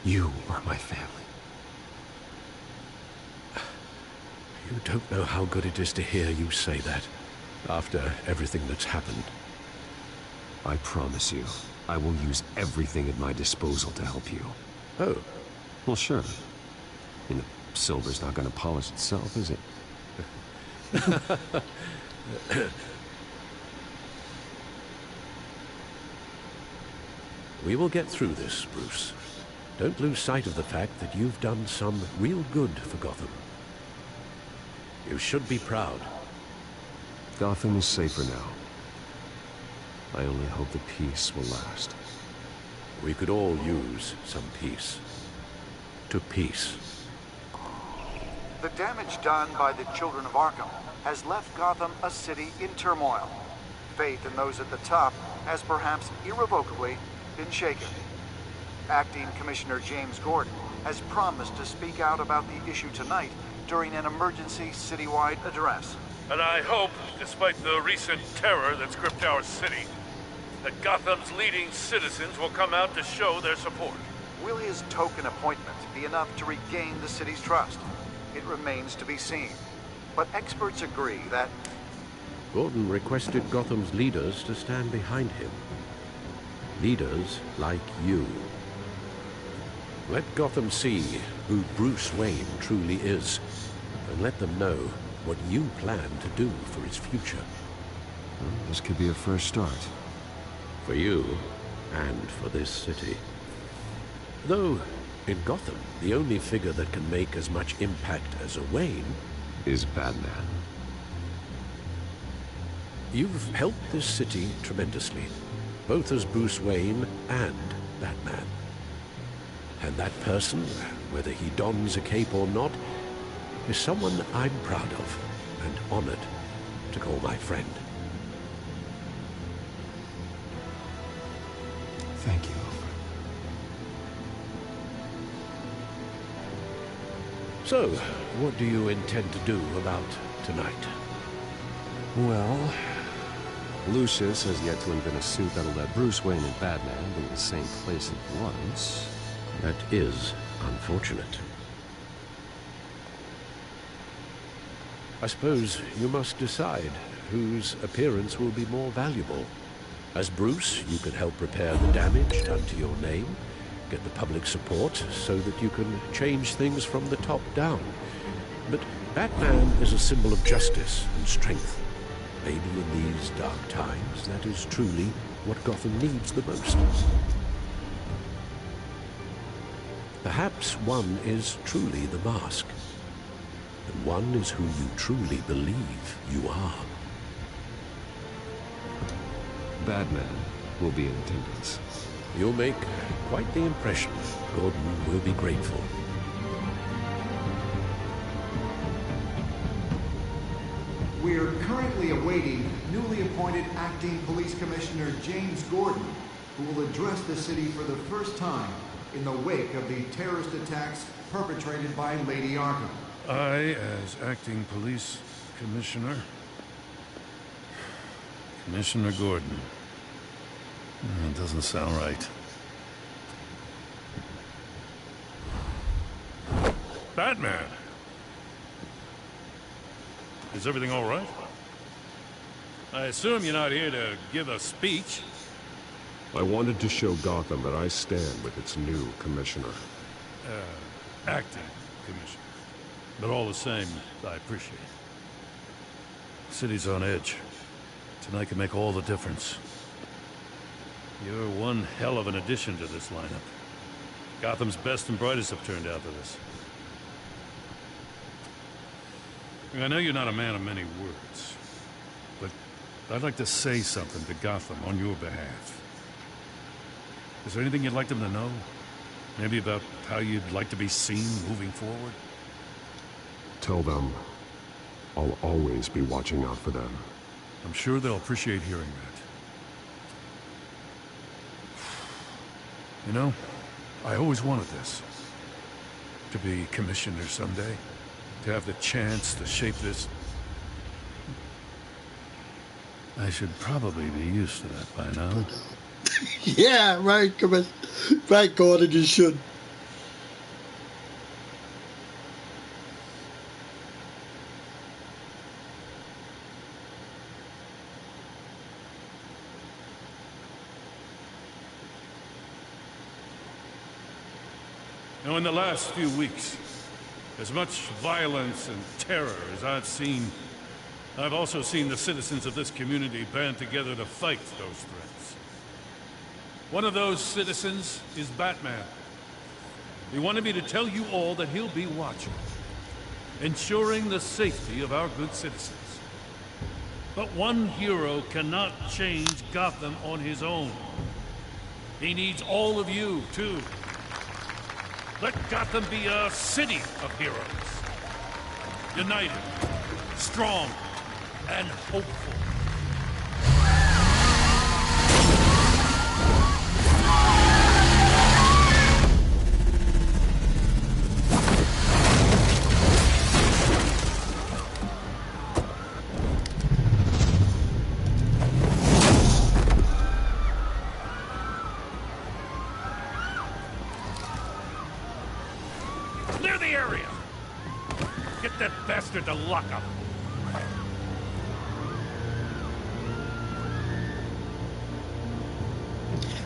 You are my family. You don't know how good it is to hear you say that, after everything that's happened. I promise you, I will use everything at my disposal to help you. Oh. Well, sure. You know, silver's not going to polish itself, is it? We will get through this, Bruce. Don't lose sight of the fact that you've done some real good for Gotham. You should be proud. Gotham is safer now. I only hope the peace will last. We could all use some peace. To peace. The damage done by the Children of Arkham has left Gotham a city in turmoil. Faith in those at the top has perhaps irrevocably been shaken. Acting Commissioner James Gordon has promised to speak out about the issue tonight during an emergency citywide address. And I hope, despite the recent terror that's gripped our city, that Gotham's leading citizens will come out to show their support. Will his token appointment be enough to regain the city's trust? It remains to be seen. But experts agree that Gordon requested Gotham's leaders to stand behind him. Leaders like you. Let Gotham see who Bruce Wayne truly is, and let them know what you plan to do for its future. Well, this could be a first start. For you, and for this city. Though, in Gotham, the only figure that can make as much impact as a Wayne is Batman. You've helped this city tremendously, both as Bruce Wayne and Batman. And that person, whether he dons a cape or not, is someone I'm proud of and honored to call my friend. Thank you. So, what do you intend to do about tonight? Well, Lucius has yet to invent a suit that'll let Bruce Wayne and Batman be in the same place at once. That is unfortunate. I suppose you must decide whose appearance will be more valuable. As Bruce, you can help repair the damage done to your name, get the public support so that you can change things from the top down. But Batman is a symbol of justice and strength. Maybe in these dark times, that is truly what Gotham needs the most. Perhaps one is truly the mask, and one is who you truly believe you are. Batman will be in attendance. You'll make quite the impression. Gordon will be grateful. We are currently awaiting newly appointed Acting Police Commissioner James Gordon, who will address the city for the first time in the wake of the terrorist attacks perpetrated by Lady Arkham. I, as acting police commissioner... Commissioner Gordon. It doesn't sound right. Batman! Is everything all right? I assume you're not here to give a speech. I wanted to show Gotham that I stand with its new commissioner. Acting commissioner. But all the same, I appreciate it. The city's on edge. Tonight can make all the difference. You're one hell of an addition to this lineup. Gotham's best and brightest have turned out for this. I know you're not a man of many words, but I'd like to say something to Gotham on your behalf. Is there anything you'd like them to know? Maybe about how you'd like to be seen moving forward? Tell them I'll always be watching out for them. I'm sure they'll appreciate hearing that. You know, I always wanted this. To be commissioner someday. To have the chance to shape this. I should probably be used to that by now. Yeah, right, right, Gordon, you should. Now, in the last few weeks, as much violence and terror as I've seen, I've also seen the citizens of this community band together to fight those threats. One of those citizens is Batman. He wanted me to tell you all that he'll be watching, ensuring the safety of our good citizens. But one hero cannot change Gotham on his own. He needs all of you, too. Let Gotham be a city of heroes. United, strong, and hopeful. Clear the area! Get that bastard to lock up!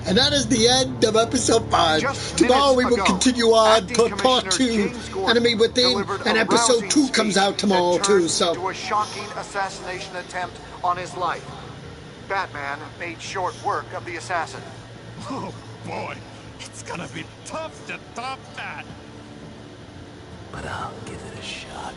And that is the end of episode 5. Tomorrow we will continue on to part 2, Enemy Within, and episode 2 comes out tomorrow too, so... ...to a shocking assassination attempt on his life. Batman made short work of the assassin. Oh boy, it's gonna be tough to top that. But I'll give it a shot.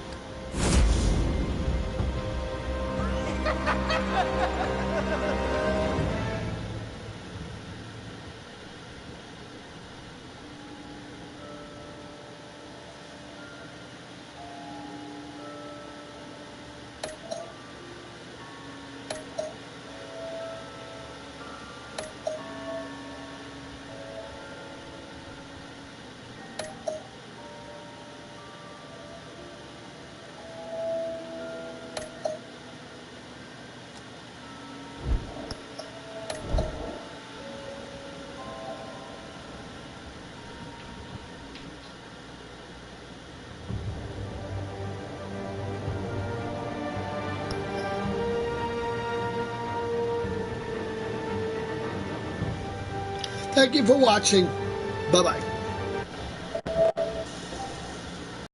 Thank you for watching. Bye-bye.